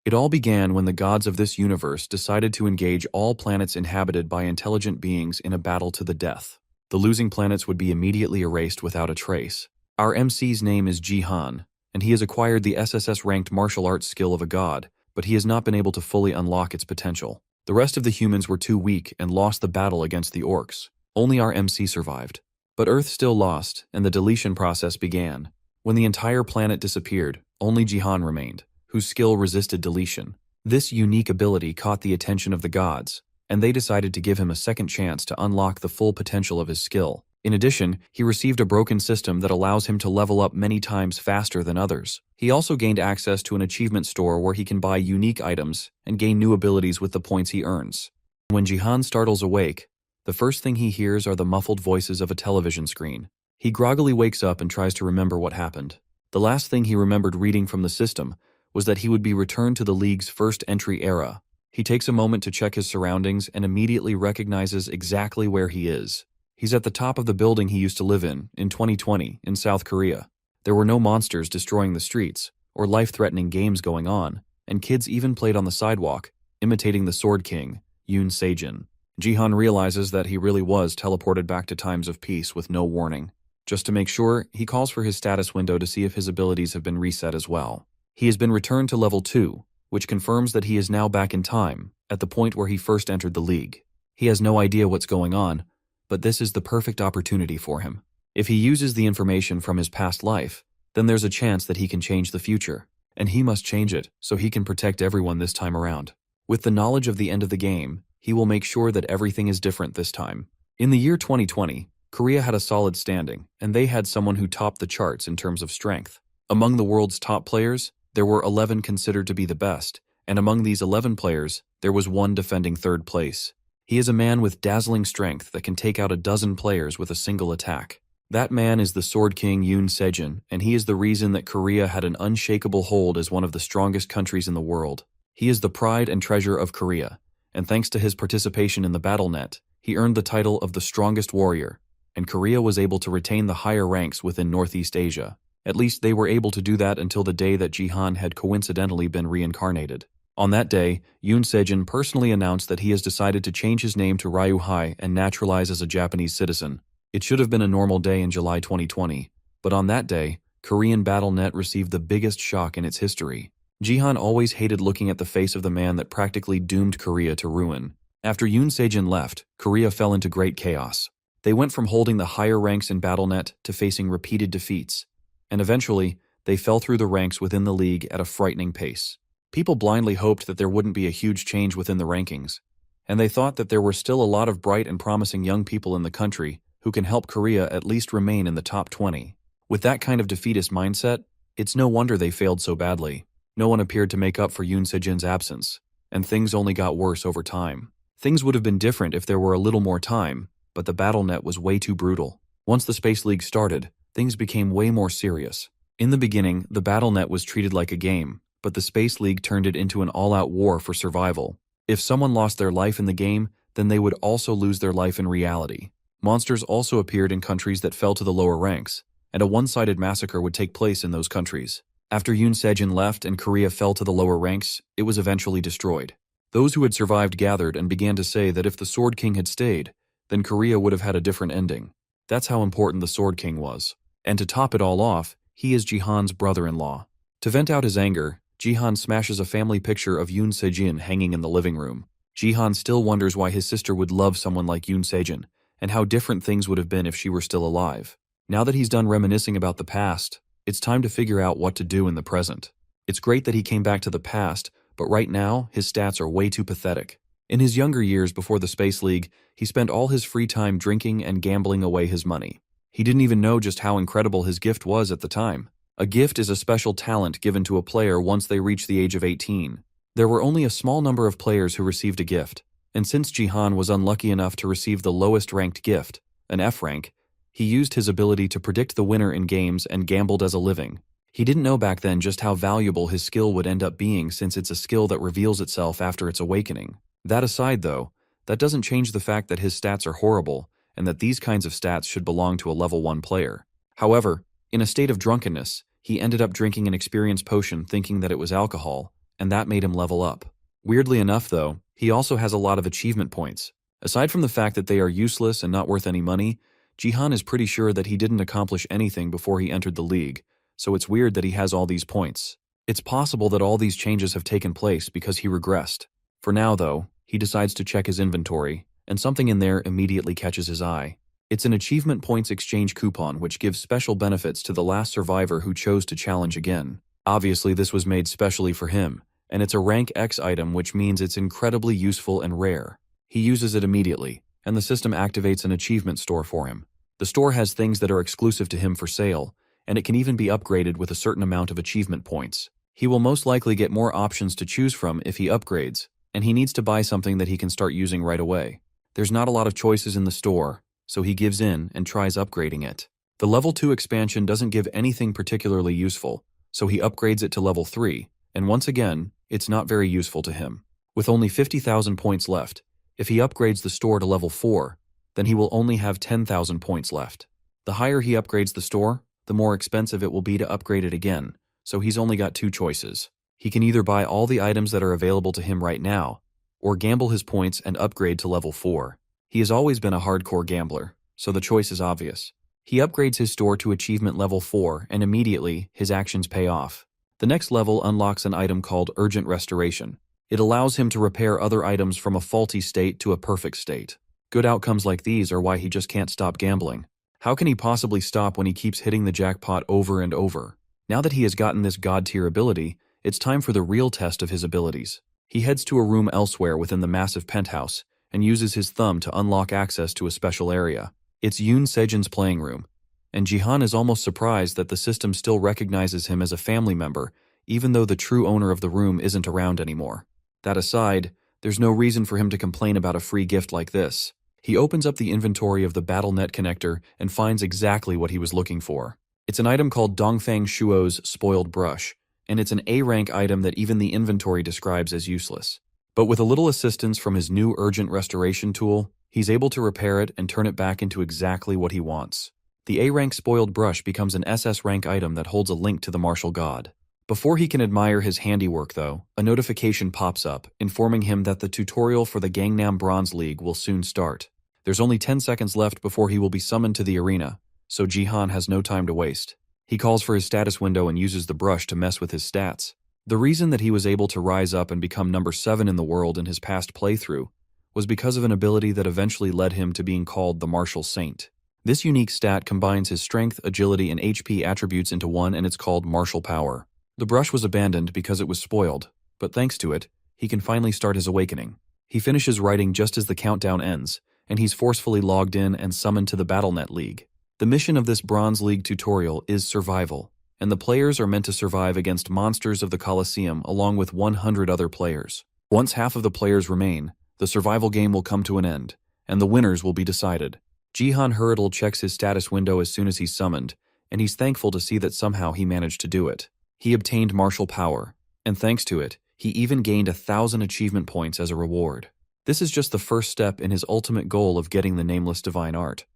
It all began when the gods of this universe decided to engage all planets inhabited by intelligent beings in a battle to the death. The losing planets would be immediately erased without a trace. Our MC's name is Jihan, and he has acquired the SSS-ranked martial arts skill of a god, but he has not been able to fully unlock its potential. The rest of the humans were too weak and lost the battle against the orcs. Only our MC survived. But Earth still lost, and the deletion process began. When the entire planet disappeared, only Jihan remained, whose skill resisted deletion. This unique ability caught the attention of the gods, and they decided to give him a second chance to unlock the full potential of his skill. In addition, he received a broken system that allows him to level up many times faster than others. He also gained access to an achievement store where he can buy unique items and gain new abilities with the points he earns. When Jihan startles awake, the first thing he hears are the muffled voices of a television screen. He groggily wakes up and tries to remember what happened. The last thing he remembered reading from the system was that he would be returned to the League's first entry era. He takes a moment to check his surroundings and immediately recognizes exactly where he is. He's at the top of the building he used to live in 2020, in South Korea. There were no monsters destroying the streets, or life-threatening games going on, and kids even played on the sidewalk, imitating the Sword King, Yoon Sejin. Jihan realizes that he really was teleported back to times of peace with no warning. Just to make sure, he calls for his status window to see if his abilities have been reset as well. He has been returned to level 2, which confirms that he is now back in time, at the point where he first entered the League. He has no idea what's going on, but this is the perfect opportunity for him. If he uses the information from his past life, then there's a chance that he can change the future, and he must change it so he can protect everyone this time around. With the knowledge of the end of the game, he will make sure that everything is different this time. In the year 2020, Korea had a solid standing, and they had someone who topped the charts in terms of strength. Among the world's top players, there were 11 considered to be the best, and among these 11 players, there was one defending third place. He is a man with dazzling strength that can take out a dozen players with a single attack. That man is the Sword King Yoon Sejin, and he is the reason that Korea had an unshakable hold as one of the strongest countries in the world. He is the pride and treasure of Korea, and thanks to his participation in the BattleNet, he earned the title of the strongest warrior, and Korea was able to retain the higher ranks within Northeast Asia. At least they were able to do that until the day that Jihan had coincidentally been reincarnated. On that day, Yoon Sejin personally announced that he has decided to change his name to Ryuhai and naturalize as a Japanese citizen. It should have been a normal day in July 2020, but on that day, Korean BattleNet received the biggest shock in its history. Jihan always hated looking at the face of the man that practically doomed Korea to ruin. After Yoon Sejin left, Korea fell into great chaos. They went from holding the higher ranks in BattleNet to facing repeated defeats, and eventually, they fell through the ranks within the league at a frightening pace. People blindly hoped that there wouldn't be a huge change within the rankings, and they thought that there were still a lot of bright and promising young people in the country who can help Korea at least remain in the top 20. With that kind of defeatist mindset, it's no wonder they failed so badly. No one appeared to make up for Yoon Sejin's absence, and things only got worse over time. Things would have been different if there were a little more time, but the BattleNet was way too brutal. Once the Space League started, things became way more serious. In the beginning, the BattleNet was treated like a game, but the Space League turned it into an all-out war for survival. If someone lost their life in the game, then they would also lose their life in reality. Monsters also appeared in countries that fell to the lower ranks, and a one-sided massacre would take place in those countries. After Yoon Sejin left and Korea fell to the lower ranks, it was eventually destroyed. Those who had survived gathered and began to say that if the Sword King had stayed, then Korea would have had a different ending. That's how important the Sword King was. And to top it all off, he is Jihan's brother-in-law. To vent out his anger, Jihan smashes a family picture of Yoon Sejin hanging in the living room. Jihan still wonders why his sister would love someone like Yoon Sejin, and how different things would have been if she were still alive. Now that he's done reminiscing about the past, it's time to figure out what to do in the present. It's great that he came back to the past, but right now, his stats are way too pathetic. In his younger years before the Space League, he spent all his free time drinking and gambling away his money. He didn't even know just how incredible his gift was at the time. A gift is a special talent given to a player once they reach the age of 18. There were only a small number of players who received a gift, and since Jihan was unlucky enough to receive the lowest ranked gift, an F rank, he used his ability to predict the winner in games and gambled as a living. He didn't know back then just how valuable his skill would end up being, since it's a skill that reveals itself after its awakening. That aside though, that doesn't change the fact that his stats are horrible, and that these kinds of stats should belong to a level 1 player. However, in a state of drunkenness, he ended up drinking an experience potion thinking that it was alcohol, and that made him level up. Weirdly enough though, he also has a lot of achievement points. Aside from the fact that they are useless and not worth any money, Jihan is pretty sure that he didn't accomplish anything before he entered the league, so it's weird that he has all these points. It's possible that all these changes have taken place because he regressed. For now though, he decides to check his inventory, and something in there immediately catches his eye. It's an achievement points exchange coupon which gives special benefits to the last survivor who chose to challenge again. Obviously this was made specially for him, and it's a rank X item which means it's incredibly useful and rare. He uses it immediately, and the system activates an achievement store for him. The store has things that are exclusive to him for sale, and it can even be upgraded with a certain amount of achievement points. He will most likely get more options to choose from if he upgrades, and he needs to buy something that he can start using right away. There's not a lot of choices in the store, so he gives in and tries upgrading it. The level 2 expansion doesn't give anything particularly useful, so he upgrades it to level 3, and once again, it's not very useful to him. With only 50,000 points left, if he upgrades the store to level 4, then he will only have 10,000 points left. The higher he upgrades the store, the more expensive it will be to upgrade it again, so he's only got two choices. He can either buy all the items that are available to him right now, or gamble his points and upgrade to level 4. He has always been a hardcore gambler, so the choice is obvious. He upgrades his store to achievement level 4 and immediately his actions pay off. The next level unlocks an item called Urgent Restoration. It allows him to repair other items from a faulty state to a perfect state. Good outcomes like these are why he just can't stop gambling. How can he possibly stop when he keeps hitting the jackpot over and over? Now that he has gotten this god-tier ability, it's time for the real test of his abilities. He heads to a room elsewhere within the massive penthouse and uses his thumb to unlock access to a special area. It's Yoon Sejin's playing room, and Jihan is almost surprised that the system still recognizes him as a family member, even though the true owner of the room isn't around anymore. That aside, there's no reason for him to complain about a free gift like this. He opens up the inventory of the BattleNet connector and finds exactly what he was looking for. It's an item called Dongfang Shuo's Spoiled Brush, and it's an A-rank item that even the inventory describes as useless. But with a little assistance from his new Urgent Restoration tool, he's able to repair it and turn it back into exactly what he wants. The A-rank Spoiled Brush becomes an SS-rank item that holds a link to the martial god. Before he can admire his handiwork though, a notification pops up, informing him that the tutorial for the Gangnam Bronze League will soon start. There's only 10 seconds left before he will be summoned to the arena, so Jihan has no time to waste. He calls for his status window and uses the brush to mess with his stats. The reason that he was able to rise up and become number 7 in the world in his past playthrough was because of an ability that eventually led him to being called the Martial Saint. This unique stat combines his strength, agility, and HP attributes into one, and it's called Martial Power. The brush was abandoned because it was spoiled, but thanks to it, he can finally start his awakening. He finishes writing just as the countdown ends, and he's forcefully logged in and summoned to the BattleNet League. The mission of this Bronze League tutorial is survival, and the players are meant to survive against monsters of the Colosseum along with 100 other players. Once half of the players remain, the survival game will come to an end, and the winners will be decided. Jihan hurriedly checks his status window as soon as he's summoned, and he's thankful to see that somehow he managed to do it. He obtained martial power, and thanks to it, he even gained 1,000 achievement points as a reward. This is just the first step in his ultimate goal of getting the nameless divine art.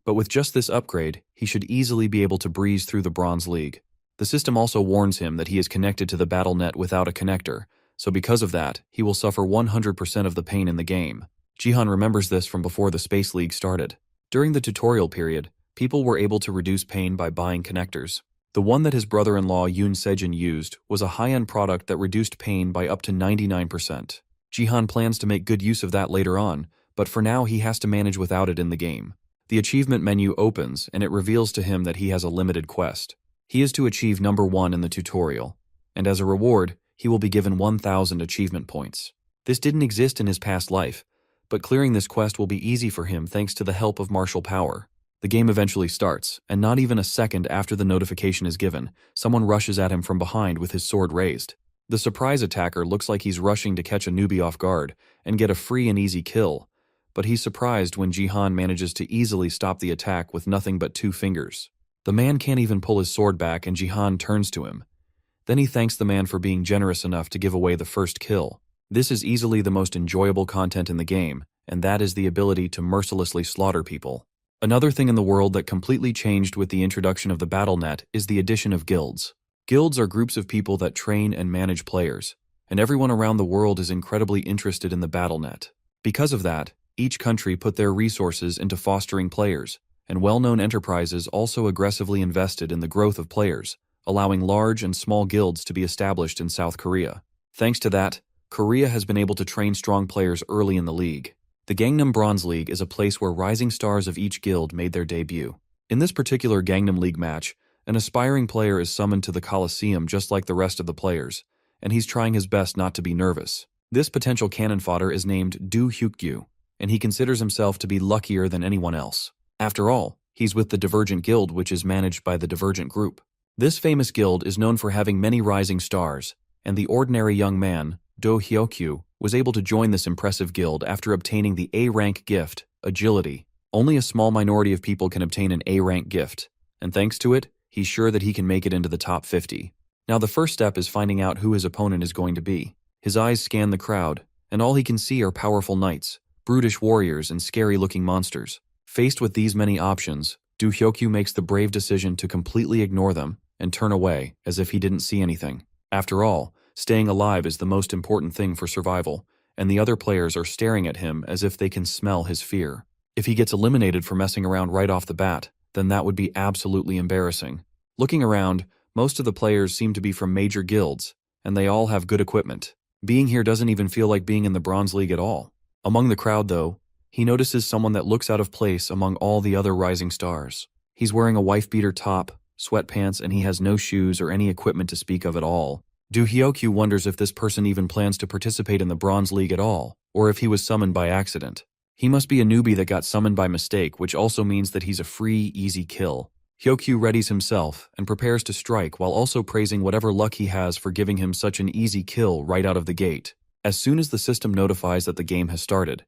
But with just this upgrade, he should easily be able to breeze through the Bronze League. The system also warns him that he is connected to the BattleNet without a connector, so because of that, he will suffer 100% of the pain in the game. Jihan remembers this from before the Space League started. During the tutorial period, people were able to reduce pain by buying connectors. The one that his brother-in-law Yoon Sejin used was a high-end product that reduced pain by up to 99%. Jihan plans to make good use of that later on, but for now he has to manage without it in the game. The achievement menu opens and it reveals to him that he has a limited quest. He is to achieve number 1 in the tutorial, and as a reward, he will be given 1,000 achievement points. This didn't exist in his past life, but clearing this quest will be easy for him thanks to the help of martial power. The game eventually starts, and not even a second after the notification is given, someone rushes at him from behind with his sword raised. The surprise attacker looks like he's rushing to catch a newbie off guard and get a free and easy kill, but he's surprised when Jihan manages to easily stop the attack with nothing but 2 fingers. The man can't even pull his sword back and Jihan turns to him. Then he thanks the man for being generous enough to give away the first kill. This is easily the most enjoyable content in the game, and that is the ability to mercilessly slaughter people. Another thing in the world that completely changed with the introduction of the BattleNet is the addition of guilds. Guilds are groups of people that train and manage players, and everyone around the world is incredibly interested in the BattleNet. Because of that, each country put their resources into fostering players, and well-known enterprises also aggressively invested in the growth of players, allowing large and small guilds to be established in South Korea. Thanks to that, Korea has been able to train strong players early in the league. The Gangnam Bronze League is a place where rising stars of each guild made their debut. In this particular Gangnam League match, an aspiring player is summoned to the Coliseum just like the rest of the players, and he's trying his best not to be nervous. This potential cannon fodder is named Do Hyukgyu, and he considers himself to be luckier than anyone else. After all, he's with the Divergent Guild, which is managed by the Divergent Group. This famous guild is known for having many rising stars, and the ordinary young man, Do Hyukgyu, was able to join this impressive guild after obtaining the A-rank gift, Agility. Only a small minority of people can obtain an A-rank gift, and thanks to it, he's sure that he can make it into the top 50. Now the first step is finding out who his opponent is going to be. His eyes scan the crowd, and all he can see are powerful knights, brutish warriors, and scary-looking monsters. Faced with these many options, Do Hyukgyu makes the brave decision to completely ignore them and turn away as if he didn't see anything. After all, staying alive is the most important thing for survival, and the other players are staring at him as if they can smell his fear. If he gets eliminated for messing around right off the bat, then that would be absolutely embarrassing. Looking around, most of the players seem to be from major guilds, and they all have good equipment. Being here doesn't even feel like being in the Bronze League at all. Among the crowd, though, he notices someone that looks out of place among all the other rising stars. He's wearing a wife-beater top, sweatpants, and he has no shoes or any equipment to speak of at all. Do Hyukgyu wonders if this person even plans to participate in the Bronze League at all, or if he was summoned by accident. He must be a newbie that got summoned by mistake, which also means that he's a free, easy kill. Hyukgyu readies himself and prepares to strike while also praising whatever luck he has for giving him such an easy kill right out of the gate. As soon as the system notifies that the game has started,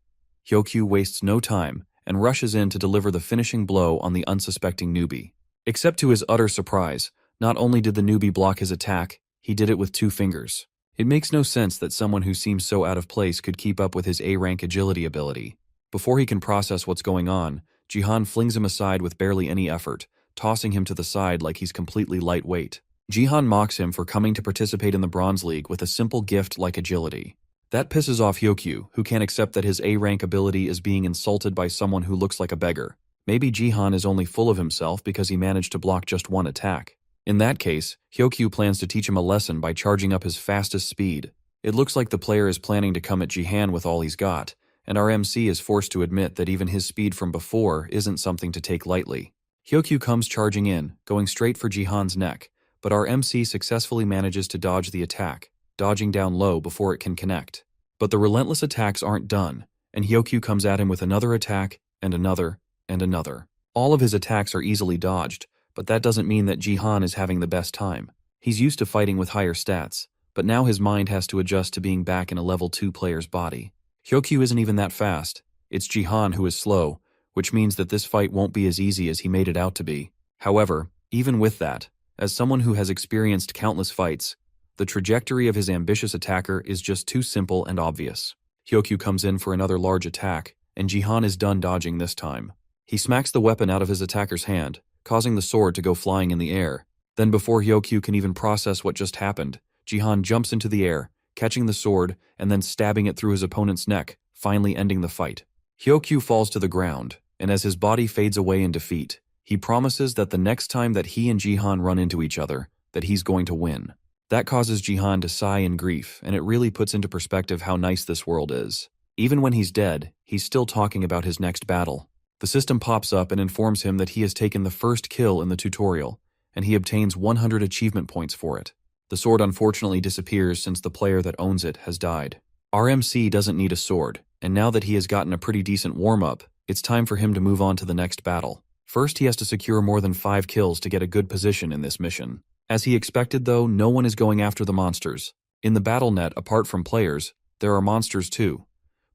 Hyukgyu wastes no time and rushes in to deliver the finishing blow on the unsuspecting newbie. Except to his utter surprise, not only did the newbie block his attack, he did it with 2 fingers. It makes no sense that someone who seems so out of place could keep up with his A-rank agility ability. Before he can process what's going on, Jihan flings him aside with barely any effort, tossing him to the side like he's completely lightweight. Jihan mocks him for coming to participate in the Bronze League with a simple gift like agility. That pisses off Hyukgyu, who can't accept that his A-rank ability is being insulted by someone who looks like a beggar. Maybe Jihan is only full of himself because he managed to block just 1 attack. In that case, Hyukgyu plans to teach him a lesson by charging up his fastest speed. It looks like the player is planning to come at Jihan with all he's got, and our MC is forced to admit that even his speed from before isn't something to take lightly. Hyukgyu comes charging in, going straight for Jihan's neck, but our MC successfully manages to dodge the attack, dodging down low before it can connect. But the relentless attacks aren't done, and Hyukgyu comes at him with another attack, and another, and another. All of his attacks are easily dodged, but that doesn't mean that Jihan is having the best time. He's used to fighting with higher stats, but now his mind has to adjust to being back in a level 2 player's body. Hyukgyu isn't even that fast. It's Jihan who is slow, which means that this fight won't be as easy as he made it out to be. However, even with that, as someone who has experienced countless fights, the trajectory of his ambitious attacker is just too simple and obvious. Hyukgyu comes in for another large attack, and Jihan is done dodging this time. He smacks the weapon out of his attacker's hand, causing the sword to go flying in the air. Then before Hyukgyu can even process what just happened, Jihan jumps into the air, catching the sword and then stabbing it through his opponent's neck, finally ending the fight. Hyukgyu falls to the ground, and as his body fades away in defeat, he promises that the next time that he and Jihan run into each other, that he's going to win. That causes Jihan to sigh in grief, and it really puts into perspective how nice this world is. Even when he's dead, he's still talking about his next battle. The system pops up and informs him that he has taken the first kill in the tutorial, and he obtains 100 achievement points for it. The sword unfortunately disappears since the player that owns it has died. Our MC doesn't need a sword, and now that he has gotten a pretty decent warm-up, it's time for him to move on to the next battle. First, he has to secure more than 5 kills to get a good position in this mission. As he expected though, no one is going after the monsters. In the BattleNet, apart from players, there are monsters too.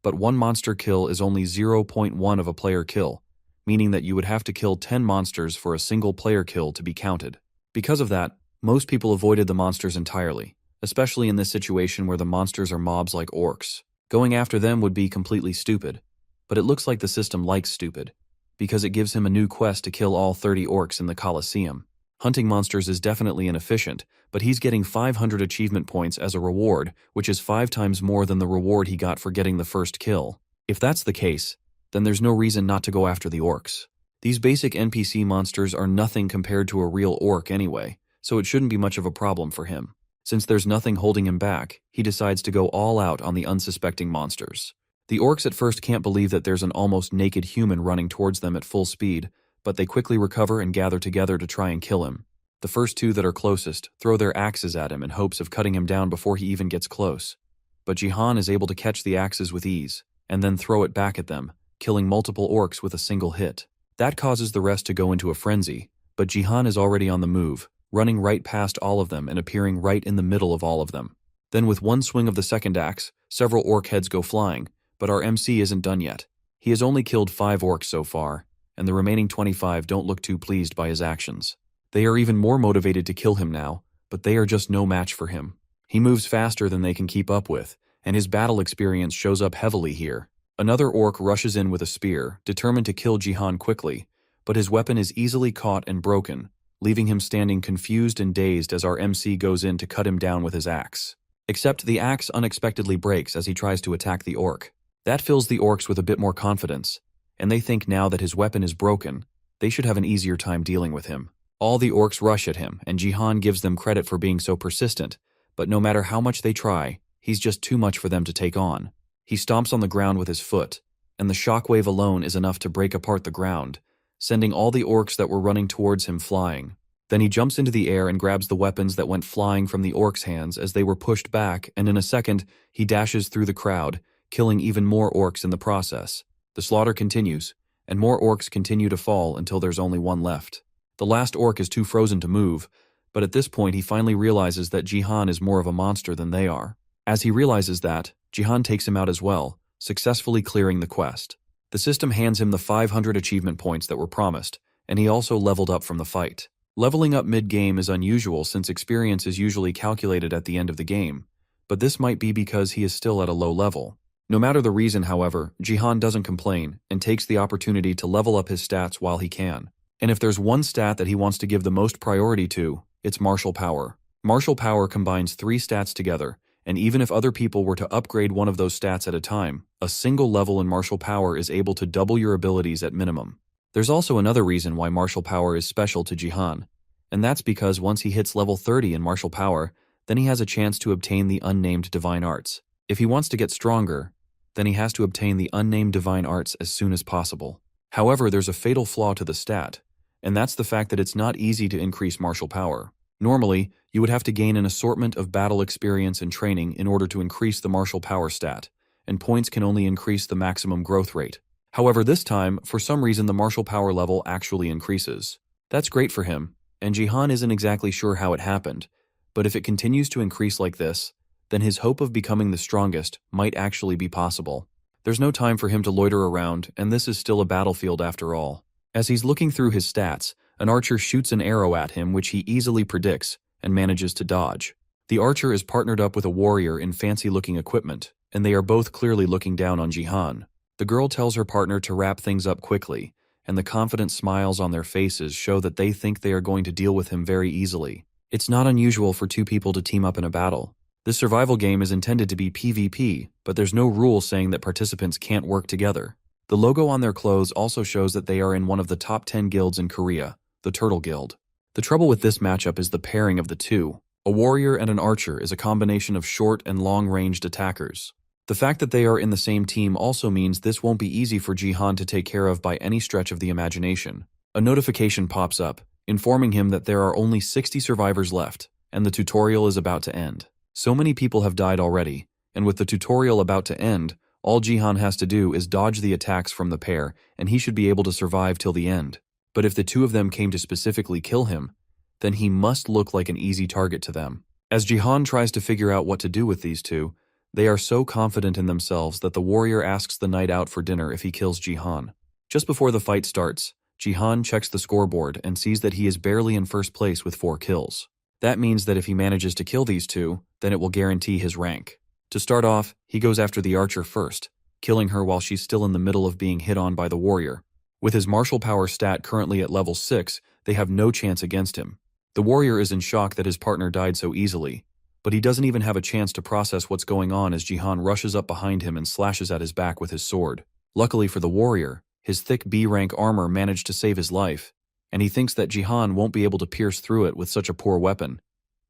But 1 monster kill is only 0.1 of a player kill, meaning that you would have to kill 10 monsters for a single player kill to be counted. Because of that, most people avoided the monsters entirely, especially in this situation where the monsters are mobs like orcs. Going after them would be completely stupid, but it looks like the system likes stupid, because it gives him a new quest to kill all 30 orcs in the Colosseum. Hunting monsters is definitely inefficient, but he's getting 500 achievement points as a reward, which is 5 times more than the reward he got for getting the first kill. If that's the case, then there's no reason not to go after the orcs. These basic NPC monsters are nothing compared to a real orc anyway, so it shouldn't be much of a problem for him. Since there's nothing holding him back, he decides to go all out on the unsuspecting monsters. The orcs at first can't believe that there's an almost naked human running towards them at full speed, but they quickly recover and gather together to try and kill him. The first 2 that are closest throw their axes at him in hopes of cutting him down before he even gets close. But Jihan is able to catch the axes with ease, and then throw it back at them, killing multiple orcs with a single hit. That causes the rest to go into a frenzy, but Jihan is already on the move, running right past all of them and appearing right in the middle of all of them. Then with one swing of the second axe, several orc heads go flying, but our MC isn't done yet. He has only killed 5 orcs so far, and the remaining 25 don't look too pleased by his actions. They are even more motivated to kill him now, but they are just no match for him. He moves faster than they can keep up with, and his battle experience shows up heavily here. Another orc rushes in with a spear, determined to kill Jihan quickly, but his weapon is easily caught and broken, leaving him standing confused and dazed as our MC goes in to cut him down with his axe. Except the axe unexpectedly breaks as he tries to attack the orc. That fills the orcs with a bit more confidence, and they think now that his weapon is broken, they should have an easier time dealing with him. All the orcs rush at him, and Jihan gives them credit for being so persistent, but no matter how much they try, he's just too much for them to take on. He stomps on the ground with his foot, and the shockwave alone is enough to break apart the ground, sending all the orcs that were running towards him flying. Then he jumps into the air and grabs the weapons that went flying from the orcs' hands as they were pushed back, and in a second, he dashes through the crowd, killing even more orcs in the process. The slaughter continues, and more orcs continue to fall until there's only one left. The last orc is too frozen to move, but at this point he finally realizes that Jihan is more of a monster than they are. As he realizes that, Jihan takes him out as well, successfully clearing the quest. The system hands him the 500 achievement points that were promised, and he also leveled up from the fight. Leveling up mid-game is unusual since experience is usually calculated at the end of the game, but this might be because he is still at a low level. No matter the reason, however, Jihan doesn't complain and takes the opportunity to level up his stats while he can. And if there's one stat that he wants to give the most priority to, it's martial power. Martial power combines 3 stats together, and even if other people were to upgrade one of those stats at a time, a single level in martial power is able to double your abilities at minimum. There's also another reason why martial power is special to Jihan, and that's because once he hits level 30 in martial power, then he has a chance to obtain the unnamed divine arts. If he wants to get stronger, then he has to obtain the unnamed divine arts as soon as possible. However, there's a fatal flaw to the stat, and that's the fact that it's not easy to increase martial power. Normally, you would have to gain an assortment of battle experience and training in order to increase the martial power stat, and points can only increase the maximum growth rate. However, this time, for some reason the martial power level actually increases. That's great for him, and Jihan isn't exactly sure how it happened, but if it continues to increase like this, then his hope of becoming the strongest might actually be possible. There's no time for him to loiter around, and this is still a battlefield after all. As he's looking through his stats, an archer shoots an arrow at him which he easily predicts and manages to dodge. The archer is partnered up with a warrior in fancy-looking equipment, and they are both clearly looking down on Jihan. The girl tells her partner to wrap things up quickly, and the confident smiles on their faces show that they think they are going to deal with him very easily. It's not unusual for 2 people to team up in a battle. This survival game is intended to be PvP, but there's no rule saying that participants can't work together. The logo on their clothes also shows that they are in one of the top 10 guilds in Korea, the Turtle Guild. The trouble with this matchup is the pairing of the two. A warrior and an archer is a combination of short and long-ranged attackers. The fact that they are in the same team also means this won't be easy for Jihan to take care of by any stretch of the imagination. A notification pops up, informing him that there are only 60 survivors left, and the tutorial is about to end. So many people have died already, and with the tutorial about to end, all Jihan has to do is dodge the attacks from the pair, and he should be able to survive till the end. But if the 2 of them came to specifically kill him, then he must look like an easy target to them. As Jihan tries to figure out what to do with these 2, they are so confident in themselves that the warrior asks the knight out for dinner if he kills Jihan. Just before the fight starts, Jihan checks the scoreboard and sees that he is barely in first place with 4 kills. That means that if he manages to kill these 2, then it will guarantee his rank. To start off, he goes after the archer first, killing her while she's still in the middle of being hit on by the warrior. With his martial power stat currently at level 6, they have no chance against him. The warrior is in shock that his partner died so easily, but he doesn't even have a chance to process what's going on as Jihan rushes up behind him and slashes at his back with his sword. Luckily for the warrior, his thick B-rank armor managed to save his life, and he thinks that Jihan won't be able to pierce through it with such a poor weapon.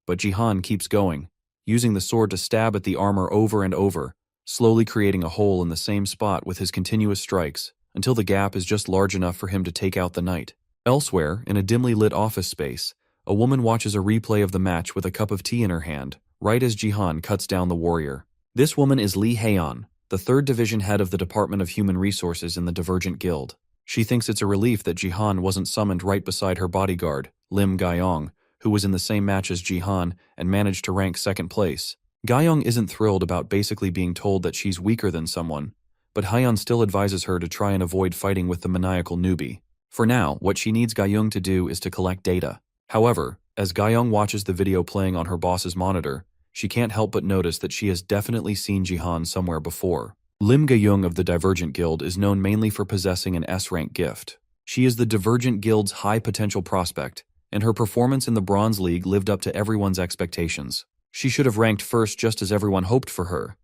But Jihan keeps going, using the sword to stab at the armor over and over, slowly creating a hole in the same spot with his continuous strikes, until the gap is just large enough for him to take out the knight. Elsewhere, in a dimly lit office space, a woman watches a replay of the match with a cup of tea in her hand, right as Jihan cuts down the warrior. This woman is Lee Haeon, the 3rd Division head of the Department of Human Resources in the Divergent Guild. She thinks it's a relief that Jihan wasn't summoned right beside her bodyguard, Lim Gaiyong, who was in the same match as Jihan and managed to rank 2nd place. Gaiyong isn't thrilled about basically being told that she's weaker than someone, but Haeon still advises her to try and avoid fighting with the maniacal newbie. For now, what she needs Gaiyong to do is to collect data. However, as Gaiyong watches the video playing on her boss's monitor, she can't help but notice that she has definitely seen Jihan somewhere before. Lim Gaiyong of the Divergent Guild is known mainly for possessing an S-rank gift. She is the Divergent Guild's high-potential prospect, and her performance in the Bronze League lived up to everyone's expectations. She should have ranked first just as everyone hoped for her,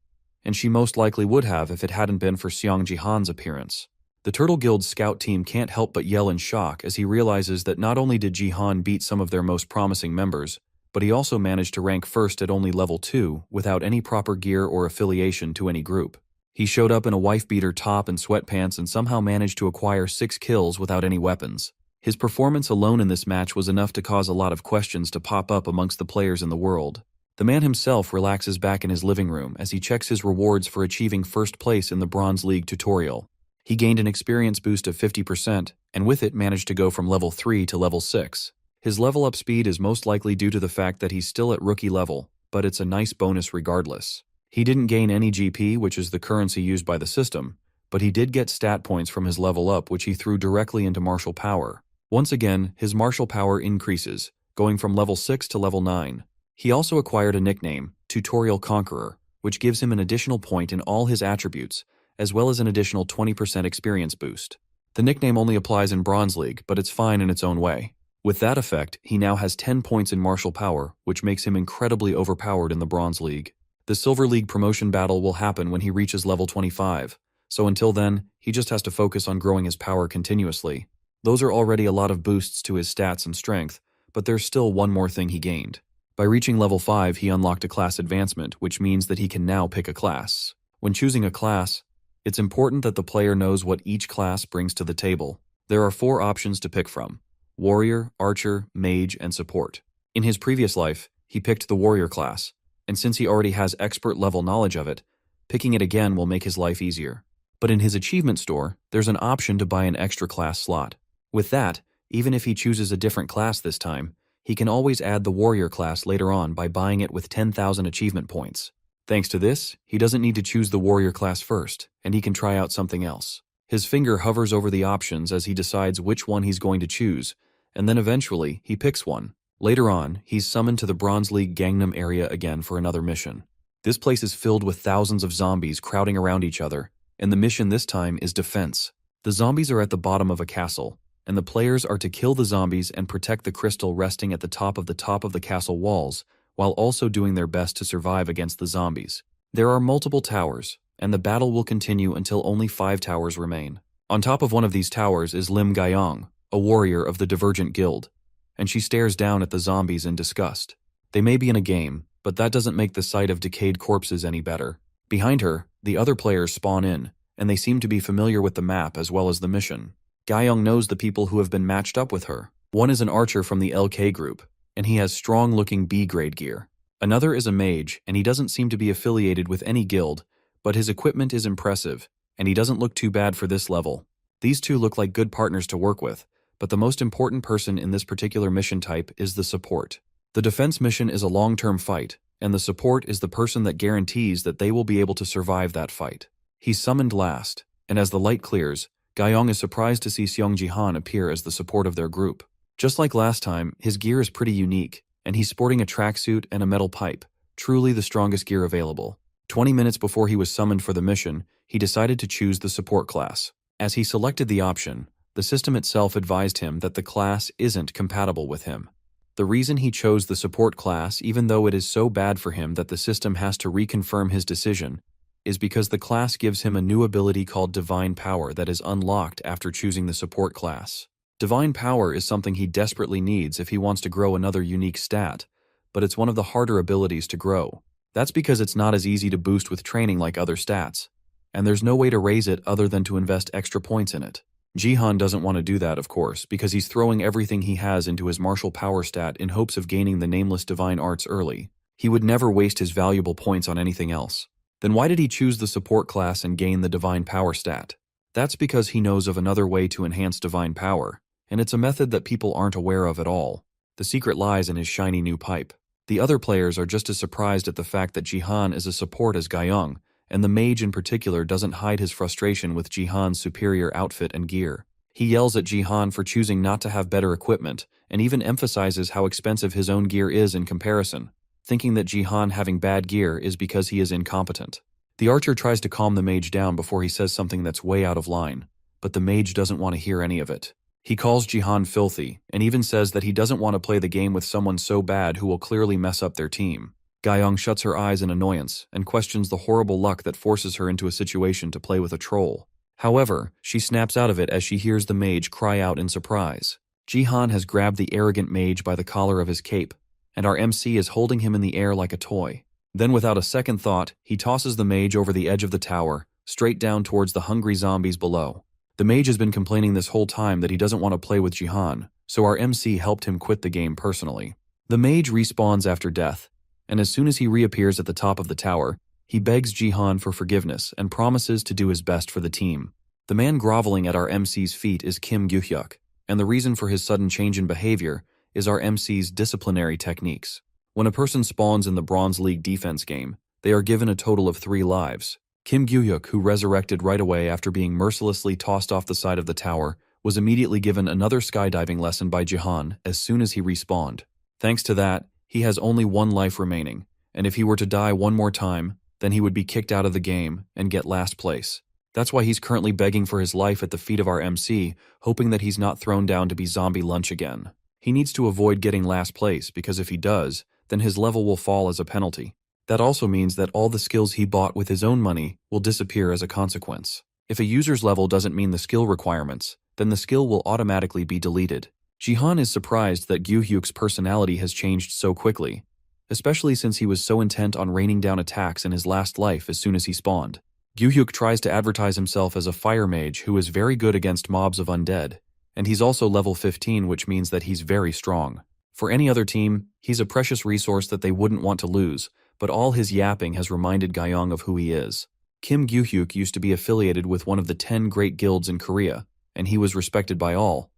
and she most likely would have if it hadn't been for Seong Jihan's appearance. The Turtle Guild's scout team can't help but yell in shock as he realizes that not only did Jihan beat some of their most promising members, but he also managed to rank first at only level 2 without any proper gear or affiliation to any group. He showed up in a wife-beater top and sweatpants and somehow managed to acquire 6 kills without any weapons. His performance alone in this match was enough to cause a lot of questions to pop up amongst the players in the world. The man himself relaxes back in his living room as he checks his rewards for achieving 1st place in the Bronze League tutorial. He gained an experience boost of 50%, and with it managed to go from level 3 to level 6. His level up speed is most likely due to the fact that he's still at rookie level, but it's a nice bonus regardless. He didn't gain any GP, which is the currency used by the system, but he did get stat points from his level up, which he threw directly into martial power. Once again, his martial power increases, going from level 6 to level 9. He also acquired a nickname, Tutorial Conqueror, which gives him an additional point in all his attributes, as well as an additional 20% experience boost. The nickname only applies in Bronze League, but it's fine in its own way. With that effect, he now has 10 points in martial power, which makes him incredibly overpowered in the Bronze League. The Silver League promotion battle will happen when he reaches level 25, so until then, he just has to focus on growing his power continuously. Those are already a lot of boosts to his stats and strength, but there's still one more thing he gained. By reaching level 5, he unlocked a class advancement, which means that he can now pick a class. When choosing a class, it's important that the player knows what each class brings to the table. There are 4 options to pick from: Warrior, Archer, Mage, and Support. In his previous life, he picked the Warrior class, and since he already has expert level knowledge of it, picking it again will make his life easier. But in his achievement store, there's an option to buy an extra class slot. With that, even if he chooses a different class this time, he can always add the Warrior class later on by buying it with 10,000 achievement points. Thanks to this, he doesn't need to choose the Warrior class first, and he can try out something else. His finger hovers over the options as he decides which one he's going to choose, and then eventually, he picks one. Later on, he's summoned to the Bronze League Gangnam area again for another mission. This place is filled with thousands of zombies crowding around each other, and the mission this time is defense. The zombies are at the bottom of a castle, and the players are to kill the zombies and protect the crystal resting at the top of the castle walls, while also doing their best to survive against the zombies. There are multiple towers, and the battle will continue until only 5 towers remain. On top of one of these towers is Lim Gaiyong, a warrior of the Divergent Guild, and she stares down at the zombies in disgust. They may be in a game, but that doesn't make the sight of decayed corpses any better. Behind her, the other players spawn in, and they seem to be familiar with the map as well as the mission. Gaiyong knows the people who have been matched up with her. One is an archer from the LK group, and he has strong-looking B-grade gear. Another is a mage, and he doesn't seem to be affiliated with any guild, but his equipment is impressive, and he doesn't look too bad for this level. These two look like good partners to work with, but the most important person in this particular mission type is the support. The defense mission is a long-term fight, and the support is the person that guarantees that they will be able to survive that fight. He's summoned last, and as the light clears, Gaiyong is surprised to see Seong Jihan appear as the support of their group. Just like last time, his gear is pretty unique, and he's sporting a tracksuit and a metal pipe, truly the strongest gear available. 20 minutes before he was summoned for the mission, he decided to choose the support class. As he selected the option, the system itself advised him that the class isn't compatible with him. The reason he chose the support class, even though it is so bad for him that the system has to reconfirm his decision, is because the class gives him a new ability called Divine Power that is unlocked after choosing the support class. Divine Power is something he desperately needs if he wants to grow another unique stat, but it's one of the harder abilities to grow. That's because it's not as easy to boost with training like other stats, and there's no way to raise it other than to invest extra points in it. Jihan doesn't want to do that, of course, because he's throwing everything he has into his martial power stat in hopes of gaining the nameless divine arts early. He would never waste his valuable points on anything else. Then why did he choose the support class and gain the divine power stat? That's because he knows of another way to enhance divine power, and it's a method that people aren't aware of at all. The secret lies in his shiny new pipe. The other players are just as surprised at the fact that Jihan is a support as Gaiyong, and the mage in particular doesn't hide his frustration with Jihan's superior outfit and gear. He yells at Jihan for choosing not to have better equipment, and even emphasizes how expensive his own gear is in comparison, thinking that Jihan having bad gear is because he is incompetent. The archer tries to calm the mage down before he says something that's way out of line, but the mage doesn't want to hear any of it. He calls Jihan filthy, and even says that he doesn't want to play the game with someone so bad who will clearly mess up their team. Gaiyong shuts her eyes in annoyance, and questions the horrible luck that forces her into a situation to play with a troll. However, she snaps out of it as she hears the mage cry out in surprise. Jihan has grabbed the arrogant mage by the collar of his cape, and our MC is holding him in the air like a toy. Then without a second thought, he tosses the mage over the edge of the tower, straight down towards the hungry zombies below. The mage has been complaining this whole time that he doesn't want to play with Jihan, so our MC helped him quit the game personally. The mage respawns after death, and as soon as he reappears at the top of the tower, he begs Jihan for forgiveness and promises to do his best for the team. The man groveling at our MC's feet is Kim Gyu-hyuk, and the reason for his sudden change in behavior is our MC's disciplinary techniques. When a person spawns in the Bronze League defense game, they are given a total of 3 lives. Kim Gyu-hyuk, who resurrected right away after being mercilessly tossed off the side of the tower, was immediately given another skydiving lesson by Jihan as soon as he respawned. Thanks to that, he has only 1 life remaining, and if he were to die one more time, then he would be kicked out of the game and get last place. That's why he's currently begging for his life at the feet of our MC, hoping that he's not thrown down to be zombie lunch again. He needs to avoid getting last place because if he does, then his level will fall as a penalty. That also means that all the skills he bought with his own money will disappear as a consequence. If a user's level doesn't mean the skill requirements, then the skill will automatically be deleted. Jihan is surprised that Gyu-hyuk's personality has changed so quickly, especially since he was so intent on raining down attacks in his last life as soon as he spawned. Gyu-hyuk tries to advertise himself as a fire mage who is very good against mobs of undead, and he's also level 15, which means that he's very strong. For any other team, he's a precious resource that they wouldn't want to lose, but all his yapping has reminded Gaiyong of who he is. Kim Gyu-hyuk used to be affiliated with one of the 10 great guilds in Korea, and he was respected by all,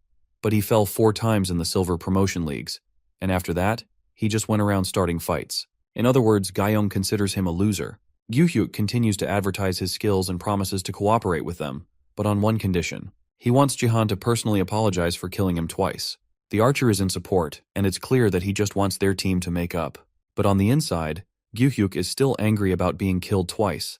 but he fell 4 times in the silver promotion leagues, and after that, he just went around starting fights. In other words, Gaiyong considers him a loser. Gyu-hyuk continues to advertise his skills and promises to cooperate with them, but on one condition. He wants Jihan to personally apologize for killing him twice. The archer is in support, and it's clear that he just wants their team to make up. But on the inside, Gyu-hyuk is still angry about being killed twice.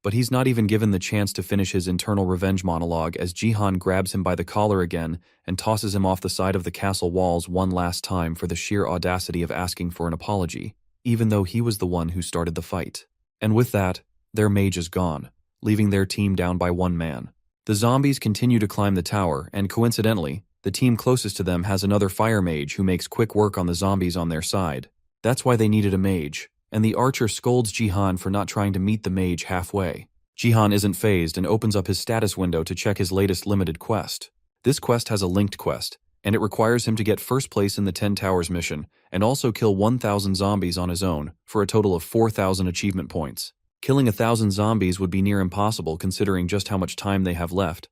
But he's not even given the chance to finish his internal revenge monologue as Jihan grabs him by the collar again and tosses him off the side of the castle walls one last time for the sheer audacity of asking for an apology, even though he was the one who started the fight. And with that, their mage is gone, leaving their team down by 1 man. The zombies continue to climb the tower, and coincidentally, the team closest to them has another fire mage who makes quick work on the zombies on their side. That's why they needed a mage, and the archer scolds Jihan for not trying to meet the mage halfway. Jihan isn't fazed and opens up his status window to check his latest limited quest. This quest has a linked quest, and it requires him to get first place in the 10 Towers mission, and also kill 1,000 zombies on his own, for a total of 4,000 achievement points. Killing 1,000 zombies would be near impossible considering just how much time they have left,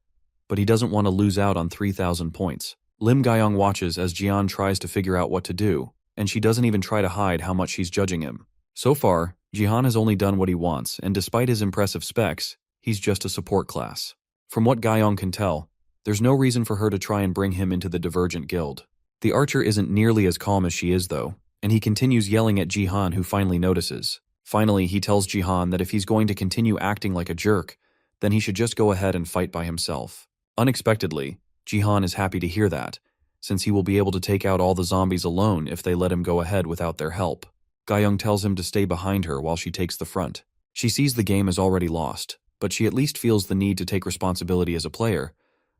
but he doesn't want to lose out on 3,000 points. Lim Gaiyong watches as Jian tries to figure out what to do, and she doesn't even try to hide how much she's judging him. So far, Jihan has only done what he wants, and despite his impressive specs, he's just a support class. From what Gaiyong can tell, there's no reason for her to try and bring him into the Divergent Guild. The archer isn't nearly as calm as she is though, and he continues yelling at Jihan, who finally notices. Finally, he tells Jihan that if he's going to continue acting like a jerk, then he should just go ahead and fight by himself. Unexpectedly, Jihan is happy to hear that, since he will be able to take out all the zombies alone if they let him go ahead without their help. Ga-young tells him to stay behind her while she takes the front. She sees the game is already lost, but she at least feels the need to take responsibility as a player,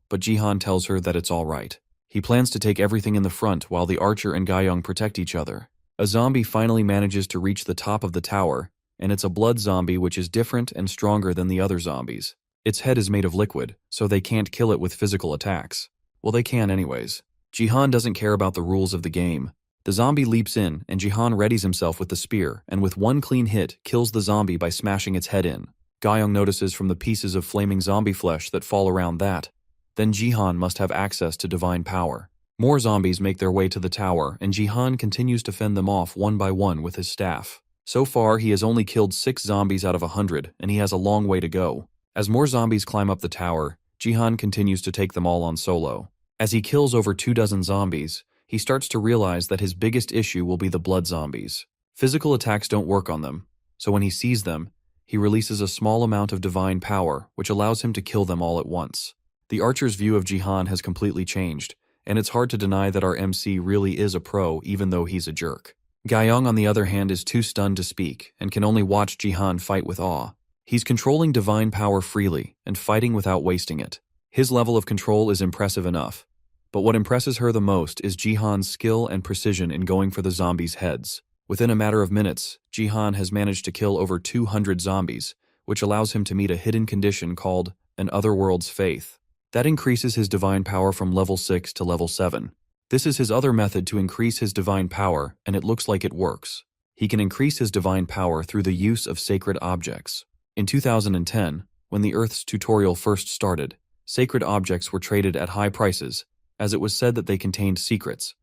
but Jihan tells her that it's all right. He plans to take everything in the front while the archer and Ga-young protect each other. A zombie finally manages to reach the top of the tower, and it's a blood zombie which is different and stronger than the other zombies. Its head is made of liquid, so they can't kill it with physical attacks. Well, they can anyways. Jihan doesn't care about the rules of the game. The zombie leaps in, and Jihan readies himself with the spear, and with one clean hit, kills the zombie by smashing its head in. Ga-young notices from the pieces of flaming zombie flesh that fall around that. Then Jihan must have access to divine power. More zombies make their way to the tower, and Jihan continues to fend them off one by one with his staff. So far, he has only killed 6 zombies out of 100, and he has a long way to go. As more zombies climb up the tower, Jihan continues to take them all on solo. As he kills over 24 zombies, he starts to realize that his biggest issue will be the blood zombies. Physical attacks don't work on them, so when he sees them, he releases a small amount of divine power, which allows him to kill them all at once. The archer's view of Jihan has completely changed, and it's hard to deny that our MC really is a pro even though he's a jerk. Ga-young, on the other hand, is too stunned to speak and can only watch Jihan fight with awe. He's controlling divine power freely and fighting without wasting it. His level of control is impressive enough, but what impresses her the most is Jihan's skill and precision in going for the zombies' heads. Within a matter of minutes, Jihan has managed to kill over 200 zombies, which allows him to meet a hidden condition called an Otherworld's Faith. That increases his divine power from level 6 to level 7. This is his other method to increase his divine power, and it looks like it works. He can increase his divine power through the use of sacred objects. In 2010, when the Earth's tutorial first started, sacred objects were traded at high prices, as it was said that they contained secrets.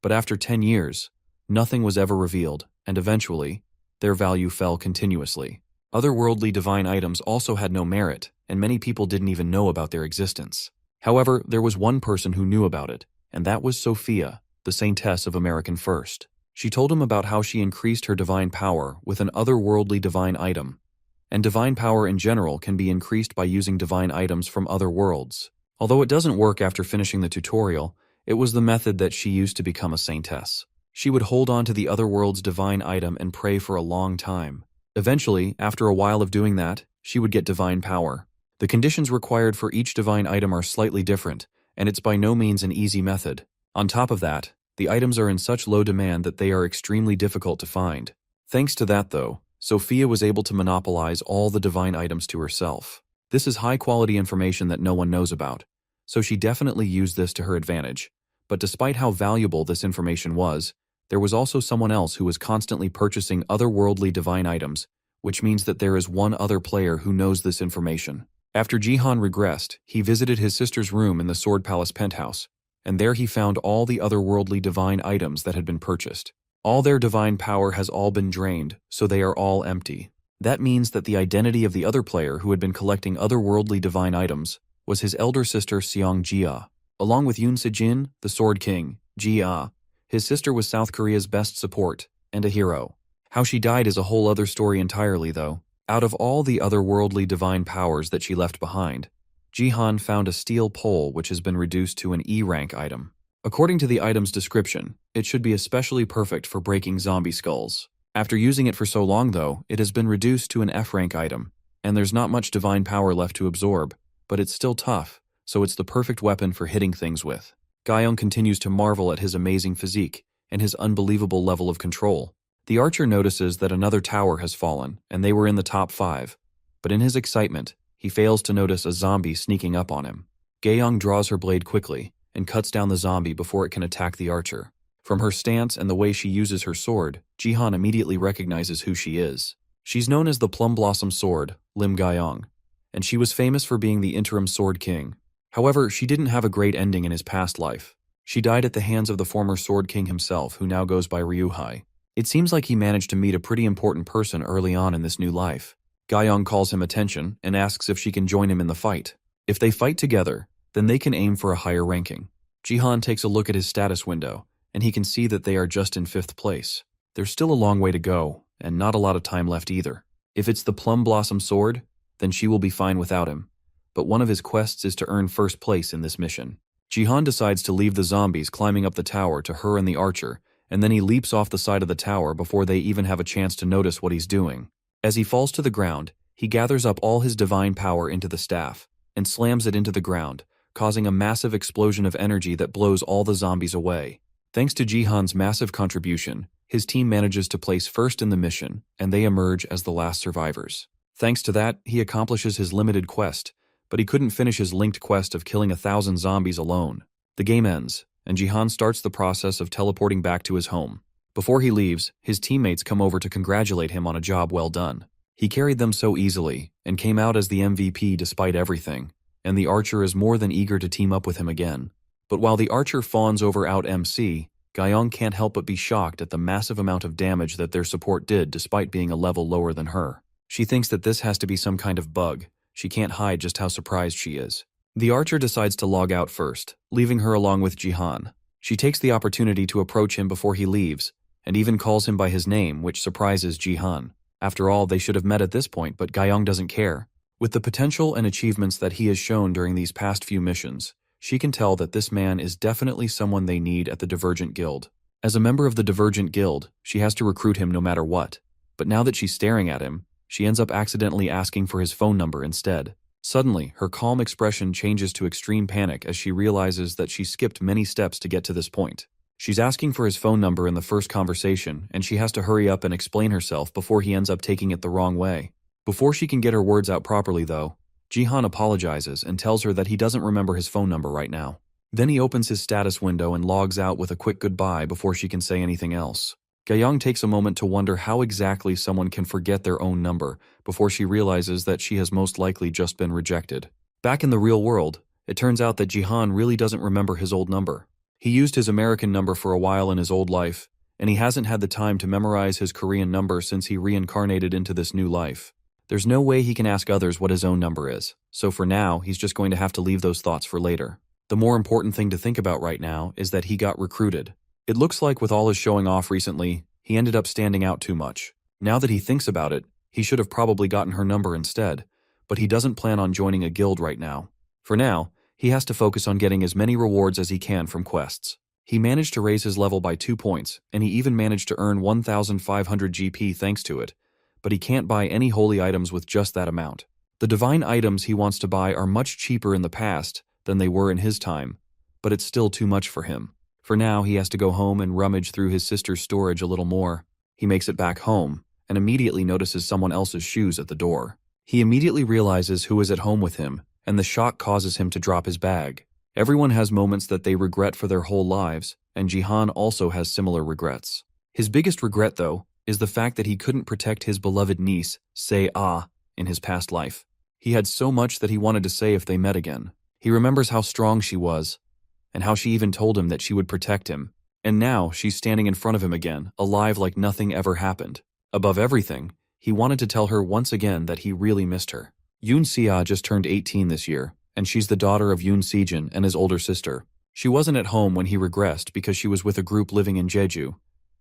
But after 10 years, nothing was ever revealed, and eventually, their value fell continuously. Otherworldly divine items also had no merit, and many people didn't even know about their existence. However, there was one person who knew about it, and that was Sophia, the Saintess of American First. She told him about how she increased her divine power with an otherworldly divine item. And divine power in general can be increased by using divine items from other worlds. Although it doesn't work after finishing the tutorial, it was the method that she used to become a saintess. She would hold on to the other world's divine item and pray for a long time. Eventually, after a while of doing that, she would get divine power. The conditions required for each divine item are slightly different, and it's by no means an easy method. On top of that, the items are in such low demand that they are extremely difficult to find. Thanks to that, though, Sophia was able to monopolize all the divine items to herself. This is high-quality information that no one knows about, so she definitely used this to her advantage. But despite how valuable this information was, there was also someone else who was constantly purchasing otherworldly divine items, which means that there is one other player who knows this information. After Jihan regressed, he visited his sister's room in the Sword Palace penthouse, and there he found all the otherworldly divine items that had been purchased. All their divine power has all been drained, so they are all empty. That means that the identity of the other player who had been collecting otherworldly divine items was his elder sister Seong Jia. Along with Yoon Se-jin, the Sword King, Jia, his sister was South Korea's best support, and a hero. How she died is a whole other story entirely, though. Out of all the otherworldly divine powers that she left behind, Jihan found a steel pole which has been reduced to an E-rank item. According to the item's description, it should be especially perfect for breaking zombie skulls. After using it for so long, though, it has been reduced to an F-rank item, and there's not much divine power left to absorb, but it's still tough, so it's the perfect weapon for hitting things with. Ga-young continues to marvel at his amazing physique and his unbelievable level of control. The archer notices that another tower has fallen, and they were in the top 5, but in his excitement, he fails to notice a zombie sneaking up on him. Ga-young draws her blade quickly and cuts down the zombie before it can attack the archer. From her stance and the way she uses her sword, Jihan immediately recognizes who she is. She's known as the Plum Blossom Sword, Lim Ga-young, and she was famous for being the interim Sword King. However, she didn't have a great ending in his past life. She died at the hands of the former Sword King himself, who now goes by Ryuhei. It seems like he managed to meet a pretty important person early on in this new life. Ga-young calls him attention and asks if she can join him in the fight. If they fight together, then they can aim for a higher ranking. Jihan takes a look at his status window, and he can see that they are just in 5th place. There's still a long way to go, and not a lot of time left either. If it's the Plum Blossom Sword, then she will be fine without him. But one of his quests is to earn 1st place in this mission. Jihan decides to leave the zombies climbing up the tower to her and the archer, and then he leaps off the side of the tower before they even have a chance to notice what he's doing. As he falls to the ground, he gathers up all his divine power into the staff and slams it into the ground, causing a massive explosion of energy that blows all the zombies away. Thanks to Jihan's massive contribution, his team manages to place first in the mission, and they emerge as the last survivors. Thanks to that, he accomplishes his limited quest, but he couldn't finish his linked quest of killing 1,000 zombies alone. The game ends, and Jihan starts the process of teleporting back to his home. Before he leaves, his teammates come over to congratulate him on a job well done. He carried them so easily, and came out as the MVP despite everything, and the archer is more than eager to team up with him again. But while the archer fawns over out MC, Gyeong can't help but be shocked at the massive amount of damage that their support did despite being a level lower than her. She thinks that this has to be some kind of bug. She can't hide just how surprised she is. The archer decides to log out first, leaving her along with Jihan. She takes the opportunity to approach him before he leaves, and even calls him by his name, which surprises Jihan. After all, they should have met at this point, but Gyeong doesn't care. With the potential and achievements that he has shown during these past few missions, she can tell that this man is definitely someone they need at the Divergent Guild. As a member of the Divergent Guild, she has to recruit him no matter what. But now that she's staring at him, she ends up accidentally asking for his phone number instead. Suddenly, her calm expression changes to extreme panic as she realizes that she skipped many steps to get to this point. She's asking for his phone number in the first conversation, and she has to hurry up and explain herself before he ends up taking it the wrong way. Before she can get her words out properly, though, Jihan apologizes and tells her that he doesn't remember his phone number right now. Then he opens his status window and logs out with a quick goodbye before she can say anything else. Gyeong takes a moment to wonder how exactly someone can forget their own number before she realizes that she has most likely just been rejected. Back in the real world, it turns out that Jihan really doesn't remember his old number. He used his American number for a while in his old life, and he hasn't had the time to memorize his Korean number since he reincarnated into this new life. There's no way he can ask others what his own number is, so for now, he's just going to have to leave those thoughts for later. The more important thing to think about right now is that he got recruited. It looks like with all his showing off recently, he ended up standing out too much. Now that he thinks about it, he should have probably gotten her number instead, but he doesn't plan on joining a guild right now. For now, he has to focus on getting as many rewards as he can from quests. He managed to raise his level by 2 points, and he even managed to earn 1,500 GP thanks to it, but he can't buy any holy items with just that amount. The divine items he wants to buy are much cheaper in the past than they were in his time, but it's still too much for him. For now, he has to go home and rummage through his sister's storage a little more. He makes it back home, and immediately notices someone else's shoes at the door. He immediately realizes who is at home with him, and the shock causes him to drop his bag. Everyone has moments that they regret for their whole lives, and Jihan also has similar regrets. His biggest regret, though, is the fact that he couldn't protect his beloved niece, Se-ah, in his past life. He had so much that he wanted to say if they met again. He remembers how strong she was, and how she even told him that she would protect him. And now she's standing in front of him again, alive like nothing ever happened. Above everything, he wanted to tell her once again that he really missed her. Yoon Se-ah just turned 18 this year, and she's the daughter of Yoon Se-jin and his older sister. She wasn't at home when he regressed because she was with a group living in Jeju,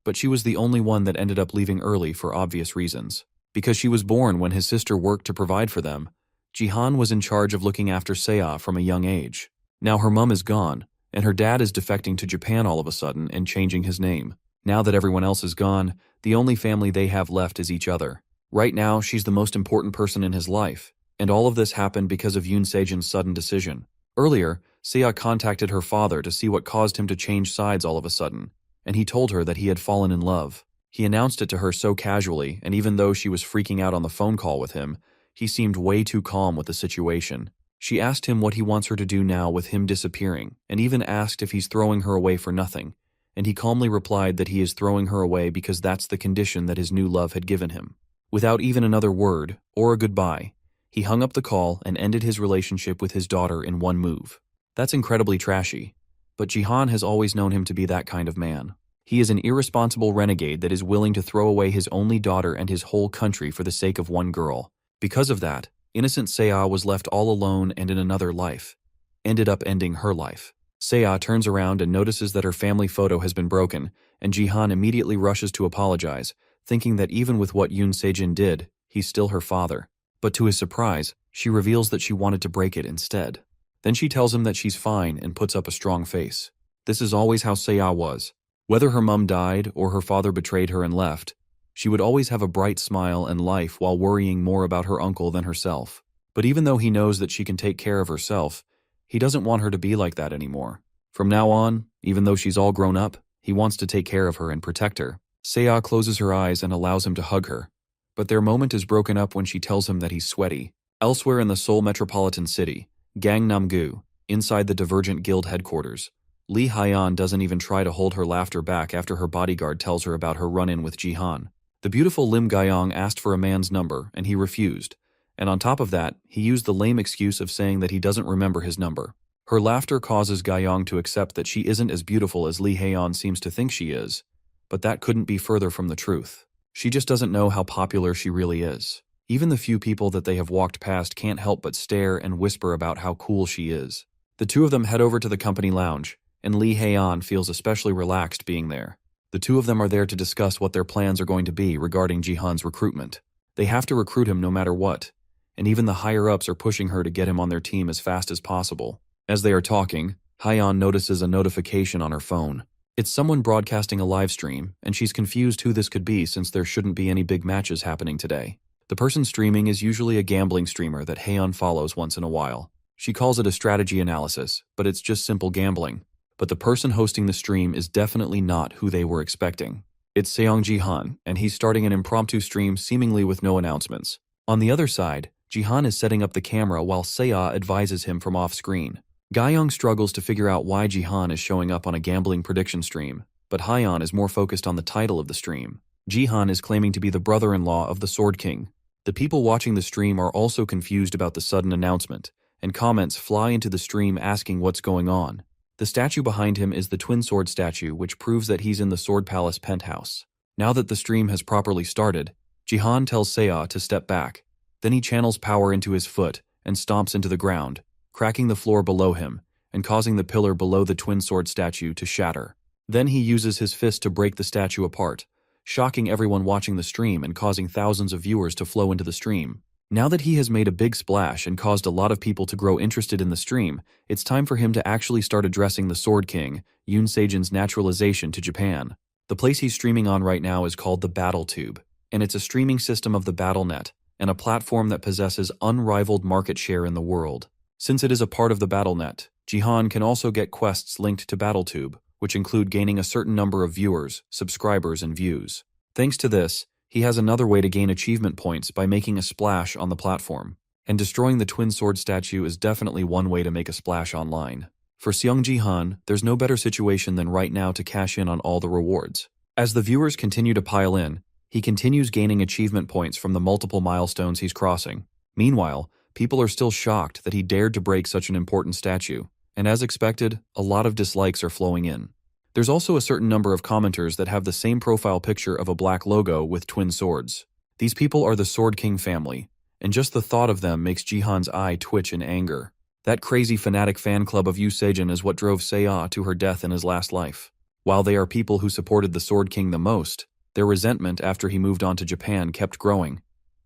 but she was the only one that ended up leaving early for obvious reasons. Because she was born when his sister worked to provide for them, Jihan was in charge of looking after Se-ah from a young age. Now her mum is gone, and her dad is defecting to Japan all of a sudden and changing his name. Now that everyone else is gone, the only family they have left is each other. Right now, she's the most important person in his life, and all of this happened because of Yoon Se-jin's sudden decision. Earlier, Se-ah contacted her father to see what caused him to change sides all of a sudden, and he told her that he had fallen in love. He announced it to her so casually, and even though she was freaking out on the phone call with him, he seemed way too calm with the situation. She asked him what he wants her to do now with him disappearing, and even asked if he's throwing her away for nothing, and he calmly replied that he is throwing her away because that's the condition that his new love had given him. Without even another word, or a goodbye, he hung up the call and ended his relationship with his daughter in one move. That's incredibly trashy, but Jihan has always known him to be that kind of man. He is an irresponsible renegade that is willing to throw away his only daughter and his whole country for the sake of one girl. Because of that, innocent Se-ah was left all alone and in another life, ended up ending her life. Se-ah turns around and notices that her family photo has been broken, and Jihan immediately rushes to apologize, thinking that even with what Yoon Se-jin did, he's still her father. But to his surprise, she reveals that she wanted to break it instead. Then she tells him that she's fine and puts up a strong face. This is always how Seiya was. Whether her mum died or her father betrayed her and left, she would always have a bright smile and life while worrying more about her uncle than herself. But even though he knows that she can take care of herself, he doesn't want her to be like that anymore. From now on, even though she's all grown up, he wants to take care of her and protect her. Seiya closes her eyes and allows him to hug her. But their moment is broken up when she tells him that he's sweaty. Elsewhere in the Seoul metropolitan city, Gangnam-gu, inside the Divergent Guild headquarters, Lee Hyeon doesn't even try to hold her laughter back after her bodyguard tells her about her run-in with Jihan. The beautiful Lim Gayong asked for a man's number, and he refused. And on top of that, he used the lame excuse of saying that he doesn't remember his number. Her laughter causes Gayong to accept that she isn't as beautiful as Lee Hyeon seems to think she is, but that couldn't be further from the truth. She just doesn't know how popular she really is. Even the few people that they have walked past can't help but stare and whisper about how cool she is. The two of them head over to the company lounge, and Lee Hyeon feels especially relaxed being there. The two of them are there to discuss what their plans are going to be regarding Jihan's recruitment. They have to recruit him no matter what, and even the higher-ups are pushing her to get him on their team as fast as possible. As they are talking, Hyeon notices a notification on her phone. It's someone broadcasting a live stream, and she's confused who this could be since there shouldn't be any big matches happening today. The person streaming is usually a gambling streamer that Hyeon follows once in a while. She calls it a strategy analysis, but it's just simple gambling. But the person hosting the stream is definitely not who they were expecting. It's Seong Jihan, and he's starting an impromptu stream seemingly with no announcements. On the other side, Jihan is setting up the camera while Seiya advises him from off-screen. Gayong struggles to figure out why Jihan is showing up on a gambling prediction stream, but Hyeon is more focused on the title of the stream. Jihan is claiming to be the brother-in-law of the Sword King. The people watching the stream are also confused about the sudden announcement, and comments fly into the stream asking what's going on. The statue behind him is the twin sword statue, which proves that he's in the Sword Palace penthouse. Now that the stream has properly started, Jihan tells Seiya to step back. Then he channels power into his foot and stomps into the ground, cracking the floor below him and causing the pillar below the twin sword statue to shatter. Then he uses his fist to break the statue apart, shocking everyone watching the stream and causing thousands of viewers to flow into the stream. Now that he has made a big splash and caused a lot of people to grow interested in the stream, it's time for him to actually start addressing the Sword King, Yoon Sejin's naturalization to Japan. The place he's streaming on right now is called the Battle Tube, and it's a streaming system of the BattleNet, and a platform that possesses unrivaled market share in the world. Since it is a part of the BattleNet, Jihan can also get quests linked to BattleTube, which include gaining a certain number of viewers, subscribers, and views. Thanks to this, he has another way to gain achievement points by making a splash on the platform. And destroying the twin sword statue is definitely one way to make a splash online. For Seong Jihan, there's no better situation than right now to cash in on all the rewards. As the viewers continue to pile in, he continues gaining achievement points from the multiple milestones he's crossing. Meanwhile, people are still shocked that he dared to break such an important statue, and as expected, a lot of dislikes are flowing in. There's also a certain number of commenters that have the same profile picture of a black logo with twin swords. These people are the Sword King family, and just the thought of them makes Jihan's eye twitch in anger. That crazy fanatic fan club of Yoo Sejin is what drove Seiya to her death in his last life. While they are people who supported the Sword King the most, their resentment after he moved on to Japan kept growing,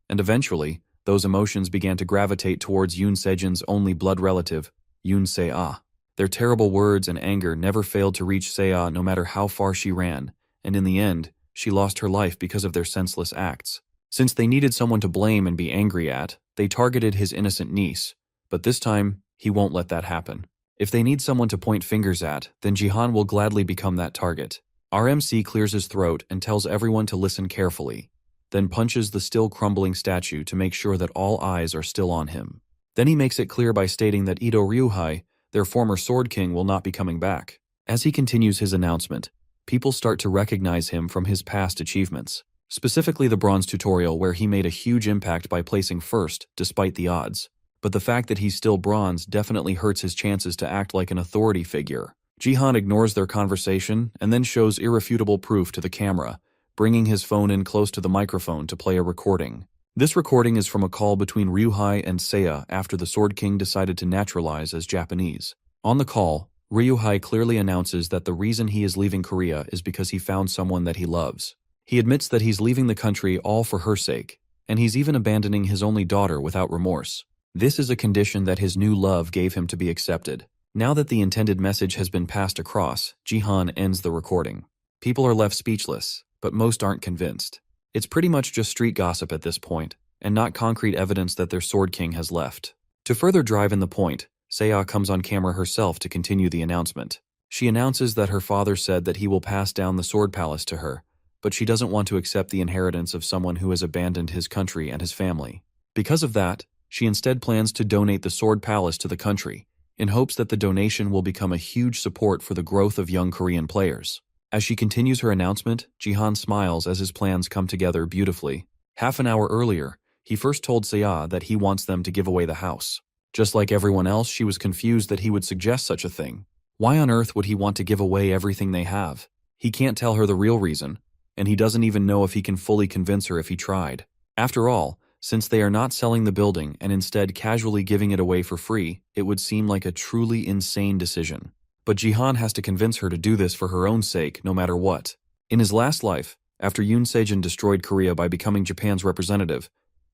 and eventually, those emotions began to gravitate towards Yoon Sejin's only blood relative, Yoon Se-ah. Their terrible words and anger never failed to reach Seiya no matter how far she ran, and in the end, she lost her life because of their senseless acts. Since they needed someone to blame and be angry at, they targeted his innocent niece, but this time, he won't let that happen. If they need someone to point fingers at, then Jihan will gladly become that target. Our MC clears his throat and tells everyone to listen carefully, then punches the still crumbling statue to make sure that all eyes are still on him. Then he makes it clear by stating that Ito Ryuhei, their former Sword King, will not be coming back. As he continues his announcement, people start to recognize him from his past achievements, specifically the bronze tutorial where he made a huge impact by placing first despite the odds. But the fact that he's still bronze definitely hurts his chances to act like an authority figure. Jihan ignores their conversation and then shows irrefutable proof to the camera, bringing his phone in close to the microphone to play a recording. This recording is from a call between Ryuhei and Seiya after the Sword King decided to naturalize as Japanese. On the call, Ryuhei clearly announces that the reason he is leaving Korea is because he found someone that he loves. He admits that he's leaving the country all for her sake, and he's even abandoning his only daughter without remorse. This is a condition that his new love gave him to be accepted. Now that the intended message has been passed across, Jihan ends the recording. People are left speechless, but most aren't convinced. It's pretty much just street gossip at this point, and not concrete evidence that their Sword King has left. To further drive in the point, Seiya comes on camera herself to continue the announcement. She announces that her father said that he will pass down the Sword Palace to her, but she doesn't want to accept the inheritance of someone who has abandoned his country and his family. Because of that, she instead plans to donate the Sword Palace to the country, in hopes that the donation will become a huge support for the growth of young Korean players. As she continues her announcement, Jihan smiles as his plans come together beautifully. Half an hour earlier, he first told Seiya that he wants them to give away the house. Just like everyone else, she was confused that he would suggest such a thing. Why on earth would he want to give away everything they have? He can't tell her the real reason, and he doesn't even know if he can fully convince her if he tried. After all, since they are not selling the building and instead casually giving it away for free, it would seem like a truly insane decision. But Jihan has to convince her to do this for her own sake, no matter what. In his last life, after Yoon Sejin destroyed Korea by becoming Japan's representative,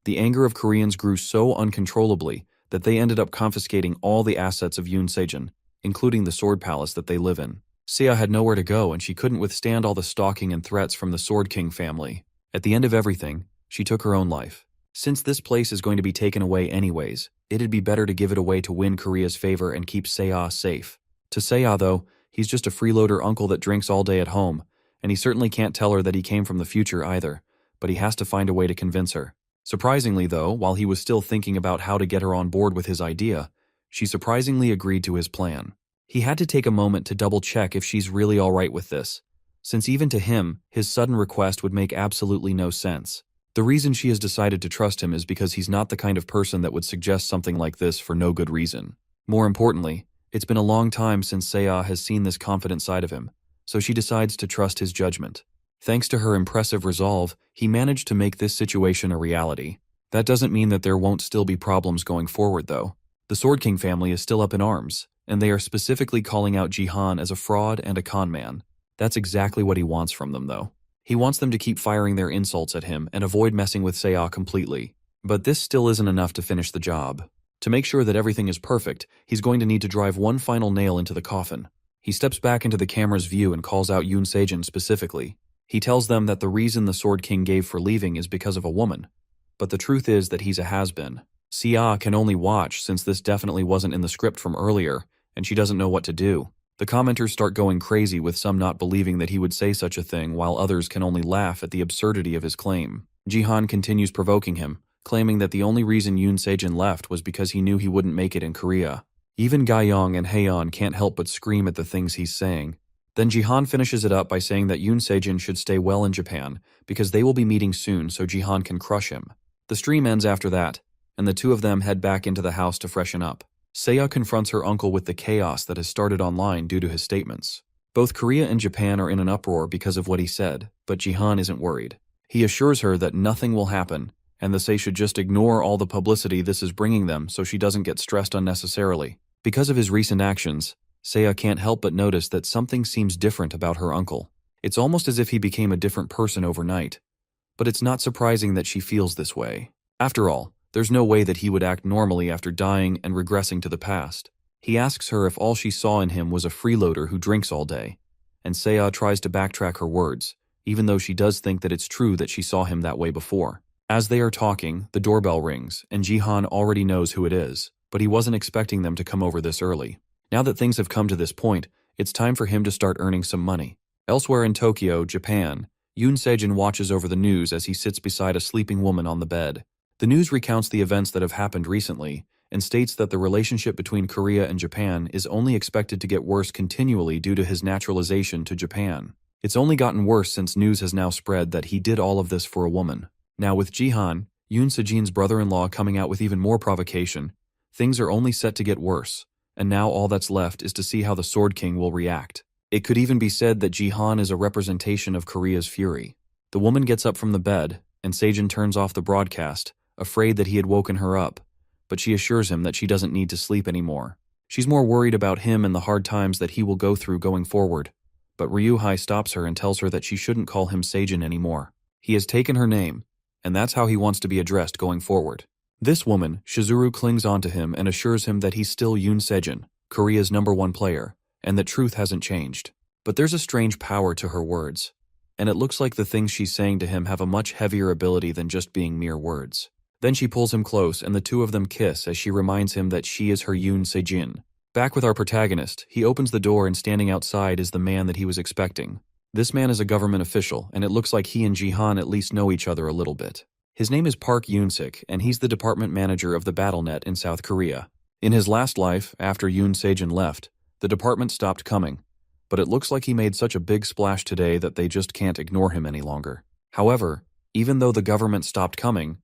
the anger of Koreans grew so uncontrollably that they ended up confiscating all the assets of Yoon Sejin, including the Sword Palace that they live in. Seiya had nowhere to go and she couldn't withstand all the stalking and threats from the Sword King family. At the end of everything, she took her own life. Since this place is going to be taken away anyways, it'd be better to give it away to win Korea's favor and keep Seiya safe. To Seiya though, he's just a freeloader uncle that drinks all day at home, and he certainly can't tell her that he came from the future either, but he has to find a way to convince her. Surprisingly though, while he was still thinking about how to get her on board with his idea, she surprisingly agreed to his plan. He had to take a moment to double-check if she's really alright with this, since even to him, his sudden request would make absolutely no sense. The reason she has decided to trust him is because he's not the kind of person that would suggest something like this for no good reason. More importantly, it's been a long time since Seiya has seen this confident side of him, so she decides to trust his judgment. Thanks to her impressive resolve, he managed to make this situation a reality. That doesn't mean that there won't still be problems going forward though. The Sword King family is still up in arms, and they are specifically calling out Jihan as a fraud and a con man. That's exactly what he wants from them though. He wants them to keep firing their insults at him and avoid messing with Seiya completely. But this still isn't enough to finish the job. To make sure that everything is perfect, he's going to need to drive one final nail into the coffin. He steps back into the camera's view and calls out Yoon Sejin specifically. He tells them that the reason the Sword King gave for leaving is because of a woman. But the truth is that he's a has-been. Seiya can only watch since this definitely wasn't in the script from earlier, and she doesn't know what to do. The commenters start going crazy, with some not believing that he would say such a thing, while others can only laugh at the absurdity of his claim. Jihan continues provoking him, claiming that the only reason Yoon Sejin left was because he knew he wouldn't make it in Korea. Even Gaeyong and Haeyeon can't help but scream at the things he's saying. Then Jihan finishes it up by saying that Yoon Sejin should stay well in Japan, because they will be meeting soon so Jihan can crush him. The stream ends after that, and the two of them head back into the house to freshen up. Seiya confronts her uncle with the chaos that has started online due to his statements. Both Korea and Japan are in an uproar because of what he said, but Jihan isn't worried. He assures her that nothing will happen, and that they should just ignore all the publicity this is bringing them so she doesn't get stressed unnecessarily. Because of his recent actions, Seiya can't help but notice that something seems different about her uncle. It's almost as if he became a different person overnight. But it's not surprising that she feels this way. After all, there's no way that he would act normally after dying and regressing to the past. He asks her if all she saw in him was a freeloader who drinks all day, and Seiya tries to backtrack her words, even though she does think that it's true that she saw him that way before. As they are talking, the doorbell rings, and Jihan already knows who it is, but he wasn't expecting them to come over this early. Now that things have come to this point, it's time for him to start earning some money. Elsewhere in Tokyo, Japan, Yoon Sejin watches over the news as he sits beside a sleeping woman on the bed. The news recounts the events that have happened recently, and states that the relationship between Korea and Japan is only expected to get worse continually due to his naturalization to Japan. It's only gotten worse since news has now spread that he did all of this for a woman. Now with Jihan, Yoon Sejin's brother-in-law, coming out with even more provocation, things are only set to get worse, and now all that's left is to see how the Sword King will react. It could even be said that Jihan is a representation of Korea's fury. The woman gets up from the bed, and Sejin turns off the broadcast, afraid that he had woken her up, but she assures him that she doesn't need to sleep anymore. She's more worried about him and the hard times that he will go through going forward, but Ryuhei stops her and tells her that she shouldn't call him Sejin anymore. He has taken her name, and that's how he wants to be addressed going forward. This woman, Shizuru, clings onto him and assures him that he's still Yoon Sejin, Korea's #1 player, and that truth hasn't changed. But there's a strange power to her words, and it looks like the things she's saying to him have a much heavier ability than just being mere words. Then she pulls him close and the two of them kiss as she reminds him that she is her Yoon Sejin. Back with our protagonist, he opens the door and standing outside is the man that he was expecting. This man is a government official, and it looks like he and Jihan at least know each other a little bit. His name is Park Yoon-sik, and he's the department manager of the BattleNet in South Korea. In his last life, after Yoon Sejin left, the department stopped coming, but it looks like he made such a big splash today that they just can't ignore him any longer. However, even though the government stopped coming,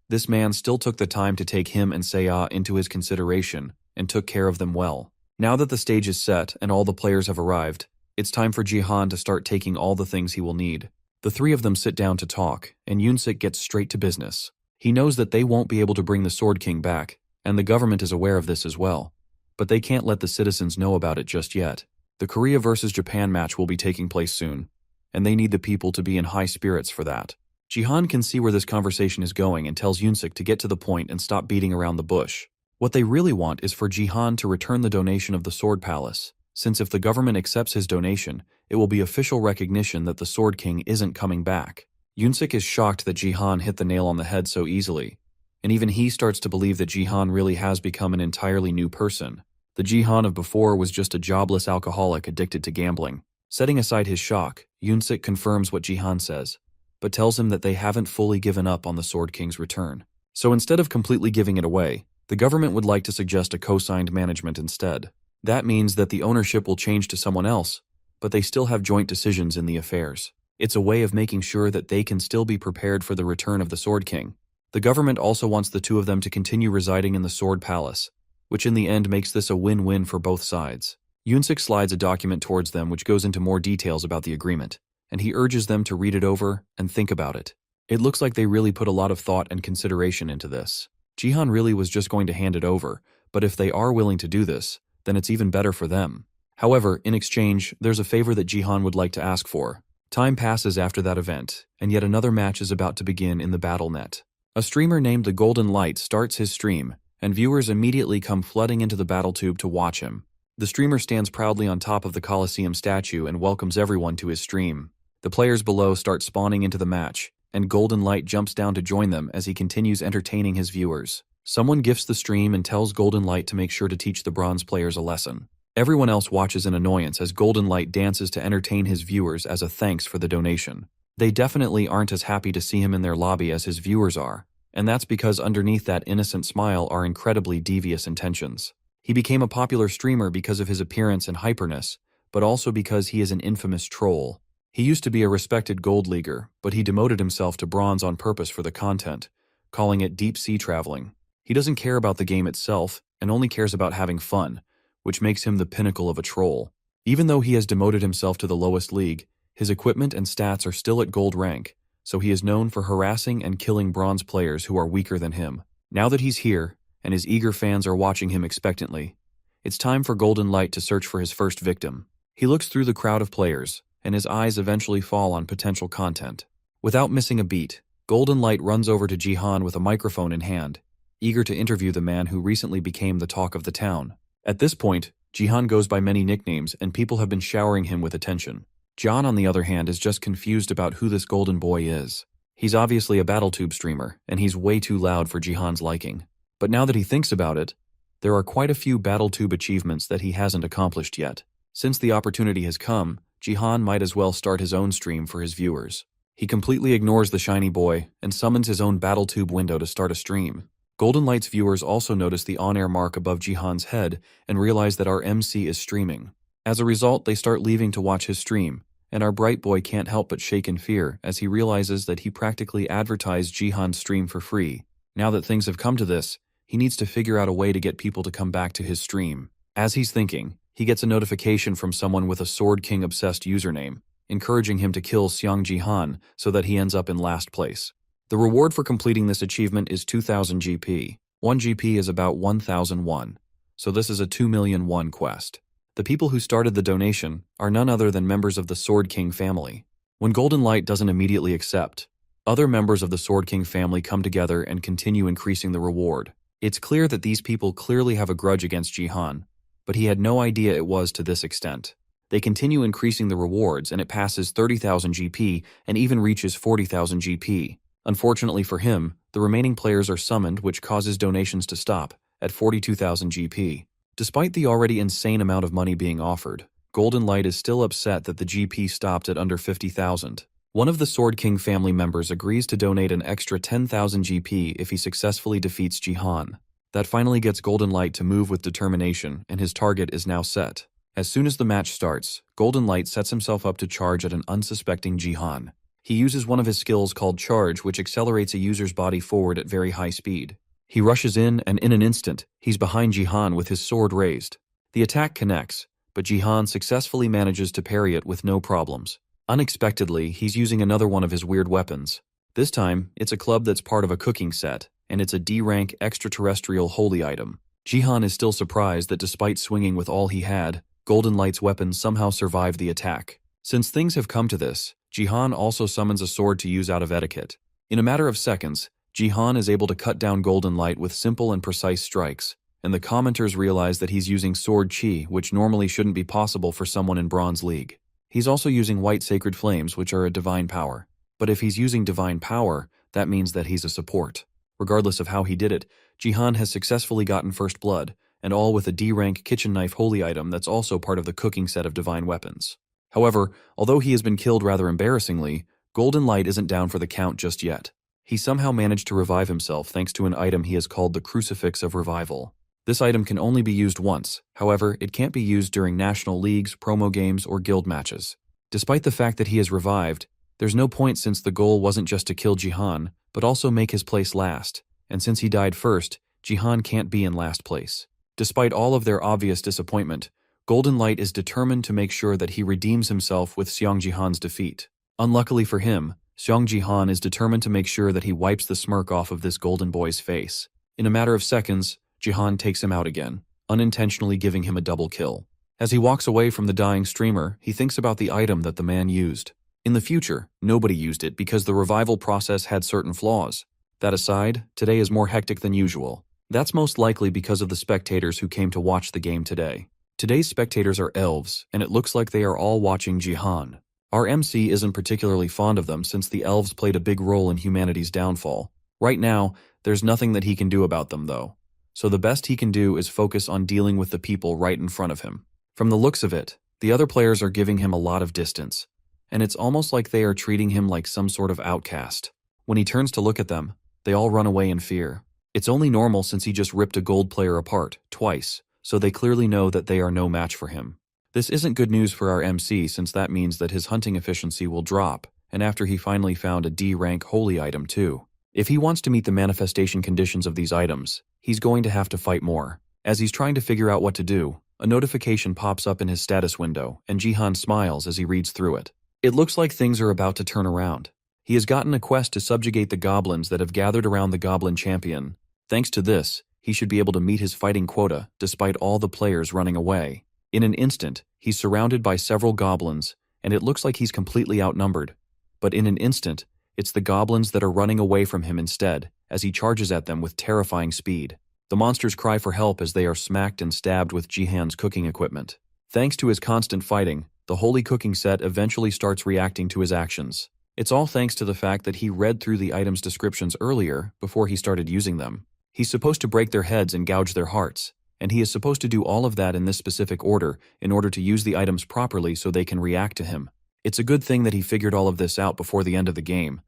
this man still took the time to take him and Seiya into his consideration and took care of them well. Now that the stage is set and all the players have arrived, it's time for Jihan to start taking all the things he will need. The three of them sit down to talk, and Yoon-sik gets straight to business. He knows that they won't be able to bring the Sword King back, and the government is aware of this as well. But they can't let the citizens know about it just yet. The Korea versus Japan match will be taking place soon, and they need the people to be in high spirits for that. Jihan can see where this conversation is going and tells Yoon-sik to get to the point and stop beating around the bush. What they really want is for Jihan to return the donation of the Sword Palace, since if the government accepts his donation, it will be official recognition that the Sword King isn't coming back. Yoon-sik is shocked that Jihan hit the nail on the head so easily, and even he starts to believe that Jihan really has become an entirely new person. The Jihan of before was just a jobless alcoholic addicted to gambling. Setting aside his shock, Yoon-sik confirms what Jihan says, but tells him that they haven't fully given up on the Sword King's return. So instead of completely giving it away, the government would like to suggest a co-signed management instead. That means that the ownership will change to someone else, but they still have joint decisions in the affairs. It's a way of making sure that they can still be prepared for the return of the Sword King. The government also wants the two of them to continue residing in the Sword Palace, which in the end makes this a win-win for both sides. Yoon-sik slides a document towards them which goes into more details about the agreement, and he urges them to read it over and think about it. It looks like they really put a lot of thought and consideration into this. Jihan really was just going to hand it over, but if they are willing to do this, then it's even better for them. However, in exchange, there's a favor that Jihan would like to ask for. Time passes after that event, and yet another match is about to begin in the BattleNet. A streamer named the Golden Light starts his stream, and viewers immediately come flooding into the BattleTube to watch him. The streamer stands proudly on top of the Colosseum statue and welcomes everyone to his stream. The players below start spawning into the match, and Golden Light jumps down to join them as he continues entertaining his viewers. Someone gifts the stream and tells Golden Light to make sure to teach the bronze players a lesson. Everyone else watches in annoyance as Golden Light dances to entertain his viewers as a thanks for the donation. They definitely aren't as happy to see him in their lobby as his viewers are, and that's because underneath that innocent smile are incredibly devious intentions. He became a popular streamer because of his appearance and hyperness, but also because he is an infamous troll. He used to be a respected gold leaguer, but he demoted himself to bronze on purpose for the content, calling it deep sea traveling. He doesn't care about the game itself and only cares about having fun, which makes him the pinnacle of a troll. Even though he has demoted himself to the lowest league, his equipment and stats are still at gold rank, so he is known for harassing and killing bronze players who are weaker than him. Now that he's here, and his eager fans are watching him expectantly, it's time for Golden Light to search for his first victim. He looks through the crowd of players, and his eyes eventually fall on potential content. Without missing a beat, Golden Light runs over to Jihan with a microphone in hand, eager to interview the man who recently became the talk of the town. At this point, Jihan goes by many nicknames and people have been showering him with attention. John, on the other hand, is just confused about who this golden boy is. He's obviously a BattleTube streamer, and he's way too loud for Jihan's liking. But now that he thinks about it, there are quite a few BattleTube achievements that he hasn't accomplished yet. Since the opportunity has come, Jihan might as well start his own stream for his viewers. He completely ignores the shiny boy and summons his own BattleTube window to start a stream. Golden Light's viewers also notice the on-air mark above Jihan's head and realize that our MC is streaming. As a result, they start leaving to watch his stream, and our bright boy can't help but shake in fear as he realizes that he practically advertised Jihan's stream for free. Now that things have come to this, he needs to figure out a way to get people to come back to his stream. As he's thinking, he gets a notification from someone with a Sword King-obsessed username, encouraging him to kill Seong Jihan so that he ends up in last place. The reward for completing this achievement is 2,000 GP. 1 GP is about 1,001, so this is a 2,000,000 won quest. The people who started the donation are none other than members of the Sword King family. When Golden Light doesn't immediately accept, Other members of the Sword King family come together and continue increasing the reward. It's clear that these people clearly have a grudge against Jihan, but he had no idea it was to this extent. They continue increasing the rewards, and it passes 30,000 GP and even reaches 40,000 GP. Unfortunately for him, the remaining players are summoned, which causes donations to stop at 42,000 GP. Despite the already insane amount of money being offered, Golden Light is still upset that the GP stopped at under 50,000. One of the Sword King family members agrees to donate an extra 10,000 GP if he successfully defeats Jihan. That finally gets Golden Light to move with determination, and his target is now set. As soon as the match starts, Golden Light sets himself up to charge at an unsuspecting Jihan. He uses one of his skills called Charge, which accelerates a user's body forward at very high speed. He rushes in, and in an instant, he's behind Jihan with his sword raised. The attack connects, but Jihan successfully manages to parry it with no problems. Unexpectedly, he's using another one of his weird weapons. This time, it's a club that's part of a cooking set, and it's a D-rank extraterrestrial holy item. Jihan is still surprised that despite swinging with all he had, Golden Light's weapon somehow survived the attack. Since things have come to this, Jihan also summons a sword to use out of etiquette. In a matter of seconds, Jihan is able to cut down Golden Light with simple and precise strikes, and the commenters realize that he's using sword chi, which normally shouldn't be possible for someone in Bronze League. He's also using White Sacred Flames, which are a divine power. But if he's using divine power, that means that he's a support. Regardless of how he did it, Jihan has successfully gotten first blood, and all with a D-rank kitchen knife holy item that's also part of the cooking set of divine weapons. However, although he has been killed rather embarrassingly, Golden Light isn't down for the count just yet. He somehow managed to revive himself thanks to an item he has called the Crucifix of Revival. This item can only be used once, however, it can't be used during national leagues, promo games, or guild matches. Despite the fact that he is revived, there's no point since the goal wasn't just to kill Jihan, but also make his place last, and since he died first, Jihan can't be in last place. Despite all of their obvious disappointment, Golden Light is determined to make sure that he redeems himself with Xiong Jihan's defeat. Unluckily for him, Xiong Jihan is determined to make sure that he wipes the smirk off of this golden boy's face. In a matter of seconds, Jihan takes him out again, unintentionally giving him a double kill. As he walks away from the dying streamer, he thinks about the item that the man used. In the future, nobody used it because the revival process had certain flaws. That aside, today is more hectic than usual. That's most likely because of the spectators who came to watch the game today. Today's spectators are elves, and it looks like they are all watching Jihan. Our MC isn't particularly fond of them since the elves played a big role in humanity's downfall. Right now, there's nothing that he can do about them though. So the best he can do is focus on dealing with the people right in front of him. From the looks of it, the other players are giving him a lot of distance, and it's almost like they are treating him like some sort of outcast. When he turns to look at them, they all run away in fear. It's only normal since he just ripped a gold player apart, twice, so they clearly know that they are no match for him. This isn't good news for our MC since that means that his hunting efficiency will drop, and after he finally found a D-rank holy item too. If he wants to meet the manifestation conditions of these items, he's going to have to fight more. As he's trying to figure out what to do, a notification pops up in his status window, and Jihan smiles as he reads through it. It looks like things are about to turn around. He has gotten a quest to subjugate the goblins that have gathered around the goblin champion. Thanks to this, he should be able to meet his fighting quota despite all the players running away. In an instant, he's surrounded by several goblins, and it looks like he's completely outnumbered. But in an instant, it's the goblins that are running away from him instead, as he charges at them with terrifying speed. The monsters cry for help as they are smacked and stabbed with Jihan's cooking equipment. Thanks to his constant fighting, the holy cooking set eventually starts reacting to his actions. It's all thanks to the fact that he read through the items' descriptions earlier before he started using them. He's supposed to break their heads and gouge their hearts, and he is supposed to do all of that in this specific order in order to use the items properly so they can react to him. It's a good thing that he figured all of this out before the end of the game,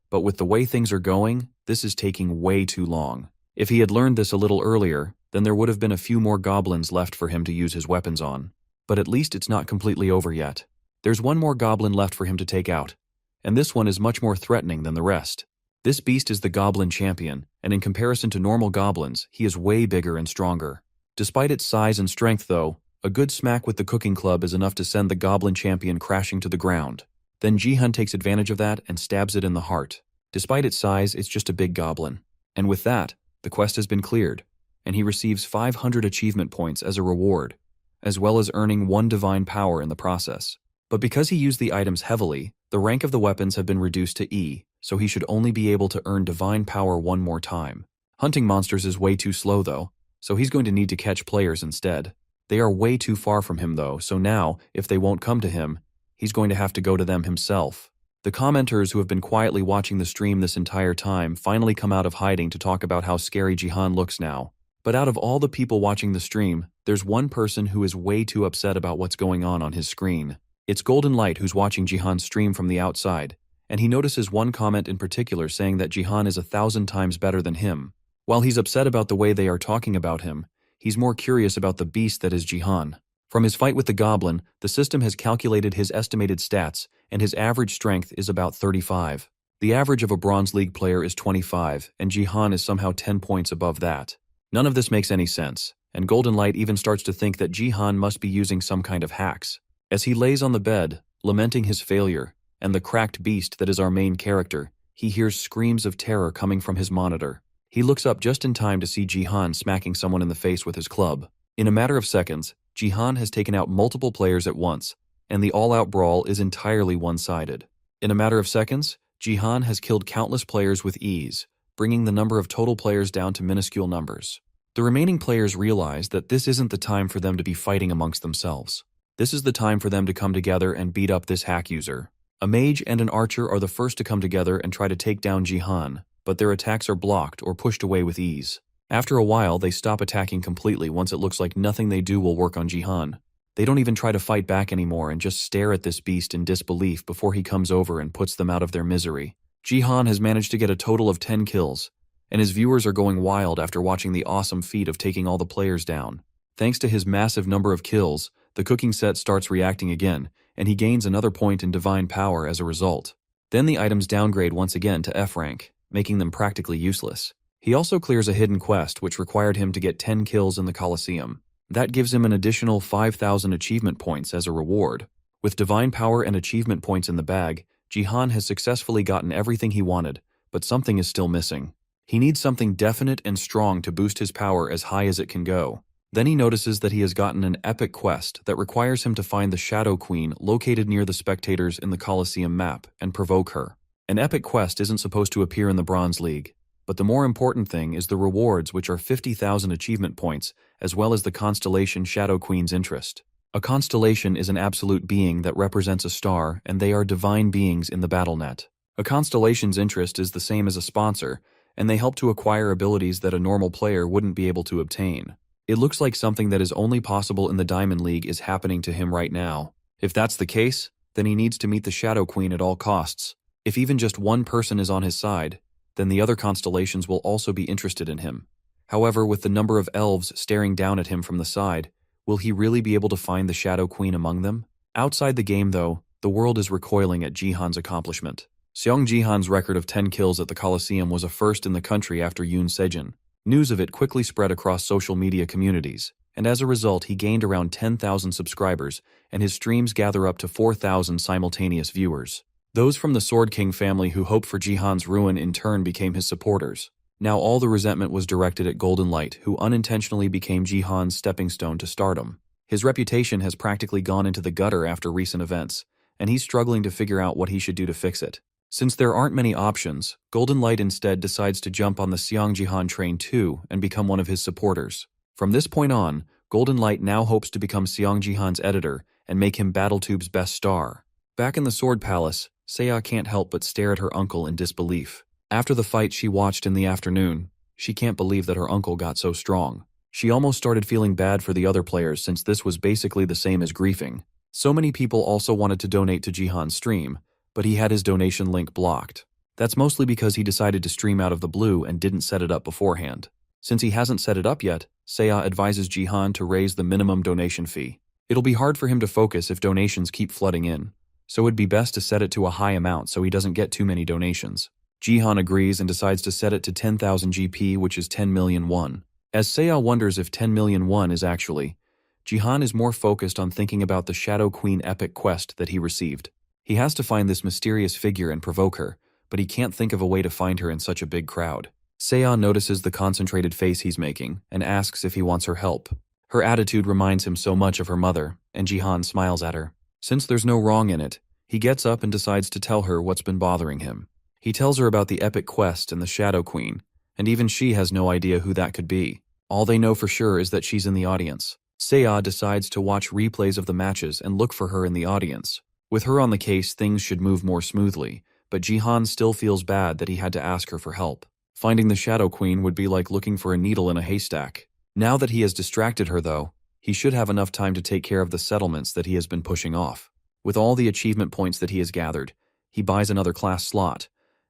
but with the way things are going, this is taking way too long. If he had learned this a little earlier, then there would have been a few more goblins left for him to use his weapons on. But at least it's not completely over yet. There's one more goblin left for him to take out, and this one is much more threatening than the rest. This beast is the goblin champion, and in comparison to normal goblins, he is way bigger and stronger. Despite its size and strength though, a good smack with the cooking club is enough to send the goblin champion crashing to the ground. Then Jihan takes advantage of that and stabs it in the heart. Despite its size, it's just a big goblin. And with that, the quest has been cleared, and he receives 500 achievement points as a reward, as well as earning 1 divine power in the process. But because he used the items heavily, the rank of the weapons have been reduced to E, so he should only be able to earn divine power one more time. Hunting monsters is way too slow though, so he's going to need to catch players instead. They are way too far from him though, so now, if they won't come to him, he's going to have to go to them himself. The commenters who have been quietly watching the stream this entire time finally come out of hiding to talk about how scary Jihan looks now. But out of all the people watching the stream, there's one person who is way too upset about what's going on his screen. It's Golden Light who's watching Jihan's stream from the outside, and he notices one comment in particular saying that Jihan is 1,000 times better than him. While he's upset about the way they are talking about him, he's more curious about the beast that is Jihan. From his fight with the goblin, the system has calculated his estimated stats, and his average strength is about 35. The average of a Bronze League player is 25, and Jihan is somehow 10 points above that. None of this makes any sense, and Golden Light even starts to think that Jihan must be using some kind of hacks. As he lays on the bed, lamenting his failure, and the cracked beast that is our main character, he hears screams of terror coming from his monitor. He looks up just in time to see Jihan smacking someone in the face with his club. In a matter of seconds, Jihan has taken out multiple players at once, and the all-out brawl is entirely one-sided. In a matter of seconds, Jihan has killed countless players with ease, bringing the number of total players down to minuscule numbers. The remaining players realize that this isn't the time for them to be fighting amongst themselves. This is the time for them to come together and beat up this hack user. A mage and an archer are the first to come together and try to take down Jihan, but their attacks are blocked or pushed away with ease. After a while, they stop attacking completely once it looks like nothing they do will work on Jihan. They don't even try to fight back anymore and just stare at this beast in disbelief before he comes over and puts them out of their misery. Jihan has managed to get a total of 10 kills, and his viewers are going wild after watching the awesome feat of taking all the players down. Thanks to his massive number of kills, the cooking set starts reacting again, and he gains another point in divine power as a result. Then the items downgrade once again to F rank, making them practically useless. He also clears a hidden quest which required him to get 10 kills in the Colosseum. That gives him an additional 5,000 achievement points as a reward. With divine power and achievement points in the bag, Jihan has successfully gotten everything he wanted, but something is still missing. He needs something definite and strong to boost his power as high as it can go. Then he notices that he has gotten an epic quest that requires him to find the Shadow Queen located near the spectators in the Colosseum map and provoke her. An epic quest isn't supposed to appear in the Bronze League, but the more important thing is the rewards, which are 50,000 achievement points, as well as the constellation Shadow Queen's interest. A constellation is an absolute being that represents a star, and they are divine beings in the BattleNet. A constellation's interest is the same as a sponsor, and they help to acquire abilities that a normal player wouldn't be able to obtain. It looks like something that is only possible in the Diamond League is happening to him right now. If that's the case, then he needs to meet the Shadow Queen at all costs. If even just one person is on his side, then the other constellations will also be interested in him. However, with the number of elves staring down at him from the side, will he really be able to find the Shadow Queen among them? Outside the game, though, the world is recoiling at Jihan's accomplishment. Seong Jihan's record of 10 kills at the Colosseum was a first in the country after Yoon Sejin. News of it quickly spread across social media communities, and as a result he gained around 10,000 subscribers, and his streams gather up to 4,000 simultaneous viewers. Those from the Sword King family who hoped for Jihan's ruin in turn became his supporters. Now all the resentment was directed at Golden Light, who unintentionally became Jihan's stepping stone to stardom. His reputation has practically gone into the gutter after recent events, and he's struggling to figure out what he should do to fix it. Since there aren't many options, Golden Light instead decides to jump on the Seong Jihan train too and become one of his supporters. From this point on, Golden Light now hopes to become Seong Jihan's editor and make him BattleTube's best star. Back in the Sword Palace, Seiya can't help but stare at her uncle in disbelief. After the fight she watched in the afternoon, she can't believe that her uncle got so strong. She almost started feeling bad for the other players since this was basically the same as griefing. So many people also wanted to donate to Jihan's stream, but he had his donation link blocked. That's mostly because he decided to stream out of the blue and didn't set it up beforehand. Since he hasn't set it up yet, Seiya advises Jihan to raise the minimum donation fee. It'll be hard for him to focus if donations keep flooding in, so it'd be best to set it to a high amount so he doesn't get too many donations. Jihan agrees and decides to set it to 10,000 GP, which is 10 million won. As Seiya wonders if 10 million won is actually, Jihan is more focused on thinking about the Shadow Queen epic quest that he received. He has to find this mysterious figure and provoke her, but he can't think of a way to find her in such a big crowd. Seiya notices the concentrated face he's making and asks if he wants her help. Her attitude reminds him so much of her mother, and Jihan smiles at her. Since there's no wrong in it, he gets up and decides to tell her what's been bothering him. He tells her about the epic quest and the Shadow Queen, and even she has no idea who that could be. All they know for sure is that she's in the audience. Seiya decides to watch replays of the matches and look for her in the audience. With her on the case, things should move more smoothly, but Jihan still feels bad that he had to ask her for help. Finding the Shadow Queen would be like looking for a needle in a haystack. Now that he has distracted her though, he should have enough time to take care of the settlements that he has been pushing off. With all the achievement points that he has gathered, he buys another class slot,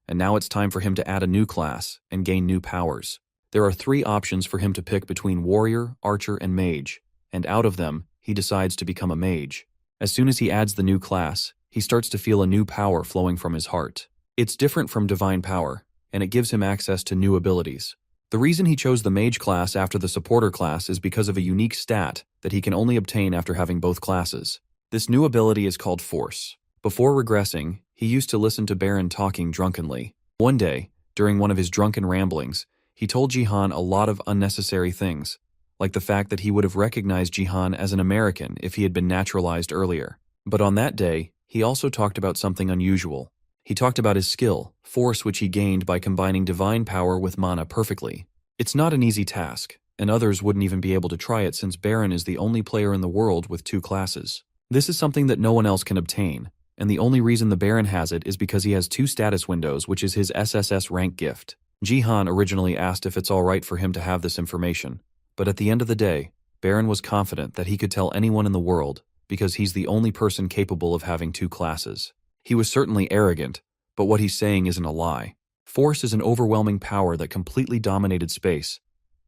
and now it's time for him to add a new class and gain new powers. There are 3 options for him to pick between warrior, archer, and mage, and out of them, he decides to become a mage. As soon as he adds the new class, he starts to feel a new power flowing from his heart. It's different from divine power, and it gives him access to new abilities. The reason he chose the mage class after the supporter class is because of a unique stat that he can only obtain after having both classes. This new ability is called Force. Before regressing, he used to listen to Baron talking drunkenly. One day, during one of his drunken ramblings, he told Jihan a lot of unnecessary things, like the fact that he would have recognized Jihan as an American if he had been naturalized earlier. But on that day, he also talked about something unusual. He talked about his skill, Force, which he gained by combining divine power with mana perfectly. It's not an easy task, and others wouldn't even be able to try it since Baron is the only player in the world with 2 classes. This is something that no one else can obtain, and the only reason the Baron has it is because he has 2 status windows, which is his SSS rank gift. Jihan originally asked if it's alright for him to have this information, but at the end of the day, Baron was confident that he could tell anyone in the world because he's the only person capable of having 2 classes. He was certainly arrogant, but what he's saying isn't a lie. Force is an overwhelming power that completely dominated space,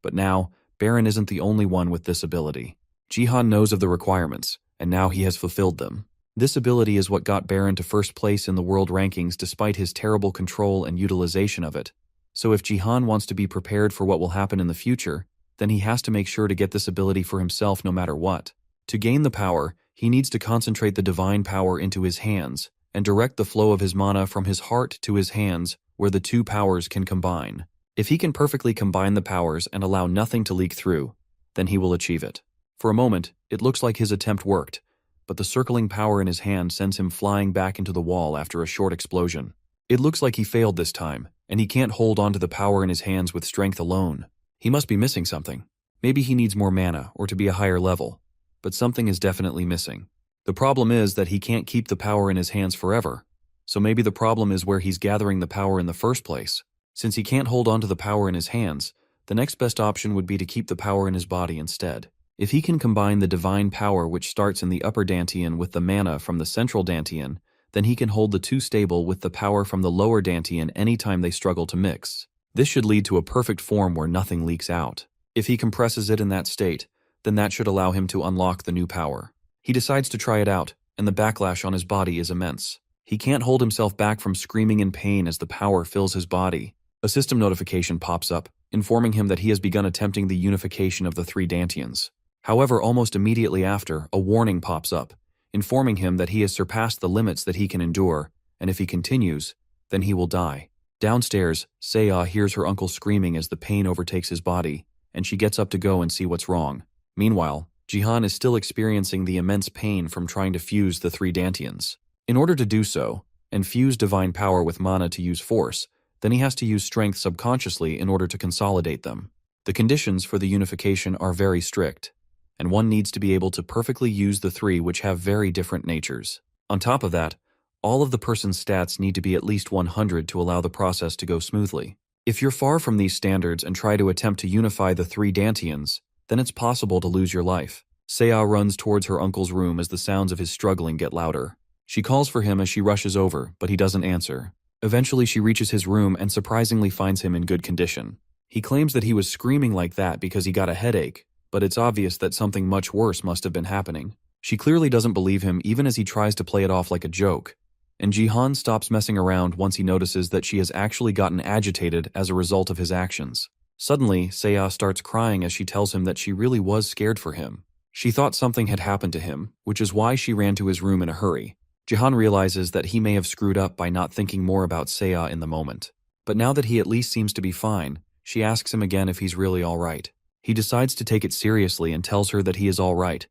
but now, Baron isn't the only one with this ability. Jihan knows of the requirements, and now he has fulfilled them. This ability is what got Baron to first place in the world rankings despite his terrible control and utilization of it. So if Jihan wants to be prepared for what will happen in the future, then he has to make sure to get this ability for himself no matter what. To gain the power, he needs to concentrate the divine power into his hands, and direct the flow of his mana from his heart to his hands where the 2 powers can combine. If he can perfectly combine the powers and allow nothing to leak through, then he will achieve it. For a moment, it looks like his attempt worked, but the circling power in his hand sends him flying back into the wall after a short explosion. It looks like he failed this time, and he can't hold on to the power in his hands with strength alone. He must be missing something. Maybe he needs more mana or to be a higher level, but something is definitely missing. The problem is that he can't keep the power in his hands forever, so maybe the problem is where he's gathering the power in the first place. Since he can't hold on to the power in his hands, the next best option would be to keep the power in his body instead. If he can combine the divine power which starts in the upper dantian with the mana from the central dantian, then he can hold the 2 stable with the power from the lower dantian anytime they struggle to mix. This should lead to a perfect form where nothing leaks out. If he compresses it in that state, then that should allow him to unlock the new power. He decides to try it out, and the backlash on his body is immense. He can't hold himself back from screaming in pain as the power fills his body. A system notification pops up, informing him that he has begun attempting the unification of the 3 dantians. However, almost immediately after, a warning pops up, informing him that he has surpassed the limits that he can endure, and if he continues, then he will die. Downstairs, Seiya hears her uncle screaming as the pain overtakes his body, and she gets up to go and see what's wrong. Meanwhile, Jihan is still experiencing the immense pain from trying to fuse the 3 dantians. In order to do so, and fuse divine power with mana to use force, then he has to use strength subconsciously in order to consolidate them. The conditions for the unification are very strict, and one needs to be able to perfectly use the 3 which have very different natures. On top of that, all of the person's stats need to be at least 100 to allow the process to go smoothly. If you're far from these standards and try to attempt to unify the 3 dantians, then it's possible to lose your life. Seiya runs towards her uncle's room as the sounds of his struggling get louder. She calls for him as she rushes over, but he doesn't answer. Eventually she reaches his room and surprisingly finds him in good condition. He claims that he was screaming like that because he got a headache, but it's obvious that something much worse must have been happening. She clearly doesn't believe him even as he tries to play it off like a joke, and Jihan stops messing around once he notices that she has actually gotten agitated as a result of his actions. Suddenly, Seiya starts crying as she tells him that she really was scared for him. She thought something had happened to him, which is why she ran to his room in a hurry. Jihan realizes that he may have screwed up by not thinking more about Seiya in the moment. But now that he at least seems to be fine, she asks him again if he's really alright. He decides to take it seriously and tells her that he is alright.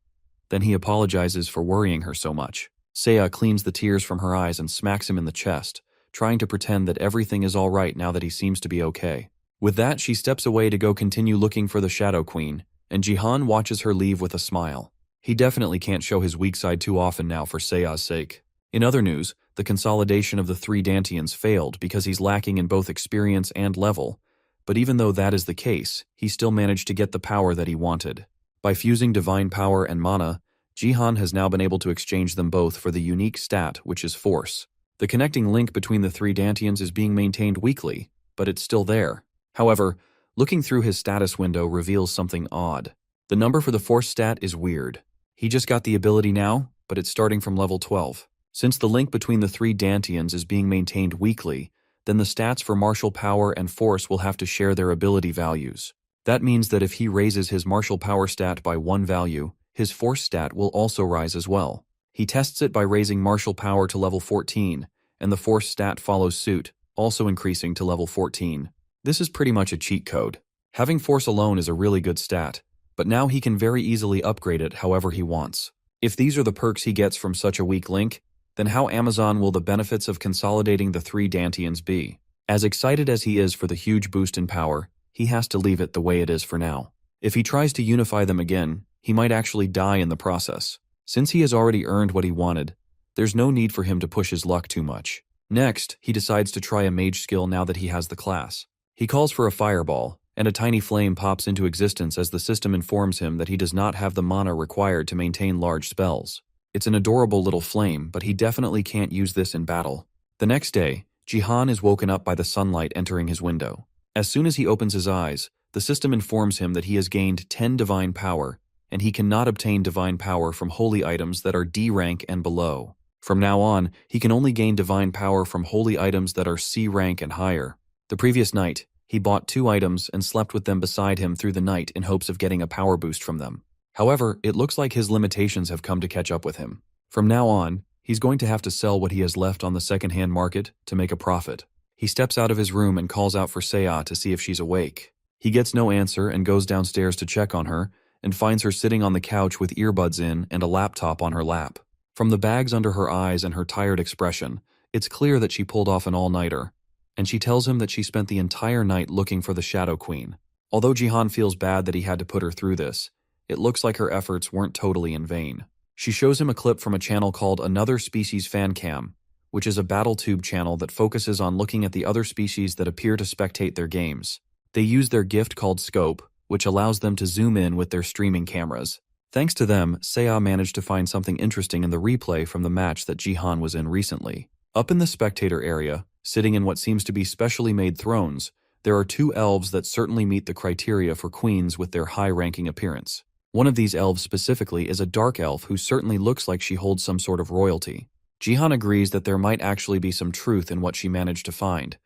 Then he apologizes for worrying her so much. Seiya cleans the tears from her eyes and smacks him in the chest, trying to pretend that everything is alright now that he seems to be okay. With that, she steps away to go continue looking for the Shadow Queen, and Jihan watches her leave with a smile. He definitely can't show his weak side too often now for Seiya's sake. In other news, the consolidation of the three Dantians failed because he's lacking in both experience and level, but even though that is the case, he still managed to get the power that he wanted. By fusing divine power and mana, Jihan has now been able to exchange them both for the unique stat, which is force. The connecting link between the three Dantians is being maintained weakly, but it's still there. However, looking through his status window reveals something odd. The number for the force stat is weird. He just got the ability now, but it's starting from level 12. Since the link between the three Dantians is being maintained weakly, then the stats for martial power and force will have to share their ability values. That means that if he raises his martial power stat by 1 value, his force stat will also rise as well. He tests it by raising martial power to level 14, and the force stat follows suit, also increasing to level 14. This is pretty much a cheat code. Having force alone is a really good stat, but now he can very easily upgrade it however he wants. If these are the perks he gets from such a weak link, then how Amazon will the benefits of consolidating the three Dantians be? As excited as he is for the huge boost in power, he has to leave it the way it is for now. If he tries to unify them again, he might actually die in the process. Since he has already earned what he wanted, there's no need for him to push his luck too much. Next, he decides to try a mage skill now that he has the class. He calls for a fireball, and a tiny flame pops into existence as the system informs him that he does not have the mana required to maintain large spells. It's an adorable little flame, but he definitely can't use this in battle. The next day, Jihan is woken up by the sunlight entering his window. As soon as he opens his eyes, the system informs him that he has gained 10 divine power, and he cannot obtain divine power from holy items that are D rank and below. From now on, he can only gain divine power from holy items that are C rank and higher. The previous night, he bought 2 items and slept with them beside him through the night in hopes of getting a power boost from them. However, it looks like his limitations have come to catch up with him. From now on, he's going to have to sell what he has left on the second-hand market to make a profit. He steps out of his room and calls out for Seiya to see if she's awake. He gets no answer and goes downstairs to check on her, and finds her sitting on the couch with earbuds in and a laptop on her lap. From the bags under her eyes and her tired expression, it's clear that she pulled off an all-nighter, and she tells him that she spent the entire night looking for the Shadow Queen. Although Jihan feels bad that he had to put her through this, it looks like her efforts weren't totally in vain. She shows him a clip from a channel called Another Species Fan Cam, which is a BattleTube channel that focuses on looking at the other species that appear to spectate their games. They use their gift called Scope, which allows them to zoom in with their streaming cameras. Thanks to them, Seiya managed to find something interesting in the replay from the match that Jihan was in recently. Up in the spectator area, sitting in what seems to be specially made thrones, there are 2 elves that certainly meet the criteria for queens with their high-ranking appearance. One of these elves specifically is a dark elf who certainly looks like she holds some sort of royalty. Jihan agrees that there might actually be some truth in what she managed to find,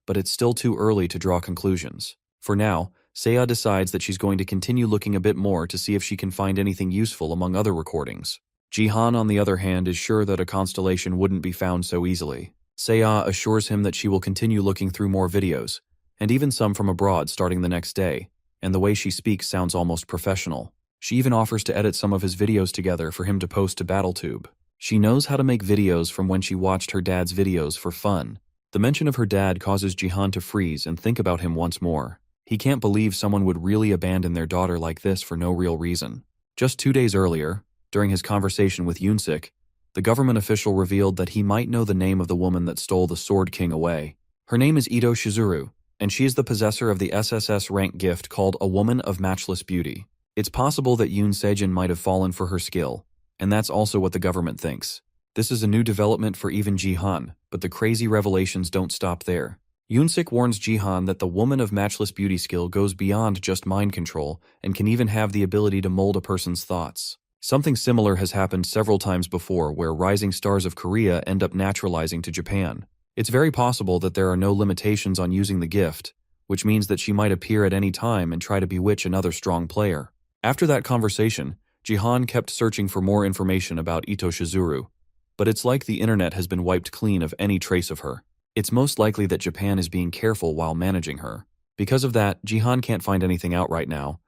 but it's still too early to draw conclusions. For now, Seiya decides that she's going to continue looking a bit more to see if she can find anything useful among other recordings. Jihan, on the other hand, is sure that a constellation wouldn't be found so easily. Seiya assures him that she will continue looking through more videos, and even some from abroad starting the next day, and the way she speaks sounds almost professional. She even offers to edit some of his videos together for him to post to BattleTube. She knows how to make videos from when she watched her dad's videos for fun. The mention of her dad causes Jihan to freeze and think about him once more. He can't believe someone would really abandon their daughter like this for no real reason. Just 2 days earlier, during his conversation with Yunsik, the government official revealed that he might know the name of the woman that stole the Sword King away. Her name is Ito Shizuru, and she is the possessor of the SSS rank gift called A Woman of Matchless Beauty. It's possible that Yoon Sejin might have fallen for her skill, and that's also what the government thinks. This is a new development for even Jihan, but the crazy revelations don't stop there. Yunsik warns Jihan that the Woman of Matchless Beauty skill goes beyond just mind control and can even have the ability to mold a person's thoughts. Something similar has happened several times before where rising stars of Korea end up naturalizing to Japan. It's very possible that there are no limitations on using the gift, which means that she might appear at any time and try to bewitch another strong player. After that conversation, Jihan kept searching for more information about Ito Shizuru, but it's like the internet has been wiped clean of any trace of her. It's most likely that Japan is being careful while managing her. Because of that, Jihan can't find anything out right now,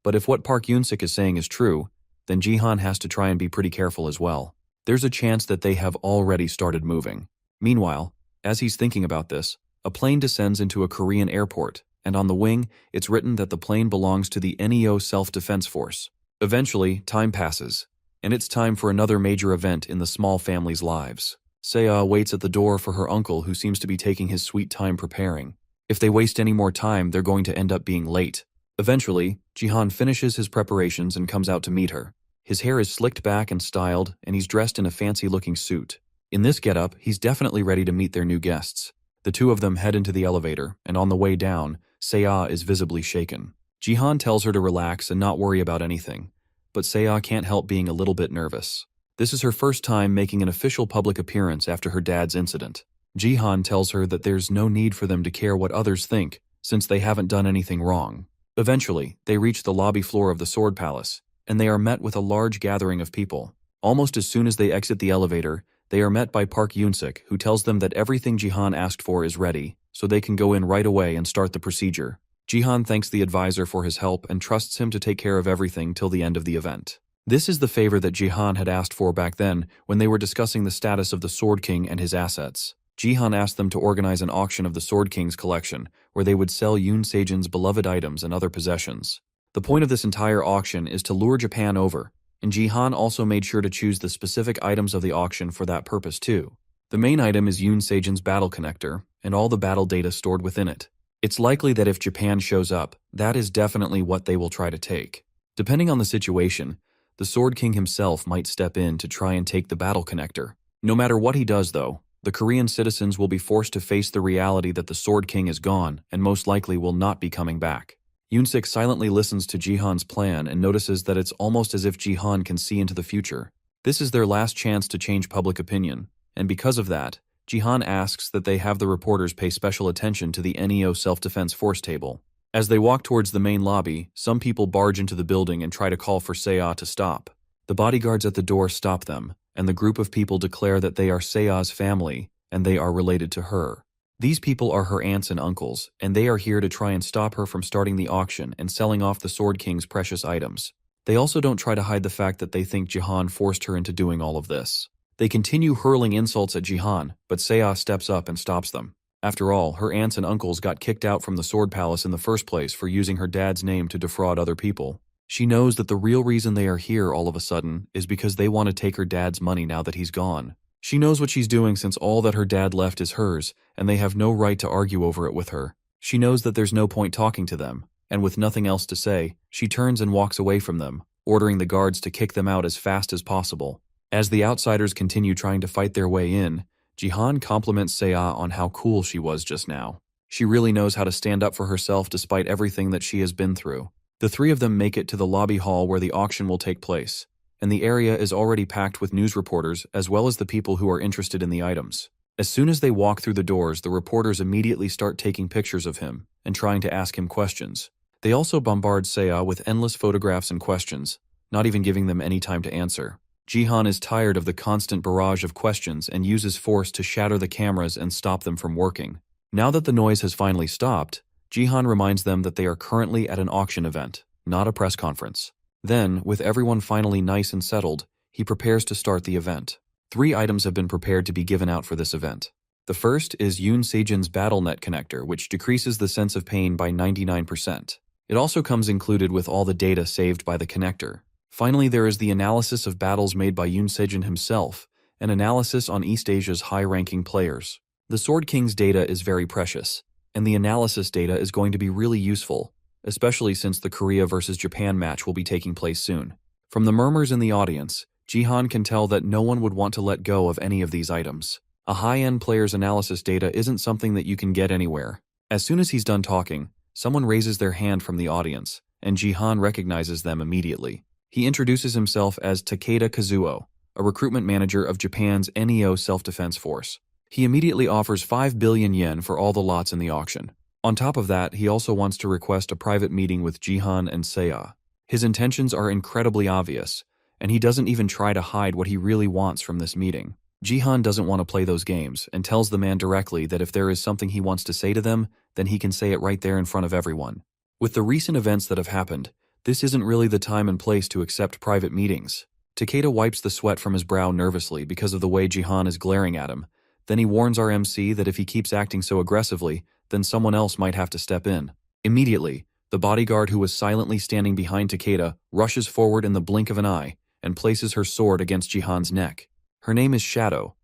but if what Park Yunsik is saying is true, then Jihan has to try and be pretty careful as well. There's a chance that they have already started moving. Meanwhile, As he's thinking about this, a plane descends into a Korean airport, and on the wing, it's written that the plane belongs to the NEO Self-Defense Force. Eventually, time passes, and it's time for another major event in the small family's lives. Seo waits at the door for her uncle, who seems to be taking his sweet time preparing. If they waste any more time, they're going to end up being late. Eventually, Jihan finishes his preparations and comes out to meet her. His hair is slicked back and styled, and he's dressed in a fancy-looking suit. In this getup, he's definitely ready to meet their new guests. The two of them head into the elevator, and on the way down, Seo is visibly shaken. Jihan tells her to relax and not worry about anything, but Seo can't help being a little bit nervous. This is her first time making an official public appearance after her dad's incident. Jihan tells her that there's no need for them to care what others think, since they haven't done anything wrong. Eventually, they reach the lobby floor of the Sword Palace, and they are met with a large gathering of people. Almost as soon as they exit the elevator, they are met by Park Yoon-sik, who tells them that everything Jihan asked for is ready, so they can go in right away and start the procedure. Jihan thanks the advisor for his help and trusts him to take care of everything till the end of the event. This is the favor that Jihan had asked for back then when they were discussing the status of the Sword King and his assets. Jihan asked them to organize an auction of the Sword King's collection, where they would sell Yoon Sejin's beloved items and other possessions. The point of this entire auction is to lure Japan over, and Jihan also made sure to choose the specific items of the auction for that purpose too. The main item is Yoon Sejin's battle connector, and all the battle data stored within it. It's likely that if Japan shows up, that is definitely what they will try to take. Depending on the situation, the Sword King himself might step in to try and take the battle connector. No matter what he does though, the Korean citizens will be forced to face the reality that the Sword King is gone and most likely will not be coming back. Yoon-sik silently listens to Jihan's plan and notices that it's almost as if Jihan can see into the future. This is their last chance to change public opinion, and because of that, Jihan asks that they have the reporters pay special attention to the NEO Self-Defense Force table. As they walk towards the main lobby, some people barge into the building and try to call for Seo to stop. The bodyguards at the door stop them, and the group of people declare that they are Seo's family and they are related to her. These people are her aunts and uncles, and they are here to try and stop her from starting the auction and selling off the Sword King's precious items. They also don't try to hide the fact that they think Jihan forced her into doing all of this. They continue hurling insults at Jihan, but Seo steps up and stops them. After all, her aunts and uncles got kicked out from the Sword Palace in the first place for using her dad's name to defraud other people. She knows that the real reason they are here all of a sudden is because they want to take her dad's money now that he's gone. She knows what she's doing since all that her dad left is hers, and they have no right to argue over it with her. She knows that there's no point talking to them, and with nothing else to say, she turns and walks away from them, ordering the guards to kick them out as fast as possible. As the outsiders continue trying to fight their way in, Jihan compliments Seo on how cool she was just now. She really knows how to stand up for herself despite everything that she has been through. The three of them make it to the lobby hall where the auction will take place, and the area is already packed with news reporters as well as the people who are interested in the items. As soon as they walk through the doors, the reporters immediately start taking pictures of him and trying to ask him questions. They also bombard Seo with endless photographs and questions, not even giving them any time to answer. Jihan is tired of the constant barrage of questions and uses force to shatter the cameras and stop them from working. Now that the noise has finally stopped, Jihan reminds them that they are currently at an auction event, not a press conference. Then, with everyone finally nice and settled, he prepares to start the event. 3 items have been prepared to be given out for this event. The first is Yoon Sejin's BattleNet connector, which decreases the sense of pain by 99%. It also comes included with all the data saved by the connector. Finally, there is the analysis of battles made by Yoon Sejin himself, an analysis on East Asia's high-ranking players. The Sword King's data is very precious, and the analysis data is going to be really useful, especially since the Korea versus Japan match will be taking place soon. From the murmurs in the audience, Jihan can tell that no one would want to let go of any of these items. A high-end player's analysis data isn't something that you can get anywhere. As soon as he's done talking, someone raises their hand from the audience, and Jihan recognizes them immediately. He introduces himself as Takeda Kazuo, a recruitment manager of Japan's NEO Self-Defense Force. He immediately offers 5 billion yen for all the lots in the auction. On top of that, he also wants to request a private meeting with Jihan and Seo. His intentions are incredibly obvious, and he doesn't even try to hide what he really wants from this meeting. Jihan doesn't want to play those games and tells the man directly that if there is something he wants to say to them, then he can say it right there in front of everyone. With the recent events that have happened, this isn't really the time and place to accept private meetings. Takeda wipes the sweat from his brow nervously because of the way Jihan is glaring at him, Then he warns our MC that if he keeps acting so aggressively, then someone else might have to step in. Immediately, the bodyguard who was silently standing behind Takeda rushes forward in the blink of an eye and places her sword against Jihan's neck. Her name is Shadow,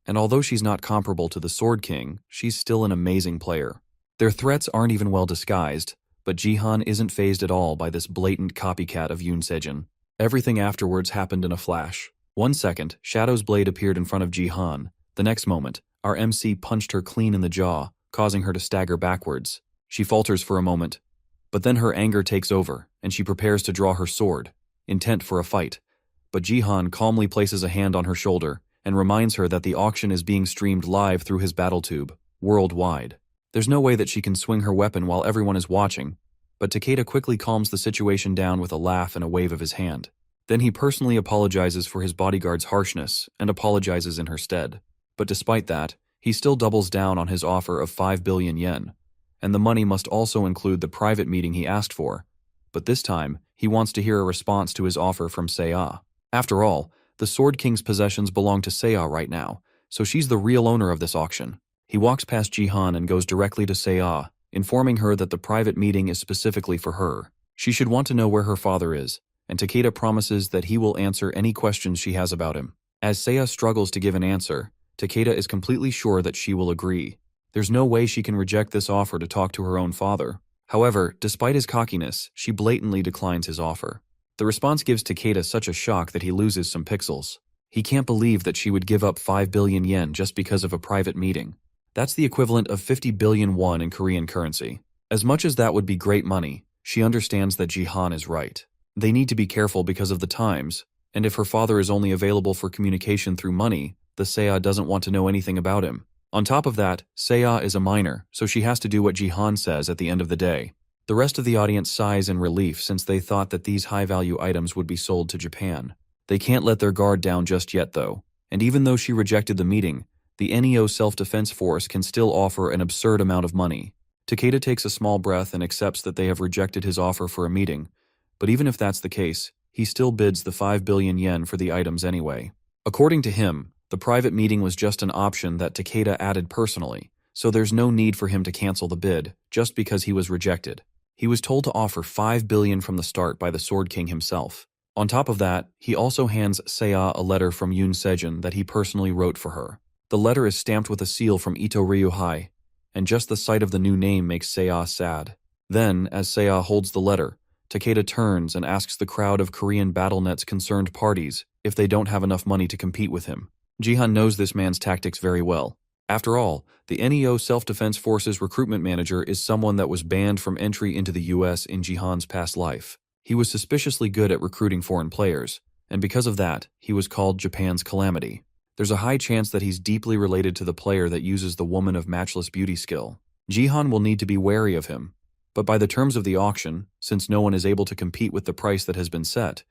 and although she's not comparable to the Sword King, she's still an amazing player. Their threats aren't even well disguised, but Jihan isn't fazed at all by this blatant copycat of Yoon Sejin. Everything afterwards happened in a flash. 1 second, Shadow's blade appeared in front of Jihan. The next moment, our MC punched her clean in the jaw, causing her to stagger backwards. She falters for a moment, but then her anger takes over, and she prepares to draw her sword, intent for a fight. But Jihan calmly places a hand on her shoulder and reminds her that the auction is being streamed live through his battle tube, worldwide. There's no way that she can swing her weapon while everyone is watching, but Takeda quickly calms the situation down with a laugh and a wave of his hand. Then he personally apologizes for his bodyguard's harshness and apologizes in her stead. But despite that, he still doubles down on his offer of 5 billion yen, and the money must also include the private meeting he asked for. But this time, he wants to hear a response to his offer from Seiya. After all, the Sword King's possessions belong to Seiya right now, so she's the real owner of this auction. He walks past Jihan and goes directly to Seiya, informing her that the private meeting is specifically for her. She should want to know where her father is, and Takeda promises that he will answer any questions she has about him. As Seiya struggles to give an answer, Takeda is completely sure that she will agree. There's no way she can reject this offer to talk to her own father. However, despite his cockiness, she blatantly declines his offer. The response gives Takeda such a shock that he loses some pixels. He can't believe that she would give up 5 billion yen just because of a private meeting. That's the equivalent of 50 billion won in Korean currency. As much as that would be great money, she understands that Jihan is right. They need to be careful because of the times, and if her father is only available for communication through money, the Seiya doesn't want to know anything about him. On top of that, Seiya is a minor, so she has to do what Jihan says at the end of the day. The rest of the audience sighs in relief since they thought that these high-value items would be sold to Japan. They can't let their guard down just yet though, and even though she rejected the meeting, the NEO Self-Defense Force can still offer an absurd amount of money. Takeda takes a small breath and accepts that they have rejected his offer for a meeting, but even if that's the case, he still bids the 5 billion yen for the items anyway. According to him, the private meeting was just an option that Takeda added personally, so there's no need for him to cancel the bid just because he was rejected. He was told to offer 5 billion from the start by the Sword King himself. On top of that, he also hands Seiya a letter from Yoon Sejin that he personally wrote for her. The letter is stamped with a seal from Ito Ryuhei, and just the sight of the new name makes Seiya sad. Then, as Seiya holds the letter, Takeda turns and asks the crowd of Korean BattleNet's concerned parties if they don't have enough money to compete with him. Jihan knows this man's tactics very well. After all, the NEO Self-Defense Forces recruitment manager is someone that was banned from entry into the US in Jihan's past life. He was suspiciously good at recruiting foreign players, and because of that, he was called Japan's Calamity. There's a high chance that he's deeply related to the player that uses the woman of matchless beauty skill. Jihan will need to be wary of him, but by the terms of the auction, since no one is able to compete with the price that has been set,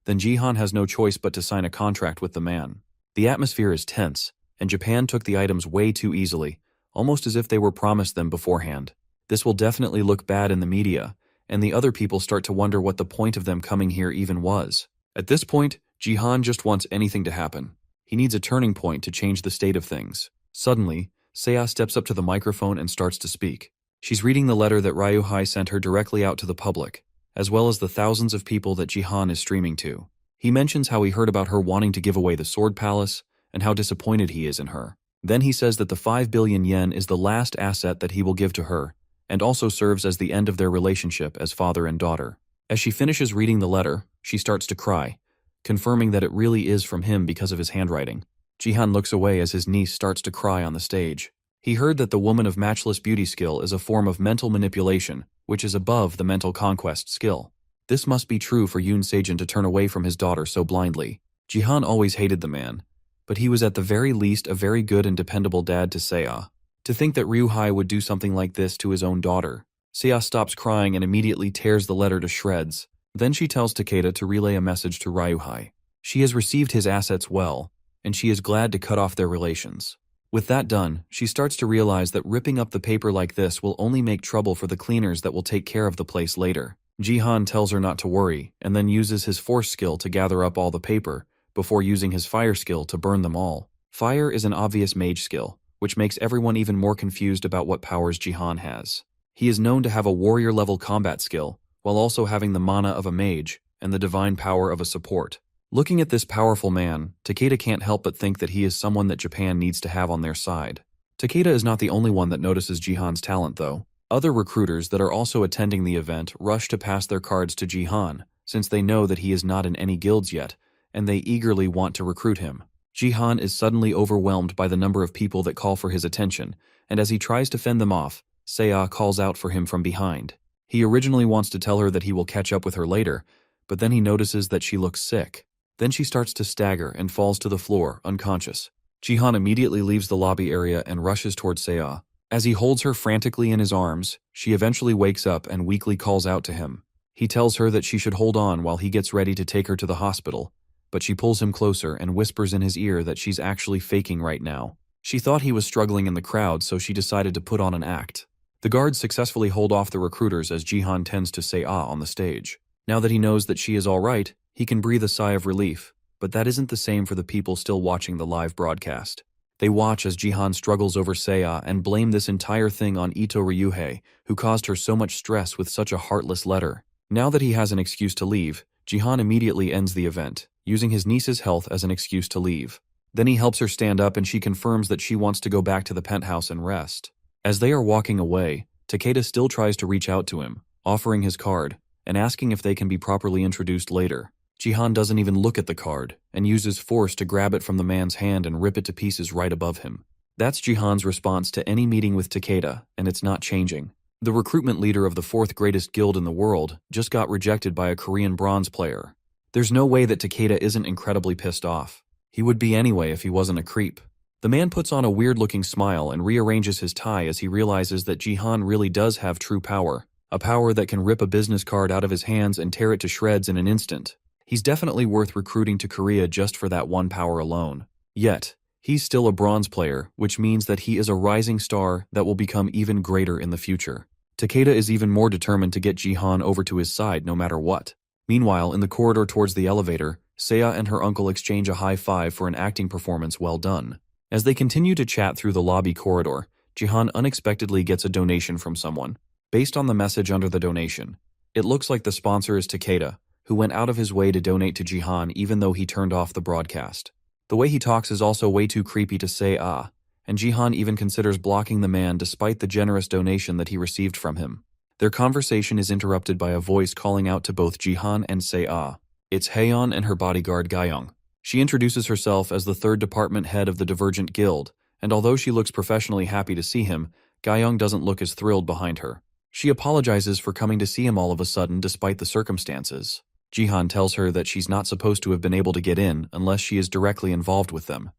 then Jihan has no choice but to sign a contract with the man. The atmosphere is tense, and Japan took the items way too easily, almost as if they were promised them beforehand. This will definitely look bad in the media, and the other people start to wonder what the point of them coming here even was. At this point, Jihan just wants anything to happen. He needs a turning point to change the state of things. Suddenly, Seiya steps up to the microphone and starts to speak. She's reading the letter that Ryuhei sent her directly out to the public, as well as the thousands of people that Jihan is streaming to. He mentions how he heard about her wanting to give away the Sword Palace, and how disappointed he is in her. Then he says that the 5 billion yen is the last asset that he will give to her, and also serves as the end of their relationship as father and daughter. As she finishes reading the letter, she starts to cry, confirming that it really is from him because of his handwriting. Jihan looks away as his niece starts to cry on the stage. He heard that the woman of matchless beauty skill is a form of mental manipulation, which is above the mental conquest skill. This must be true for Yoon Sejin to turn away from his daughter so blindly. Jihan always hated the man, but he was at the very least a very good and dependable dad to Seiya. To think that Ryuhei would do something like this to his own daughter. Seiya stops crying and immediately tears the letter to shreds. Then she tells Takeda to relay a message to Ryuhei. She has received his assets well, and she is glad to cut off their relations. With that done, she starts to realize that ripping up the paper like this will only make trouble for the cleaners that will take care of the place later. Jihan tells her not to worry, and then uses his force skill to gather up all the paper, before using his fire skill to burn them all. Fire is an obvious mage skill, which makes everyone even more confused about what powers Jihan has. He is known to have a warrior-level combat skill, while also having the mana of a mage and the divine power of a support. Looking at this powerful man, Takeda can't help but think that he is someone that Japan needs to have on their side. Takeda is not the only one that notices Jihan's talent, though. Other recruiters that are also attending the event rush to pass their cards to Jihan, since they know that he is not in any guilds yet, and they eagerly want to recruit him. Jihan is suddenly overwhelmed by the number of people that call for his attention, and as he tries to fend them off, Seiya calls out for him from behind. He originally wants to tell her that he will catch up with her later, but then he notices that she looks sick. Then she starts to stagger and falls to the floor, unconscious. Jihan immediately leaves the lobby area and rushes towards Seiya. As he holds her frantically in his arms, she eventually wakes up and weakly calls out to him. He tells her that she should hold on while he gets ready to take her to the hospital, but she pulls him closer and whispers in his ear that she's actually faking right now. She thought he was struggling in the crowd, so she decided to put on an act. The guards successfully hold off the recruiters as Jihan tends to say ah on the stage. Now that he knows that she is all right, he can breathe a sigh of relief, but that isn't the same for the people still watching the live broadcast. They watch as Jihan struggles over Seiya and blame this entire thing on Ito Ryuhei, who caused her so much stress with such a heartless letter. Now that he has an excuse to leave, Jihan immediately ends the event, using his niece's health as an excuse to leave. Then he helps her stand up and she confirms that she wants to go back to the penthouse and rest. As they are walking away, Takeda still tries to reach out to him, offering his card, and asking if they can be properly introduced later. Jihan doesn't even look at the card, and uses force to grab it from the man's hand and rip it to pieces right above him. That's Jihan's response to any meeting with Takeda, and it's not changing. The recruitment leader of the fourth greatest guild in the world just got rejected by a Korean bronze player. There's no way that Takeda isn't incredibly pissed off. He would be anyway if he wasn't a creep. The man puts on a weird-looking smile and rearranges his tie as he realizes that Jihan really does have true power, a power that can rip a business card out of his hands and tear it to shreds in an instant. He's definitely worth recruiting to Korea just for that one power alone. Yet, he's still a bronze player, which means that he is a rising star that will become even greater in the future. Takeda is even more determined to get Jihan over to his side no matter what. Meanwhile, in the corridor towards the elevator, Seiya and her uncle exchange a high five for an acting performance well done. As they continue to chat through the lobby corridor, Jihan unexpectedly gets a donation from someone. Based on the message under the donation, it looks like the sponsor is Takeda, who went out of his way to donate to Jihan even though he turned off the broadcast. The way he talks is also way too creepy to say ah, and Jihan even considers blocking the man despite the generous donation that he received from him. Their conversation is interrupted by a voice calling out to both Jihan and Seiya. It's Haeyeon and her bodyguard Gyeong. She introduces herself as the third department head of the Divergent Guild, and although she looks professionally happy to see him, Gyeong doesn't look as thrilled behind her. She apologizes for coming to see him all of a sudden despite the circumstances. Jihan tells her that she's not supposed to have been able to get in unless she is directly involved with them,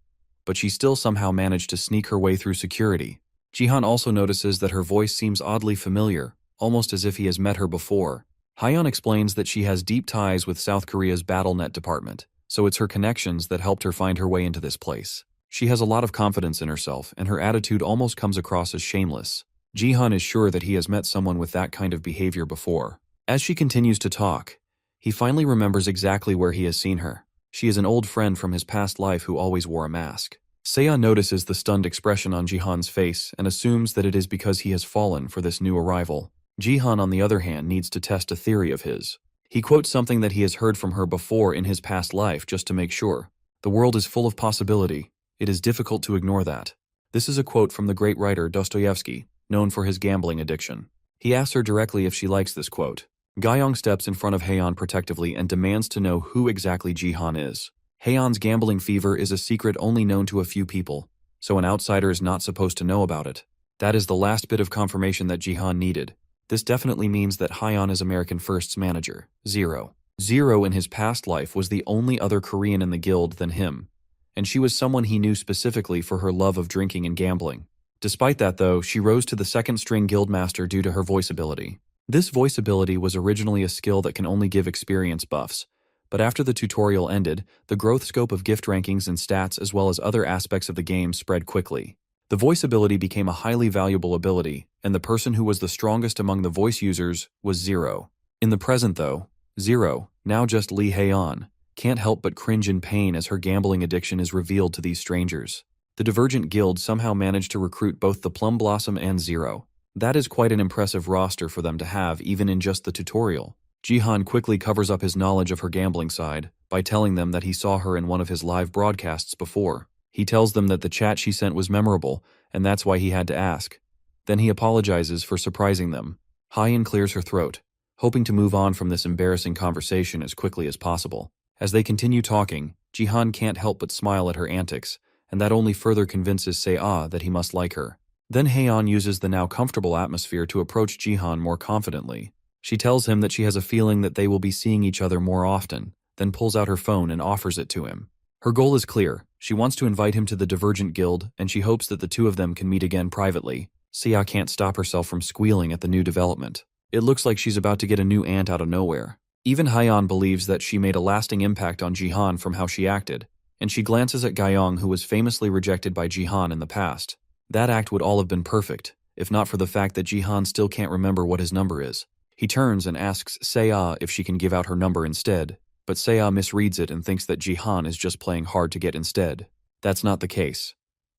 but she still somehow managed to sneak her way through security. Jihan also notices that her voice seems oddly familiar, almost as if he has met her before. Haeyeon explains that she has deep ties with South Korea's BattleNet department, so it's her connections that helped her find her way into this place. She has a lot of confidence in herself, and her attitude almost comes across as shameless. Jihan is sure that he has met someone with that kind of behavior before. As she continues to talk, he finally remembers exactly where he has seen her. She is an old friend from his past life who always wore a mask. Seiya notices the stunned expression on Jihan's face and assumes that it is because he has fallen for this new arrival. Jihan, on the other hand, needs to test a theory of his. He quotes something that he has heard from her before in his past life just to make sure. The world is full of possibility. It is difficult to ignore that. This is a quote from the great writer Dostoevsky, known for his gambling addiction. He asks her directly if she likes this quote. Gyeong steps in front of Haeyeon protectively and demands to know who exactly Jihan is. Haeyeon's gambling fever is a secret only known to a few people, so an outsider is not supposed to know about it. That is the last bit of confirmation that Jihan needed. This definitely means that Haeyeon is American First's manager, Zero. Zero in his past life was the only other Korean in the guild than him, and she was someone he knew specifically for her love of drinking and gambling. Despite that though, she rose to the second-string guildmaster due to her voice ability. This voice ability was originally a skill that can only give experience buffs, but after the tutorial ended, the growth scope of gift rankings and stats as well as other aspects of the game spread quickly. The voice ability became a highly valuable ability, and the person who was the strongest among the voice users was Zero. In the present though, Zero, now just Lee Haeyeon, can't help but cringe in pain as her gambling addiction is revealed to these strangers. The Divergent Guild somehow managed to recruit both the Plum Blossom and Zero. That is quite an impressive roster for them to have even in just the tutorial. Jihan quickly covers up his knowledge of her gambling side by telling them that he saw her in one of his live broadcasts before. He tells them that the chat she sent was memorable, and that's why he had to ask. Then he apologizes for surprising them. Hyeon clears her throat, hoping to move on from this embarrassing conversation as quickly as possible. As they continue talking, Jihan can't help but smile at her antics, and that only further convinces Se-ah that he must like her. Then Haeon uses the now comfortable atmosphere to approach Jihan more confidently. She tells him that she has a feeling that they will be seeing each other more often, then pulls out her phone and offers it to him. Her goal is clear. She wants to invite him to the Divergent Guild, and she hopes that the two of them can meet again privately. Se-ah can't stop herself from squealing at the new development. It looks like she's about to get a new aunt out of nowhere. Even Haeon believes that she made a lasting impact on Jihan from how she acted, and she glances at Gyeong, who was famously rejected by Jihan in the past. That act would all have been perfect, if not for the fact that Jihan still can't remember what his number is. He turns and asks Se-ah if she can give out her number instead, but Se-ah misreads it and thinks that Jihan is just playing hard to get instead. That's not the case.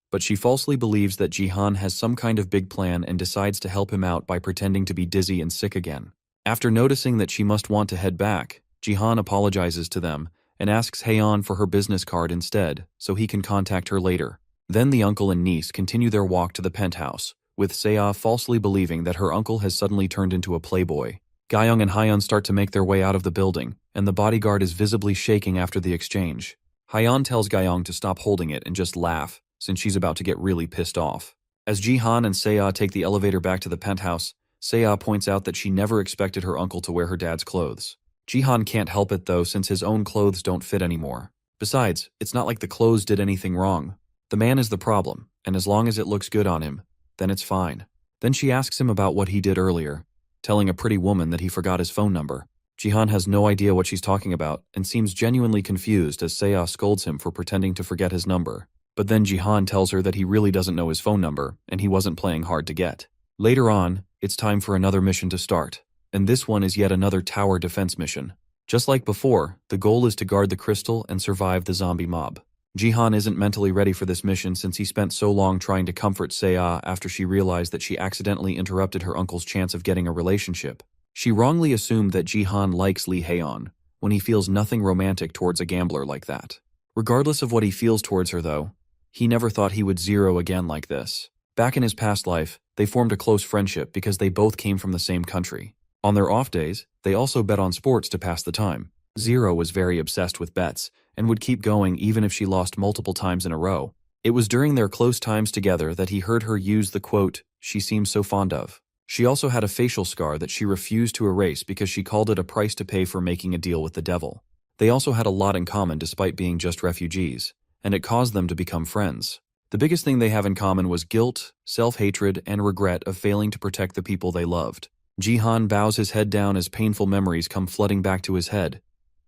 But she falsely believes that Jihan has some kind of big plan and decides to help him out by pretending to be dizzy and sick again. After noticing that she must want to head back, Jihan apologizes to them and asks Haeon for her business card instead so he can contact her later. Then the uncle and niece continue their walk to the penthouse, with Se-ah falsely believing that her uncle has suddenly turned into a playboy. Gyeong and Haeon start to make their way out of the building, and the bodyguard is visibly shaking after the exchange. Haeon tells Gyeong to stop holding it and just laugh, since she's about to get really pissed off. As Jihan and Se-ah take the elevator back to the penthouse, Se-ah points out that she never expected her uncle to wear her dad's clothes. Jihan can't help it though, since his own clothes don't fit anymore. Besides, it's not like the clothes did anything wrong. The man is the problem, and as long as it looks good on him, then it's fine. Then she asks him about what he did earlier, telling a pretty woman that he forgot his phone number. Jihan has no idea what she's talking about and seems genuinely confused as Se-ah scolds him for pretending to forget his number. But then Jihan tells her that he really doesn't know his phone number and he wasn't playing hard to get. Later on, it's time for another mission to start, and this one is yet another tower defense mission. Just like before, the goal is to guard the crystal and survive the zombie mob. Jihan isn't mentally ready for this mission since he spent so long trying to comfort Se-ah after she realized that she accidentally interrupted her uncle's chance of getting a relationship. She wrongly assumed that Jihan likes Lee Haeon, when he feels nothing romantic towards a gambler like that. Regardless of what he feels towards her though, he never thought he would zero again like this. Back in his past life, they formed a close friendship because they both came from the same country. On their off days, they also bet on sports to pass the time. Zero was very obsessed with bets, and would keep going even if she lost multiple times in a row. It was during their close times together that he heard her use the quote, "she seems so fond of." She also had a facial scar that she refused to erase because she called it a price to pay for making a deal with the devil. They also had a lot in common despite being just refugees, and it caused them to become friends. The biggest thing they have in common was guilt, self-hatred, and regret of failing to protect the people they loved. Jihan bows his head down as painful memories come flooding back to his head,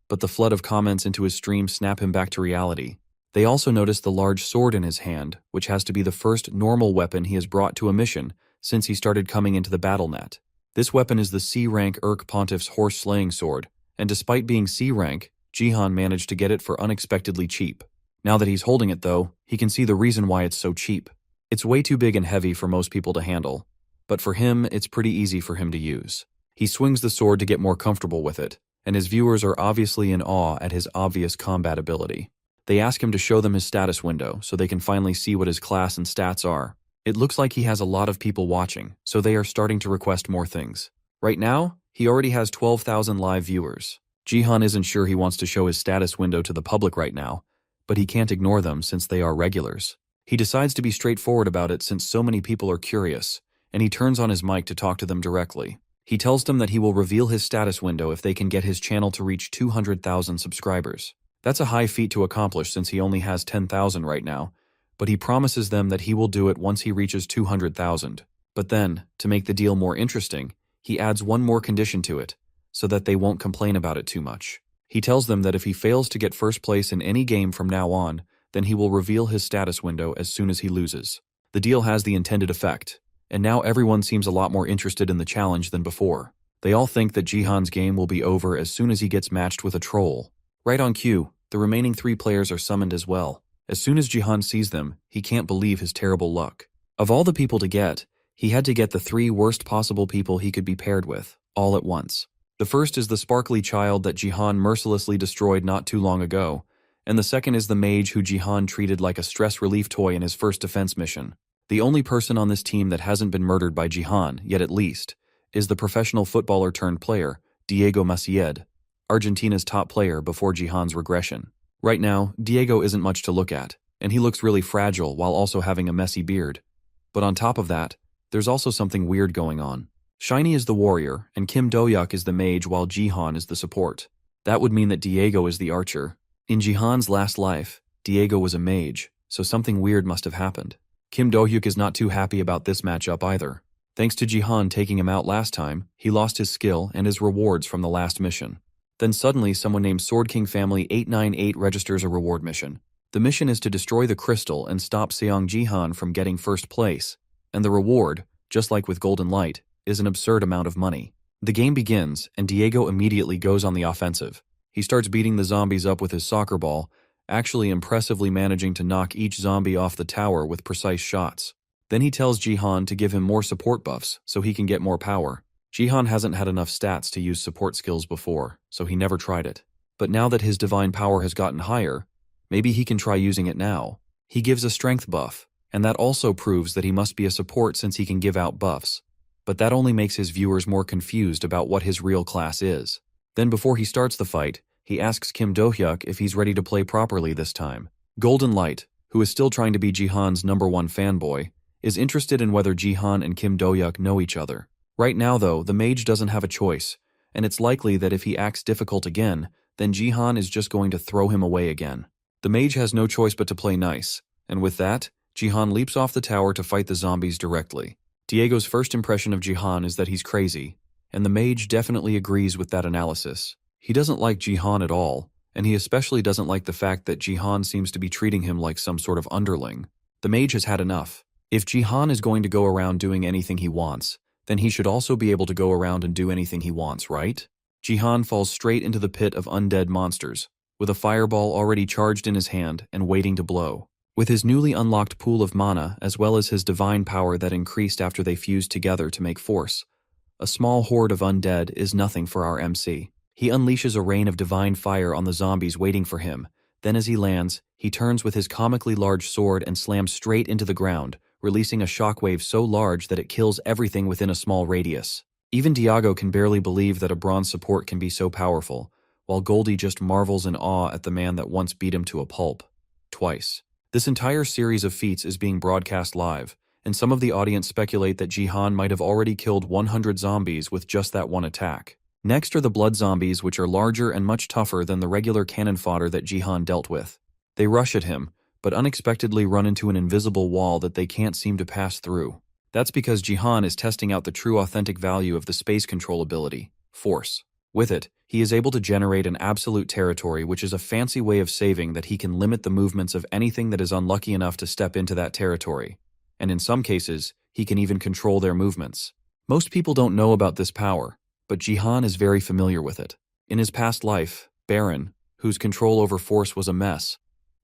but the flood of comments into his stream snap him back to reality. They also notice the large sword in his hand, which has to be the first normal weapon he has brought to a mission since he started coming into the battle net. This weapon is the C-rank Urk Pontiff's horse-slaying sword, and despite being C-rank, Jihan managed to get it for unexpectedly cheap. Now that he's holding it though, he can see the reason why it's so cheap. It's way too big and heavy for most people to handle, but for him, it's pretty easy for him to use. He swings the sword to get more comfortable with it, and his viewers are obviously in awe at his obvious combat ability. They ask him to show them his status window so they can finally see what his class and stats are. It looks like he has a lot of people watching, so they are starting to request more things. Right now, he already has 12,000 live viewers. Jihan isn't sure he wants to show his status window to the public right now, but he can't ignore them since they are regulars. He decides to be straightforward about it since so many people are curious, and he turns on his mic to talk to them directly. He tells them that he will reveal his status window if they can get his channel to reach 200,000 subscribers. That's a high feat to accomplish since he only has 10,000 right now, but he promises them that he will do it once he reaches 200,000. But then, to make the deal more interesting, he adds one more condition to it, so that they won't complain about it too much. He tells them that if he fails to get first place in any game from now on, then he will reveal his status window as soon as he loses. The deal has the intended effect, and now everyone seems a lot more interested in the challenge than before. They all think that Jihan's game will be over as soon as he gets matched with a troll. Right on cue, the remaining 3 players are summoned as well. As soon as Jihan sees them, he can't believe his terrible luck. Of all the people to get, he had to get the 3 worst possible people he could be paired with, all at once. The first is the sparkly child that Jihan mercilessly destroyed not too long ago, and the second is the mage who Jihan treated like a stress relief toy in his first defense mission. The only person on this team that hasn't been murdered by Jihan, yet at least, is the professional footballer turned player, Diego Maciel, Argentina's top player before Jihan's regression. Right now, Diego isn't much to look at, and he looks really fragile while also having a messy beard. But on top of that, there's also something weird going on. Shiny is the warrior, and Kim Do-hyuk is the mage while Jihan is the support. That would mean that Diego is the archer. In Jihan's last life, Diego was a mage, so something weird must have happened. Kim Do-hyuk is not too happy about this matchup either. Thanks to Jihan taking him out last time, he lost his skill and his rewards from the last mission. Then suddenly someone named Sword King Family 898 registers a reward mission. The mission is to destroy the crystal and stop Seong Jihan from getting first place, and the reward, just like with Golden Light, is an absurd amount of money. The game begins, and Diego immediately goes on the offensive. He starts beating the zombies up with his soccer ball, actually impressively managing to knock each zombie off the tower with precise shots. Then he tells Jihan to give him more support buffs so he can get more power. Jihan hasn't had enough stats to use support skills before, so he never tried it. But now that his divine power has gotten higher, maybe he can try using it now. He gives a strength buff, and that also proves that he must be a support since he can give out buffs. But that only makes his viewers more confused about what his real class is. Then before he starts the fight, he asks Kim Do-hyuk if he's ready to play properly this time. Golden Light, who is still trying to be Jihan's #1 fanboy, is interested in whether Jihan and Kim Do-hyuk know each other. Right now though, the mage doesn't have a choice, and it's likely that if he acts difficult again, then Jihan is just going to throw him away again. The mage has no choice but to play nice, and with that, Jihan leaps off the tower to fight the zombies directly. Diego's first impression of Jihan is that he's crazy, and the mage definitely agrees with that analysis. He doesn't like Jihan at all, and he especially doesn't like the fact that Jihan seems to be treating him like some sort of underling. The mage has had enough. If Jihan is going to go around doing anything he wants, then he should also be able to go around and do anything he wants, right? Jihan falls straight into the pit of undead monsters, with a fireball already charged in his hand and waiting to blow. With his newly unlocked pool of mana, as well as his divine power that increased after they fused together to make force, a small horde of undead is nothing for our MC. He unleashes a rain of divine fire on the zombies waiting for him. Then as he lands, he turns with his comically large sword and slams straight into the ground, releasing a shockwave so large that it kills everything within a small radius. Even Diego can barely believe that a bronze support can be so powerful, while Goldie just marvels in awe at the man that once beat him to a pulp. Twice. This entire series of feats is being broadcast live, and some of the audience speculate that Jihan might have already killed 100 zombies with just that one attack. Next are the blood zombies, which are larger and much tougher than the regular cannon fodder that Jihan dealt with. They rush at him, but unexpectedly run into an invisible wall that they can't seem to pass through. That's because Jihan is testing out the true authentic value of the space control ability, Force. With it, he is able to generate an absolute territory, which is a fancy way of saying that he can limit the movements of anything that is unlucky enough to step into that territory. And in some cases, he can even control their movements. Most people don't know about this power, but Jihan is very familiar with it. In his past life, Baron, whose control over Force was a mess,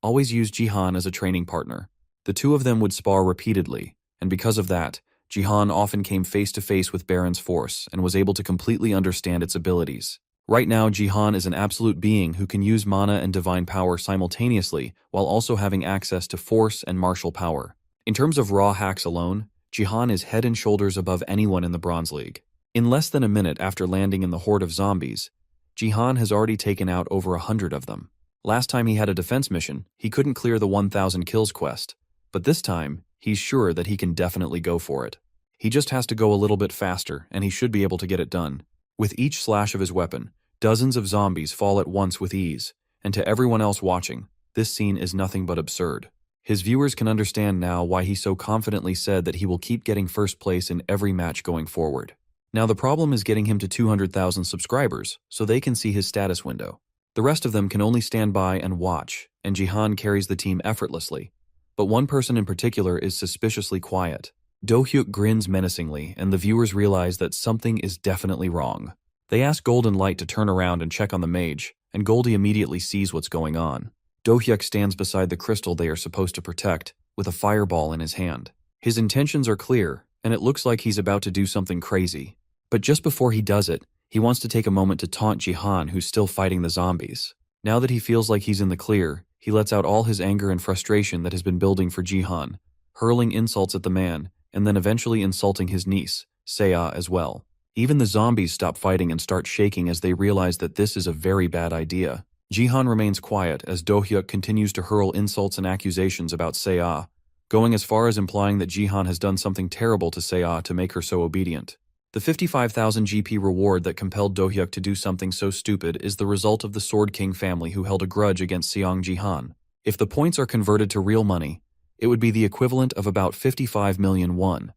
always used Jihan as a training partner. The two of them would spar repeatedly, and because of that, Jihan often came face to face with Baron's Force and was able to completely understand its abilities. Right now, Jihan is an absolute being who can use mana and divine power simultaneously while also having access to Force and martial power. In terms of raw hacks alone, Jihan is head and shoulders above anyone in the Bronze League. In less than a minute after landing in the horde of zombies, Jihan has already taken out over 100 of them. Last time he had a defense mission, he couldn't clear the 1000 kills quest, but this time, he's sure that he can definitely go for it. He just has to go a little bit faster, and he should be able to get it done. With each slash of his weapon, dozens of zombies fall at once with ease, and to everyone else watching, this scene is nothing but absurd. His viewers can understand now why he so confidently said that he will keep getting first place in every match going forward. Now the problem is getting him to 200,000 subscribers, so they can see his status window. The rest of them can only stand by and watch, and Jihan carries the team effortlessly. But one person in particular is suspiciously quiet. Do-hyuk grins menacingly, and the viewers realize that something is definitely wrong. They ask Golden Light to turn around and check on the mage, and Goldie immediately sees what's going on. Do-hyuk stands beside the crystal they are supposed to protect, with a fireball in his hand. His intentions are clear, and it looks like he's about to do something crazy. But just before he does it, he wants to take a moment to taunt Jihan, who's still fighting the zombies. Now that he feels like he's in the clear, he lets out all his anger and frustration that has been building for Jihan, hurling insults at the man, and then eventually insulting his niece, Seiya, as well. Even the zombies stop fighting and start shaking as they realize that this is a very bad idea. Jihan remains quiet as Do-hyuk continues to hurl insults and accusations about Seiya, going as far as implying that Jihan has done something terrible to Seiya to make her so obedient. The 55,000 GP reward that compelled Do-hyuk to do something so stupid is the result of the Sword King family who held a grudge against Seong Jihan. If the points are converted to real money, it would be the equivalent of about 55 million won,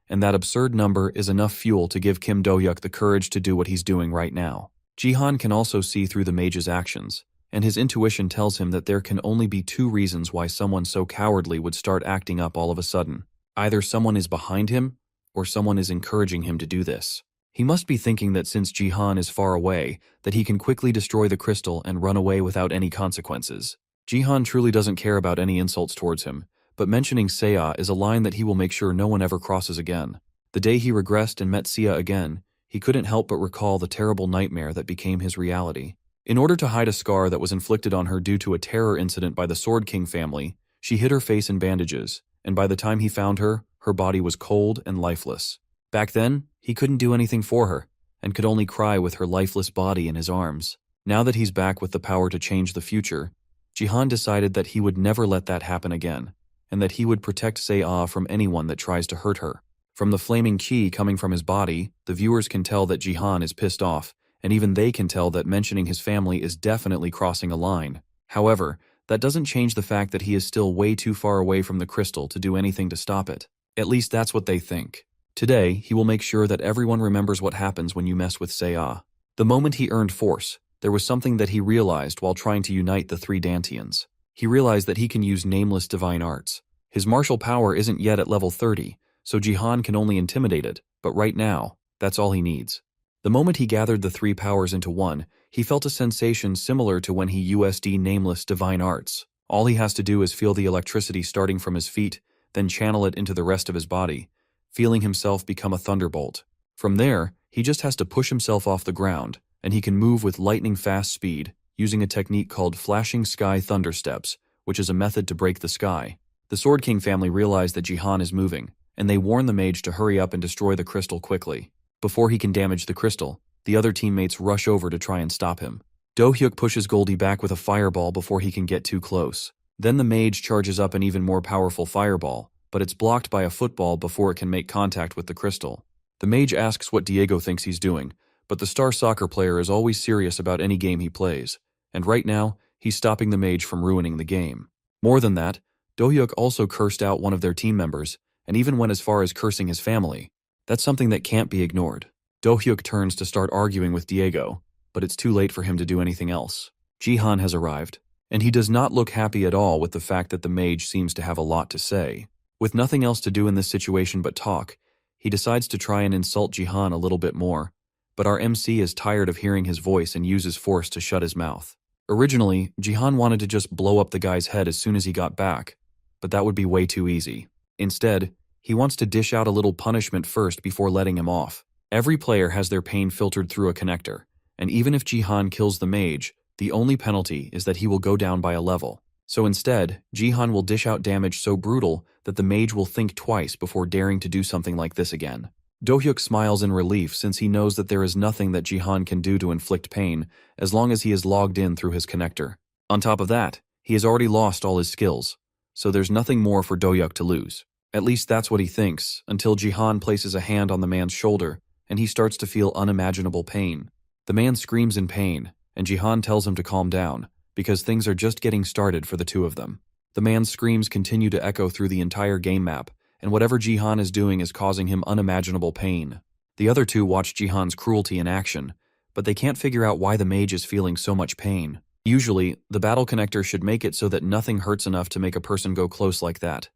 and that absurd number is enough fuel to give Kim Do-hyuk the courage to do what he's doing right now. Jihan can also see through the mage's actions, and his intuition tells him that there can only be two reasons why someone so cowardly would start acting up all of a sudden. Either someone is behind him, or someone is encouraging him to do this. He must be thinking that since Jihan is far away, that he can quickly destroy the crystal and run away without any consequences. Jihan truly doesn't care about any insults towards him, but mentioning Seiya is a line that he will make sure no one ever crosses again. The day he regressed and met Seiya again, he couldn't help but recall the terrible nightmare that became his reality. In order to hide a scar that was inflicted on her due to a terror incident by the Sword King family, she hid her face in bandages, and by the time he found her, her body was cold and lifeless. Back then, he couldn't do anything for her, and could only cry with her lifeless body in his arms. Now that he's back with the power to change the future, Jihan decided that he would never let that happen again, and that he would protect Seiya from anyone that tries to hurt her. From the flaming chi coming from his body, the viewers can tell that Jihan is pissed off, and even they can tell that mentioning his family is definitely crossing a line. However, that doesn't change the fact that he is still way too far away from the crystal to do anything to stop it. At least that's what they think. Today, he will make sure that everyone remembers what happens when you mess with Seiya. The moment he earned force, there was something that he realized while trying to unite the three Dantians. He realized that he can use nameless divine arts. His martial power isn't yet at level 30, so Jihan can only intimidate it, but right now, that's all he needs. The moment he gathered the three powers into one, he felt a sensation similar to when he USD nameless divine arts. All he has to do is feel the electricity starting from his feet, then channel it into the rest of his body, feeling himself become a thunderbolt. From there, he just has to push himself off the ground, and he can move with lightning-fast speed, using a technique called flashing sky thunder steps, which is a method to break the sky. The Sword King family realize that Jihan is moving, and they warn the mage to hurry up and destroy the crystal quickly. Before he can damage the crystal, the other teammates rush over to try and stop him. Do-hyuk pushes Goldie back with a fireball before he can get too close. Then the mage charges up an even more powerful fireball, but it's blocked by a football before it can make contact with the crystal. The mage asks what Diego thinks he's doing, but the star soccer player is always serious about any game he plays, and right now, he's stopping the mage from ruining the game. More than that, Do-hyuk also cursed out one of their team members, and even went as far as cursing his family. That's something that can't be ignored. Do-hyuk turns to start arguing with Diego, but it's too late for him to do anything else. Jihan has arrived, and he does not look happy at all with the fact that the mage seems to have a lot to say. With nothing else to do in this situation but talk, he decides to try and insult Jihan a little bit more, but our MC is tired of hearing his voice and uses force to shut his mouth. Originally, Jihan wanted to just blow up the guy's head as soon as he got back, but that would be way too easy. Instead, he wants to dish out a little punishment first before letting him off. Every player has their pain filtered through a connector, and even if Jihan kills the mage, the only penalty is that he will go down by a level. So instead, Jihan will dish out damage so brutal that the mage will think twice before daring to do something like this again. Do-hyuk smiles in relief since he knows that there is nothing that Jihan can do to inflict pain as long as he is logged in through his connector. On top of that, he has already lost all his skills, so there's nothing more for Do-hyuk to lose. At least that's what he thinks, until Jihan places a hand on the man's shoulder and he starts to feel unimaginable pain. The man screams in pain, and Jihan tells him to calm down, because things are just getting started for the two of them. The man's screams continue to echo through the entire game map, and whatever Jihan is doing is causing him unimaginable pain. The other two watch Jihan's cruelty in action, but they can't figure out why the mage is feeling so much pain. Usually, the battle connector should make it so that nothing hurts enough to make a person go close like that.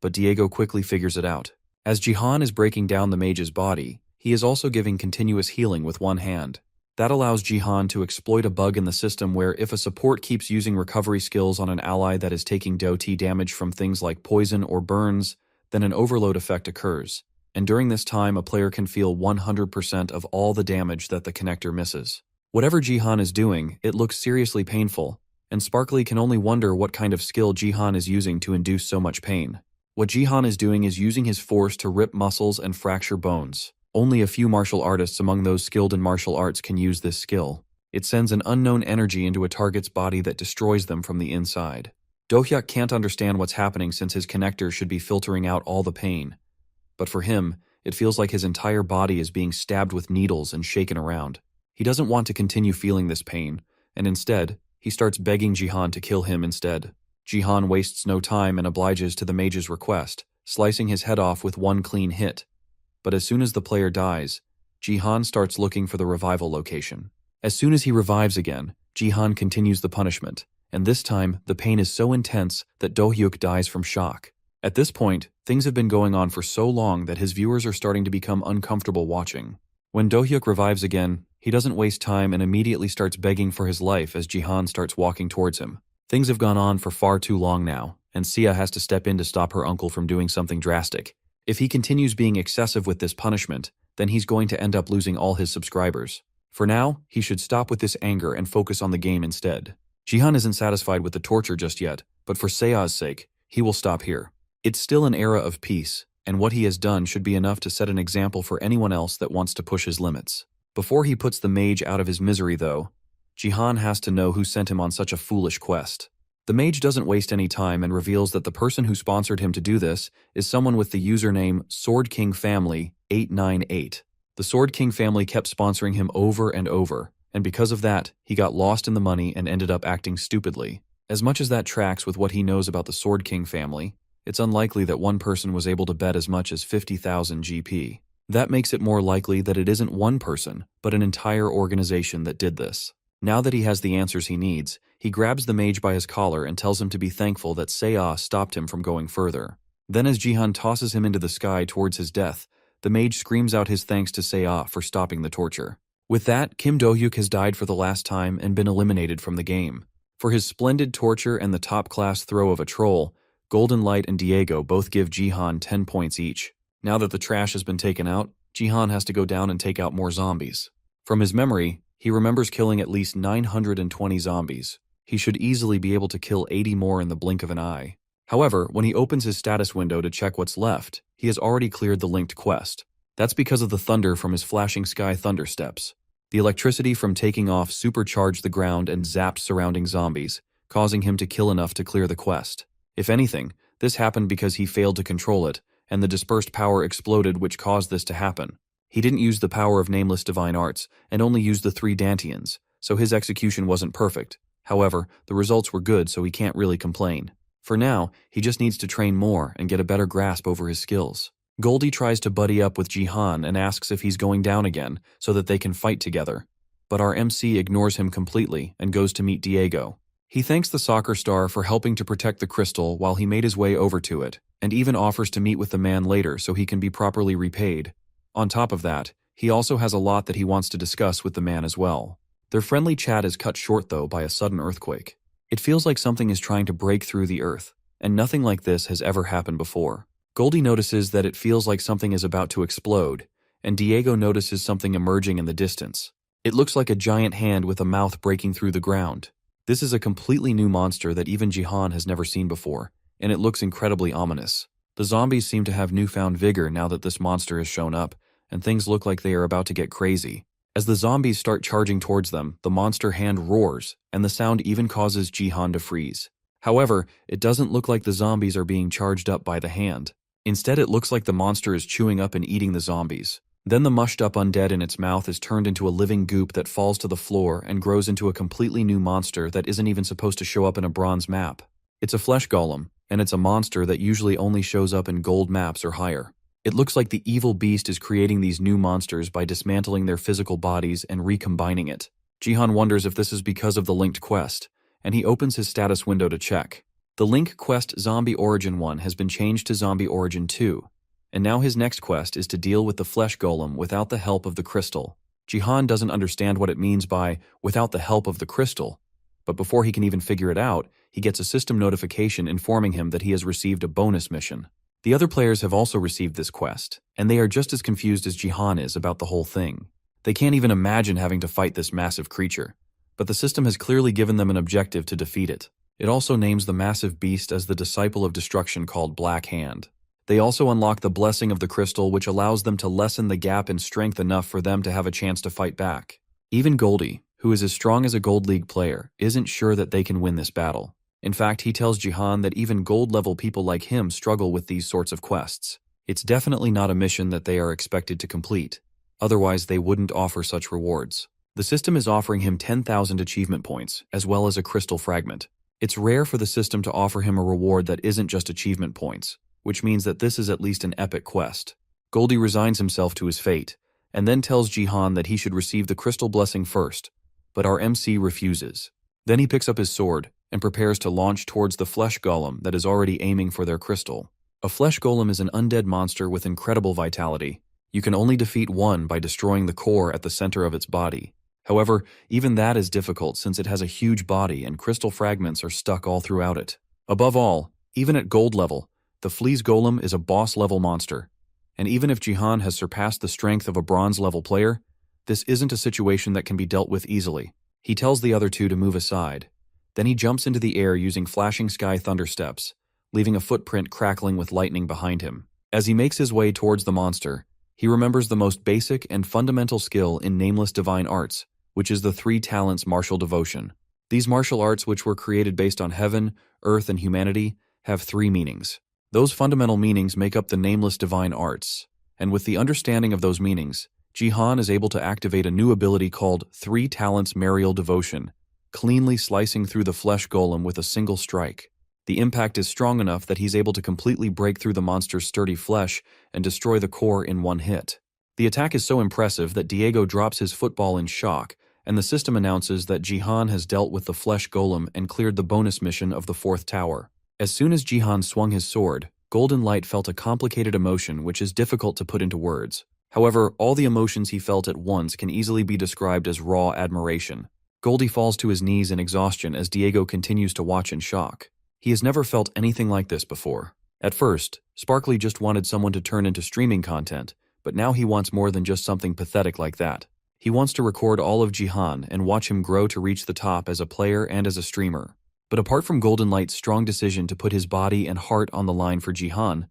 But Diego quickly figures it out. As Jihan is breaking down the mage's body, he is also giving continuous healing with one hand. That allows Jihan to exploit a bug in the system where if a support keeps using recovery skills on an ally that is taking DOT damage from things like poison or burns, then an overload effect occurs, and during this time a player can feel 100% of all the damage that the connector misses. Whatever Jihan is doing, it looks seriously painful, and Sparkly can only wonder what kind of skill Jihan is using to induce so much pain. What Jihan is doing is using his force to rip muscles and fracture bones. Only a few martial artists among those skilled in martial arts can use this skill. It sends an unknown energy into a target's body that destroys them from the inside. Do-hyuk can't understand what's happening since his connector should be filtering out all the pain. But for him, it feels like his entire body is being stabbed with needles and shaken around. He doesn't want to continue feeling this pain, and instead, he starts begging Jihan to kill him instead. Jihan wastes no time and obliges to the mage's request, slicing his head off with one clean hit. But as soon as the player dies, Jihan starts looking for the revival location. As soon as he revives again, Jihan continues the punishment, and this time the pain is so intense that Do-hyuk dies from shock. At this point, things have been going on for so long that his viewers are starting to become uncomfortable watching. When Do-hyuk revives again, he doesn't waste time and immediately starts begging for his life as Jihan starts walking towards him. Things have gone on for far too long now, and Sia has to step in to stop her uncle from doing something drastic. If he continues being excessive with this punishment, then he's going to end up losing all his subscribers. For now, he should stop with this anger and focus on the game instead. Jihan isn't satisfied with the torture just yet, but for Sea's sake, he will stop here. It's still an era of peace, and what he has done should be enough to set an example for anyone else that wants to push his limits. Before he puts the mage out of his misery though, Jihan has to know who sent him on such a foolish quest. The mage doesn't waste any time and reveals that the person who sponsored him to do this is someone with the username Sword King Family 898. The Sword King family kept sponsoring him over and over, and because of that, he got lost in the money and ended up acting stupidly. As much as that tracks with what he knows about the Sword King family, it's unlikely that one person was able to bet as much as 50,000 GP. That makes it more likely that it isn't one person, but an entire organization that did this. Now that he has the answers he needs, he grabs the mage by his collar and tells him to be thankful that Seiya stopped him from going further. Then as Jihan tosses him into the sky towards his death, the mage screams out his thanks to Seiya for stopping the torture. With that, Kim Do-hyuk has died for the last time and been eliminated from the game. For his splendid torture and the top-class throw of a troll, Golden Light and Diego both give Jihan 10 points each. Now that the trash has been taken out, Jihan has to go down and take out more zombies. From his memory, he remembers killing at least 920 zombies. He should easily be able to kill 80 more in the blink of an eye. However, when he opens his status window to check what's left, he has already cleared the linked quest. That's because of the thunder from his flashing sky thunder steps. The electricity from taking off supercharged the ground and zapped surrounding zombies, causing him to kill enough to clear the quest. If anything, this happened because he failed to control it, and the dispersed power exploded which caused this to happen. He didn't use the power of nameless divine arts, and only used the 3 Dantians, so his execution wasn't perfect. However, the results were good, so he can't really complain. For now, he just needs to train more and get a better grasp over his skills. Goldie tries to buddy up with Jihan and asks if he's going down again, so that they can fight together. But our MC ignores him completely and goes to meet Diego. He thanks the soccer star for helping to protect the crystal while he made his way over to it, and even offers to meet with the man later so he can be properly repaid. On top of that, he also has a lot that he wants to discuss with the man as well. Their friendly chat is cut short though by a sudden earthquake. It feels like something is trying to break through the earth, and nothing like this has ever happened before. Goldie notices that it feels like something is about to explode, and Diego notices something emerging in the distance. It looks like a giant hand with a mouth breaking through the ground. This is a completely new monster that even Jihan has never seen before, and it looks incredibly ominous. The zombies seem to have newfound vigor now that this monster has shown up, and things look like they are about to get crazy. As the zombies start charging towards them, the monster hand roars, and the sound even causes Jihan to freeze. However, it doesn't look like the zombies are being charged up by the hand. Instead, it looks like the monster is chewing up and eating the zombies. Then the mushed-up undead in its mouth is turned into a living goop that falls to the floor and grows into a completely new monster that isn't even supposed to show up in a bronze map. It's a flesh golem, and it's a monster that usually only shows up in gold maps or higher. It looks like the evil beast is creating these new monsters by dismantling their physical bodies and recombining it. Jihan wonders if this is because of the linked quest, and he opens his status window to check. The Link Quest Zombie Origin 1 has been changed to Zombie Origin 2, and now his next quest is to deal with the flesh golem without the help of the crystal. Jihan doesn't understand what it means by "without the help of the crystal," but before he can even figure it out, he gets a system notification informing him that he has received a bonus mission. The other players have also received this quest, and they are just as confused as Jihan is about the whole thing. They can't even imagine having to fight this massive creature, but the system has clearly given them an objective to defeat it. It also names the massive beast as the disciple of destruction called Black Hand. They also unlock the blessing of the crystal, which allows them to lessen the gap in strength enough for them to have a chance to fight back. Even Goldie, who is as strong as a Gold League player, isn't sure that they can win this battle. In fact, he tells Jihan that even gold-level people like him struggle with these sorts of quests. It's definitely not a mission that they are expected to complete. Otherwise, they wouldn't offer such rewards. The system is offering him 10,000 achievement points, as well as a crystal fragment. It's rare for the system to offer him a reward that isn't just achievement points, which means that this is at least an epic quest. Goldie resigns himself to his fate, and then tells Jihan that he should receive the crystal blessing first, but our MC refuses. Then he picks up his sword and prepares to launch towards the flesh golem that is already aiming for their crystal. A flesh golem is an undead monster with incredible vitality. You can only defeat one by destroying the core at the center of its body. However, even that is difficult since it has a huge body and crystal fragments are stuck all throughout it. Above all, even at gold level, the Fleas Golem is a boss-level monster. And even if Jihan has surpassed the strength of a bronze-level player, this isn't a situation that can be dealt with easily. He tells the other two to move aside. Then he jumps into the air using flashing sky thunder steps, leaving a footprint crackling with lightning behind him. As he makes his way towards the monster, he remembers the most basic and fundamental skill in Nameless Divine Arts, which is the 3 talents martial devotion. These martial arts, which were created based on heaven, earth, and humanity, have 3 meanings. Those fundamental meanings make up the Nameless Divine Arts, and with the understanding of those meanings, Jihan is able to activate a new ability called 3 Talents Marial Devotion, cleanly slicing through the flesh golem with a single strike. The impact is strong enough that he's able to completely break through the monster's sturdy flesh and destroy the core in one hit. The attack is so impressive that Diego drops his football in shock, and the system announces that Jihan has dealt with the flesh golem and cleared the bonus mission of the 4th tower. As soon as Jihan swung his sword, Golden Light felt a complicated emotion which is difficult to put into words. However, all the emotions he felt at once can easily be described as raw admiration. Goldie falls to his knees in exhaustion as Diego continues to watch in shock. He has never felt anything like this before. At first, Sparkly just wanted someone to turn into streaming content, but now he wants more than just something pathetic like that. He wants to record all of Jihan and watch him grow to reach the top as a player and as a streamer. But apart from Golden Light's strong decision to put his body and heart on the line for Jihan,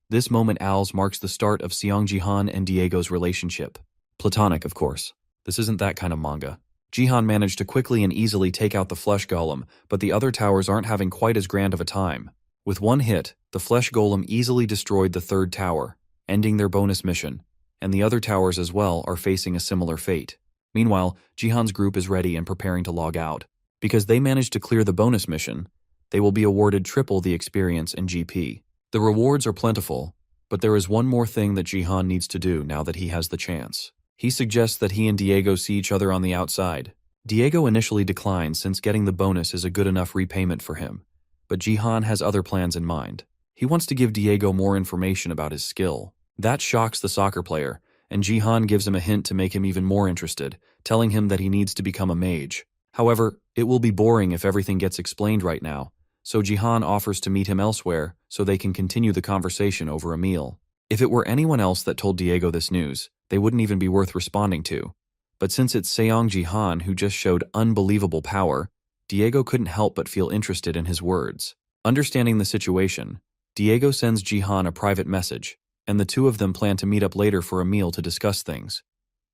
this moment Owls marks the start of Seong Jihan and Diego's relationship. Platonic, of course. This isn't that kind of manga. Jihan managed to quickly and easily take out the flesh golem, but the other towers aren't having quite as grand of a time. With one hit, the flesh golem easily destroyed the 3rd tower, ending their bonus mission, and the other towers as well are facing a similar fate. Meanwhile, Jihan's group is ready and preparing to log out. Because they managed to clear the bonus mission, they will be awarded triple the experience and GP. The rewards are plentiful, but there is one more thing that Jihan needs to do now that he has the chance. He suggests that he and Diego see each other on the outside. Diego initially declines since getting the bonus is a good enough repayment for him, but Jihan has other plans in mind. He wants to give Diego more information about his skill. That shocks the soccer player, and Jihan gives him a hint to make him even more interested, telling him that he needs to become a mage. However, it will be boring if everything gets explained right now, so Jihan offers to meet him elsewhere so they can continue the conversation over a meal. If it were anyone else that told Diego this news, they wouldn't even be worth responding to. But since it's Seong Jihan who just showed unbelievable power, Diego couldn't help but feel interested in his words. Understanding the situation, Diego sends Jihan a private message, and the two of them plan to meet up later for a meal to discuss things.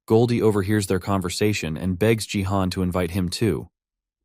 Goldie overhears their conversation and begs Jihan to invite him too.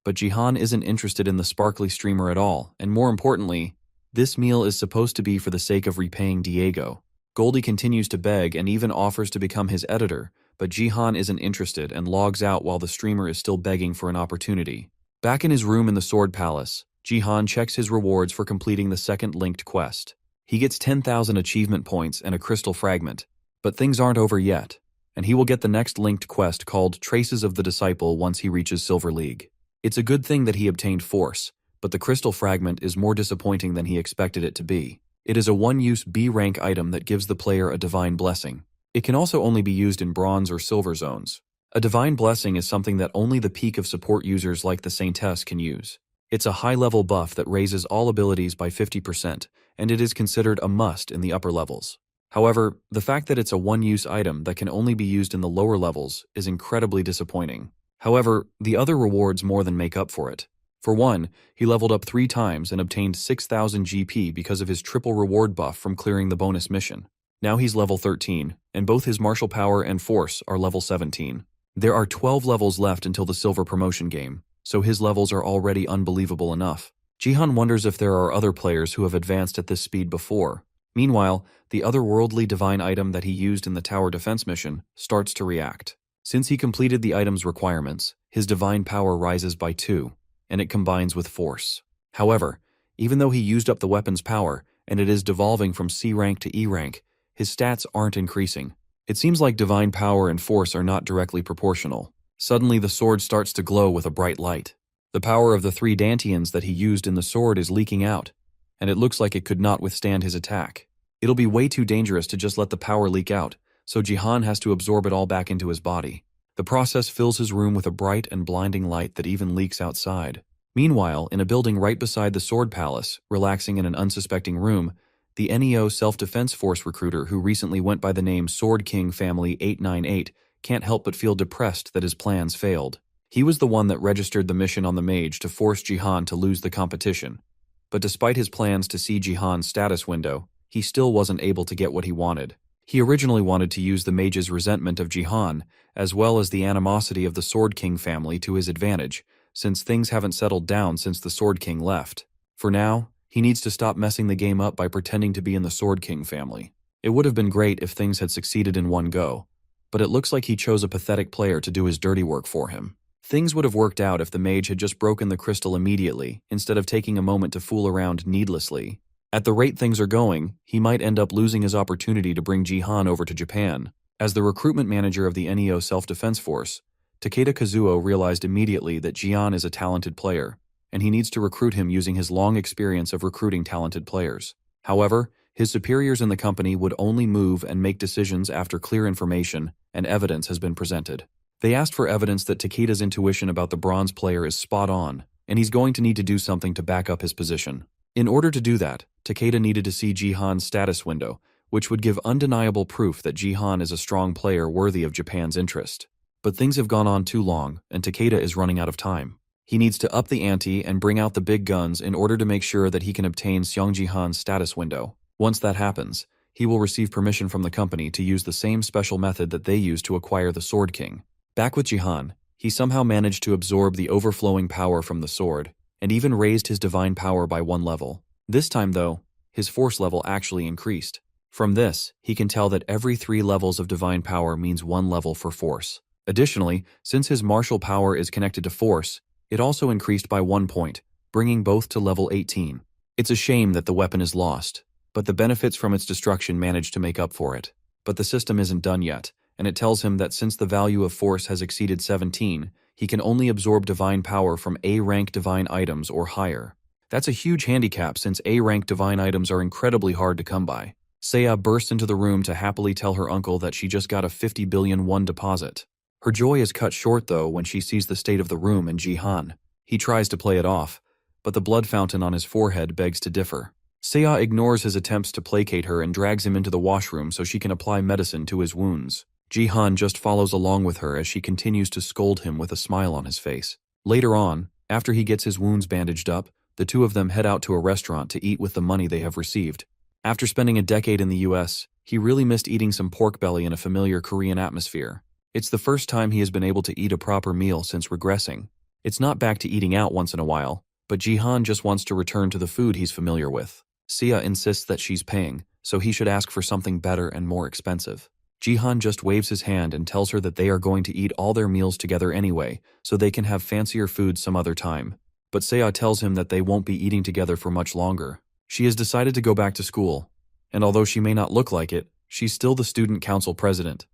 But Jihan isn't interested in the sparkly streamer at all, and more importantly, this meal is supposed to be for the sake of repaying Diego. Goldie continues to beg and even offers to become his editor, but Jihan isn't interested and logs out while the streamer is still begging for an opportunity. Back in his room in the Sword Palace, Jihan checks his rewards for completing the 2nd linked quest. He gets 10,000 achievement points and a crystal fragment, but things aren't over yet, and he will get the next linked quest called Traces of the Disciple once he reaches Silver League. It's a good thing that he obtained Force, but the crystal fragment is more disappointing than he expected it to be. It is a one-use B-rank item that gives the player a divine blessing. It can also only be used in bronze or silver zones. A divine blessing is something that only the peak of support users like the Saintess can use. It's a high-level buff that raises all abilities by 50%, and it is considered a must in the upper levels. However, the fact that it's a one-use item that can only be used in the lower levels is incredibly disappointing. However, the other rewards more than make up for it. For one, he leveled up 3 times and obtained 6,000 GP because of his triple reward buff from clearing the bonus mission. Now he's level 13, and both his martial power and force are level 17. There are 12 levels left until the silver promotion game, so his levels are already unbelievable enough. Jihan wonders if there are other players who have advanced at this speed before. Meanwhile, the otherworldly divine item that he used in the tower defense mission starts to react. Since he completed the item's requirements, his divine power rises by 2, and it combines with force. However, even though he used up the weapon's power, and it is devolving from C rank to E rank, his stats aren't increasing. It seems like divine power and force are not directly proportional. Suddenly the sword starts to glow with a bright light. The power of the 3 dantians that he used in the sword is leaking out, and it looks like it could not withstand his attack. It'll be way too dangerous to just let the power leak out, so Jihan has to absorb it all back into his body. The process fills his room with a bright and blinding light that even leaks outside. Meanwhile, in a building right beside the Sword Palace, relaxing in an unsuspecting room, the NEO Self-Defense Force recruiter who recently went by the name Sword King Family 898 can't help but feel depressed that his plans failed. He was the one that registered the mission on the mage to force Jihan to lose the competition. But despite his plans to see Jihan's status window, he still wasn't able to get what he wanted. He originally wanted to use the mage's resentment of Jihan, as well as the animosity of the Sword King family to his advantage, since things haven't settled down since the Sword King left. For now, he needs to stop messing the game up by pretending to be in the Sword King family. It would have been great if things had succeeded in one go, but it looks like he chose a pathetic player to do his dirty work for him. Things would have worked out if the mage had just broken the crystal immediately, instead of taking a moment to fool around needlessly. At the rate things are going, he might end up losing his opportunity to bring Jihan over to Japan. As the recruitment manager of the NEO Self-Defense Force, Takeda Kazuo realized immediately that Jihan is a talented player, and he needs to recruit him using his long experience of recruiting talented players. However, his superiors in the company would only move and make decisions after clear information and evidence has been presented. They asked for evidence that Takeda's intuition about the bronze player is spot on, and he's going to need to do something to back up his position. In order to do that, Takeda needed to see Jihan's status window, which would give undeniable proof that Jihan is a strong player worthy of Japan's interest. But things have gone on too long, and Takeda is running out of time. He needs to up the ante and bring out the big guns in order to make sure that he can obtain Seong Jihan's status window. Once that happens, he will receive permission from the company to use the same special method that they used to acquire the Sword King. Back with Jihan, he somehow managed to absorb the overflowing power from the sword, and even raised his divine power by 1 level. This time, though, his force level actually increased. From this, he can tell that every 3 levels of divine power means 1 level for force. Additionally, since his martial power is connected to force, it also increased by 1 point, bringing both to level 18. It's a shame that the weapon is lost, but the benefits from its destruction managed to make up for it. But the system isn't done yet, and it tells him that since the value of force has exceeded 17, he can only absorb divine power from A-rank divine items or higher. That's a huge handicap since A-rank divine items are incredibly hard to come by. Seiya burst into the room to happily tell her uncle that she just got a 50 billion won deposit. Her joy is cut short though when she sees the state of the room and Jihan. He tries to play it off, but the blood fountain on his forehead begs to differ. Seiya ignores his attempts to placate her and drags him into the washroom so she can apply medicine to his wounds. Jihan just follows along with her as she continues to scold him with a smile on his face. Later on, after he gets his wounds bandaged up, the two of them head out to a restaurant to eat with the money they have received. After spending a decade in the US, he really missed eating some pork belly in a familiar Korean atmosphere. It's the first time he has been able to eat a proper meal since regressing. It's not back to eating out once in a while, but Jihan just wants to return to the food he's familiar with. Seiya insists that she's paying, so he should ask for something better and more expensive. Jihan just waves his hand and tells her that they are going to eat all their meals together anyway, so they can have fancier food some other time. But Seiya tells him that they won't be eating together for much longer. She has decided to go back to school, and although she may not look like it, she's still the student council president.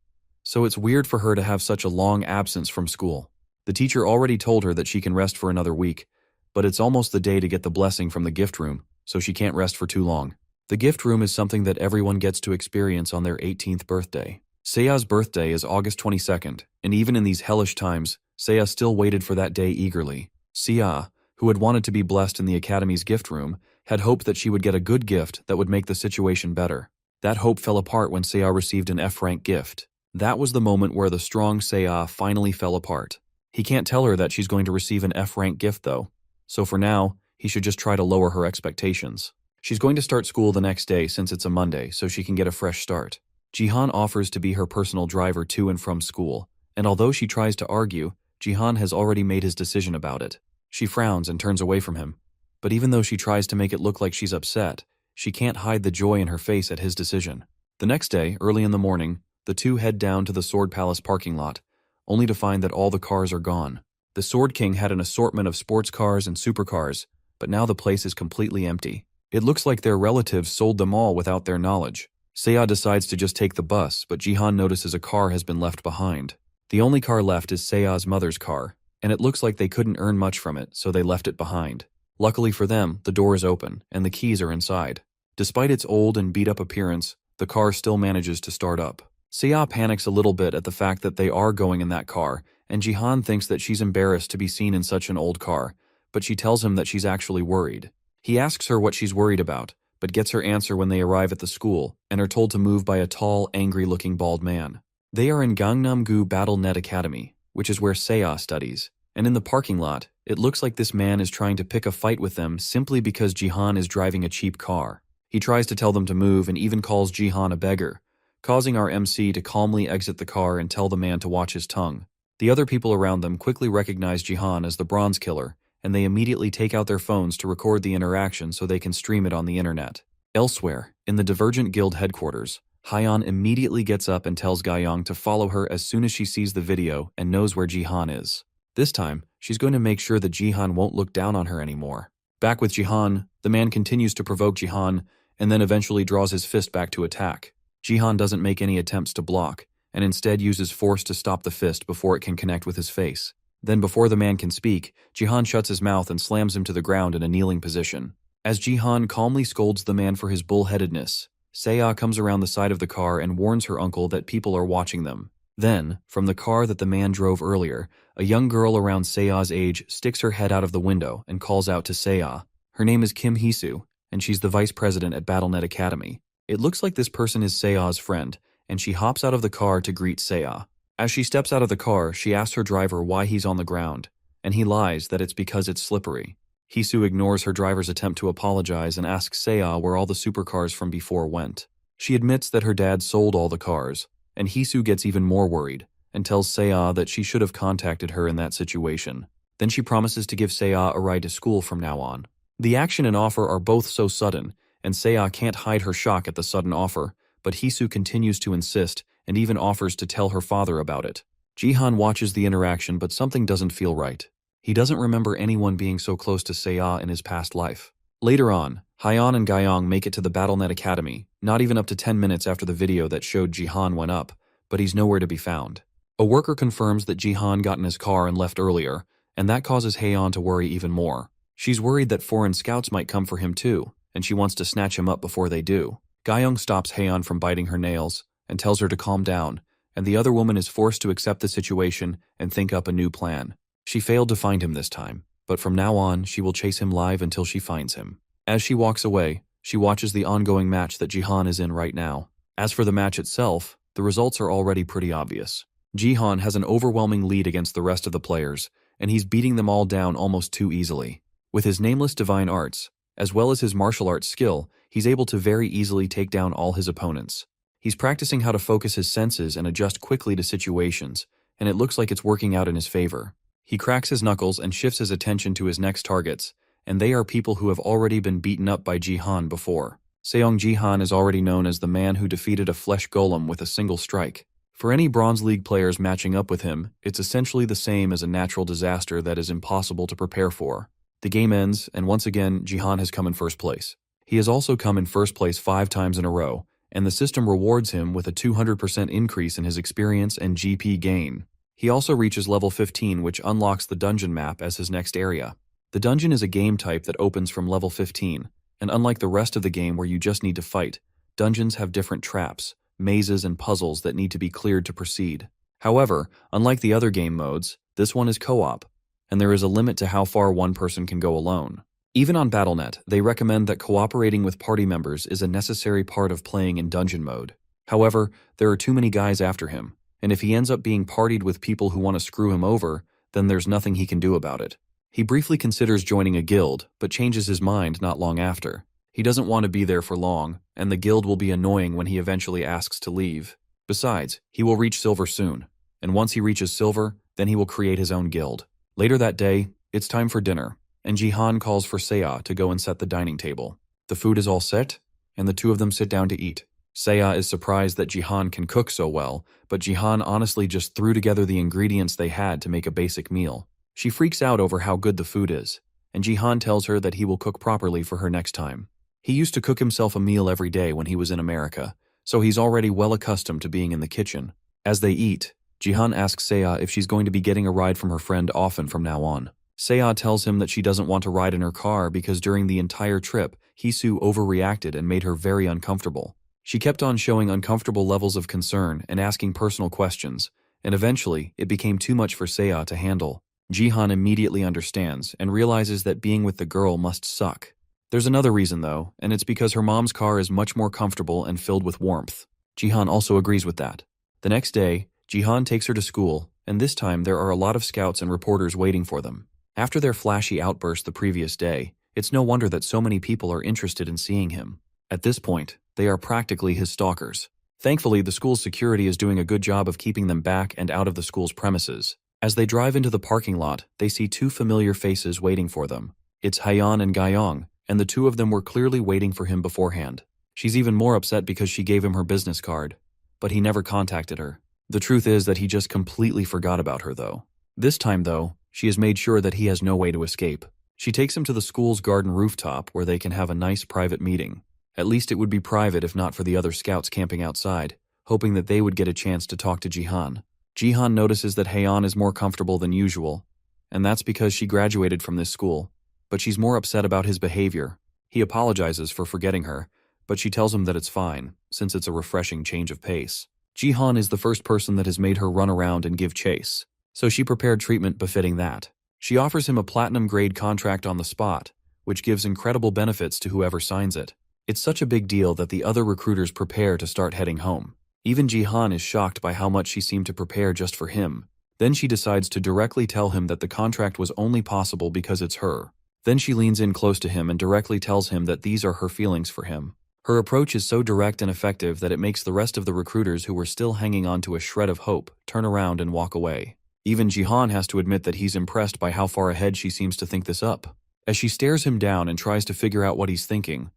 So it's weird for her to have such a long absence from school. The teacher already told her that she can rest for another week, but it's almost the day to get the blessing from the gift room, so she can't rest for too long. The gift room is something that everyone gets to experience on their 18th birthday. Seiya's birthday is August 22nd, And even in these hellish times, Seiya still waited for that day eagerly. Seiya, who had wanted to be blessed in the Academy's gift room, had hoped that she would get a good gift that would make the situation better. That hope fell apart when Seiya received an F-rank gift. That was the moment where the strong Seiya finally fell apart. He can't tell her that she's going to receive an F-rank gift though. So for now, he should just try to lower her expectations. She's going to start school the next day since it's a Monday, so she can get a fresh start. Jihan offers to be her personal driver to and from school, and although she tries to argue, Jihan has already made his decision about it. She frowns and turns away from him. But even though she tries to make it look like she's upset, she can't hide the joy in her face at his decision. The next day, early in the morning, the two head down to the Sword Palace parking lot, only to find that all the cars are gone. The Sword King had an assortment of sports cars and supercars, but now the place is completely empty. It looks like their relatives sold them all without their knowledge. Seiya decides to just take the bus, but Jihan notices a car has been left behind. The only car left is Seiya's mother's car, and it looks like they couldn't earn much from it, so they left it behind. Luckily for them, the door is open, and the keys are inside. Despite its old and beat-up appearance, the car still manages to start up. Seiya panics a little bit at the fact that they are going in that car, and Jihan thinks that she's embarrassed to be seen in such an old car, but she tells him that she's actually worried. He asks her what she's worried about, but gets her answer when they arrive at the school and are told to move by a tall, angry-looking bald man. They are in Gangnam-gu Battle.net Academy, which is where Seiya studies, and in the parking lot, it looks like this man is trying to pick a fight with them simply because Jihan is driving a cheap car. He tries to tell them to move and even calls Jihan a beggar, causing our MC to calmly exit the car and tell the man to watch his tongue. The other people around them quickly recognize Jihan as the Bronze Killer, and they immediately take out their phones to record the interaction so they can stream it on the internet. Elsewhere, in the Divergent Guild headquarters, Hyeon immediately gets up and tells Gayoung to follow her as soon as she sees the video and knows where Jihan is. This time, she's going to make sure that Jihan won't look down on her anymore. Back with Jihan, the man continues to provoke Jihan and then eventually draws his fist back to attack. Jihan doesn't make any attempts to block, and instead uses force to stop the fist before it can connect with his face. Then before the man can speak, Jihan shuts his mouth and slams him to the ground in a kneeling position. As Jihan calmly scolds the man for his bullheadedness, Seiya comes around the side of the car and warns her uncle that people are watching them. Then, from the car that the man drove earlier, a young girl around Seiya's age sticks her head out of the window and calls out to Seiya. Her name is Kim Hisu, and she's the vice president at Battle.net Academy. It looks like this person is Seiya's friend, and she hops out of the car to greet Seiya. As she steps out of the car, she asks her driver why he's on the ground, and he lies that it's because it's slippery. Hisu ignores her driver's attempt to apologize and asks Seiya where all the supercars from before went. She admits that her dad sold all the cars, and Hisu gets even more worried and tells Seiya that she should have contacted her in that situation. Then she promises to give Seiya a ride to school from now on. The action and offer are both so sudden, and Seiya can't hide her shock at the sudden offer, but Hisu continues to insist and even offers to tell her father about it. Jihan watches the interaction, but something doesn't feel right. He doesn't remember anyone being so close to Seiya in his past life. Later on, Hyeon and Gayoung make it to the Battle.net Academy, not even up to 10 minutes after the video that showed Jihan went up, but he's nowhere to be found. A worker confirms that Jihan got in his car and left earlier, and that causes Hyeon to worry even more. She's worried that foreign scouts might come for him too, and she wants to snatch him up before they do. Gayoung stops Hyeon from biting her nails and tells her to calm down, and the other woman is forced to accept the situation and think up a new plan. She failed to find him this time, but from now on, she will chase him live until she finds him. As she walks away, she watches the ongoing match that Jihan is in right now. As for the match itself, the results are already pretty obvious. Jihan has an overwhelming lead against the rest of the players, and he's beating them all down almost too easily. With his nameless divine arts, as well as his martial arts skill, he's able to very easily take down all his opponents. He's practicing how to focus his senses and adjust quickly to situations, and it looks like it's working out in his favor. He cracks his knuckles and shifts his attention to his next targets, and they are people who have already been beaten up by Jihan before. Seong Jihan is already known as the man who defeated a flesh golem with a single strike. For any Bronze League players matching up with him, it's essentially the same as a natural disaster that is impossible to prepare for. The game ends, and once again, Jihan has come in first place. He has also come in first place 5 times in a row, and the system rewards him with a 200% increase in his experience and GP gain. He also reaches level 15, which unlocks the dungeon map as his next area. The dungeon is a game type that opens from level 15, and unlike the rest of the game where you just need to fight, dungeons have different traps, mazes, and puzzles that need to be cleared to proceed. However, unlike the other game modes, this one is co-op, and there is a limit to how far one person can go alone. Even on Battle.net, they recommend that cooperating with party members is a necessary part of playing in dungeon mode. However, there are too many guys after him, and if he ends up being partied with people who want to screw him over, then there's nothing he can do about it. He briefly considers joining a guild, but changes his mind not long after. He doesn't want to be there for long, and the guild will be annoying when he eventually asks to leave. Besides, he will reach silver soon, and once he reaches silver, then he will create his own guild. Later that day, it's time for dinner, and Jihan calls for Seiya to go and set the dining table. The food is all set, and the two of them sit down to eat. Seiya is surprised that Jihan can cook so well, but Jihan honestly just threw together the ingredients they had to make a basic meal. She freaks out over how good the food is, and Jihan tells her that he will cook properly for her next time. He used to cook himself a meal every day when he was in America, so he's already well accustomed to being in the kitchen. As they eat, Jihan asks Seiya if she's going to be getting a ride from her friend often from now on. Seiya tells him that she doesn't want to ride in her car because during the entire trip, Hisu overreacted and made her very uncomfortable. She kept on showing uncomfortable levels of concern and asking personal questions, and eventually, it became too much for Seiya to handle. Jihan immediately understands and realizes that being with the girl must suck. There's another reason though, and it's because her mom's car is much more comfortable and filled with warmth. Jihan also agrees with that. The next day, Jihan takes her to school, and this time there are a lot of scouts and reporters waiting for them. After their flashy outburst the previous day, it's no wonder that so many people are interested in seeing him. At this point, they are practically his stalkers. Thankfully, the school's security is doing a good job of keeping them back and out of the school's premises. As they drive into the parking lot, they see two familiar faces waiting for them. It's Hayan and Gaiyong, and the two of them were clearly waiting for him beforehand. She's even more upset because she gave him her business card, but he never contacted her. The truth is that he just completely forgot about her though. This time though, she has made sure that he has no way to escape. She takes him to the school's garden rooftop where they can have a nice private meeting. At least it would be private if not for the other scouts camping outside, hoping that they would get a chance to talk to Jihan. Jihan notices that Hayan is more comfortable than usual, and that's because she graduated from this school, but she's more upset about his behavior. He apologizes for forgetting her, but she tells him that it's fine, since it's a refreshing change of pace. Jihan is the first person that has made her run around and give chase, so she prepared treatment befitting that. She offers him a platinum-grade contract on the spot, which gives incredible benefits to whoever signs it. It's such a big deal that the other recruiters prepare to start heading home. Even Jihan is shocked by how much she seemed to prepare just for him. Then she decides to directly tell him that the contract was only possible because it's her. Then she leans in close to him and directly tells him that these are her feelings for him. Her approach is so direct and effective that it makes the rest of the recruiters who were still hanging on to a shred of hope turn around and walk away. Even Jihan has to admit that he's impressed by how far ahead she seems to think this up. As she stares him down and tries to figure out what he's thinking,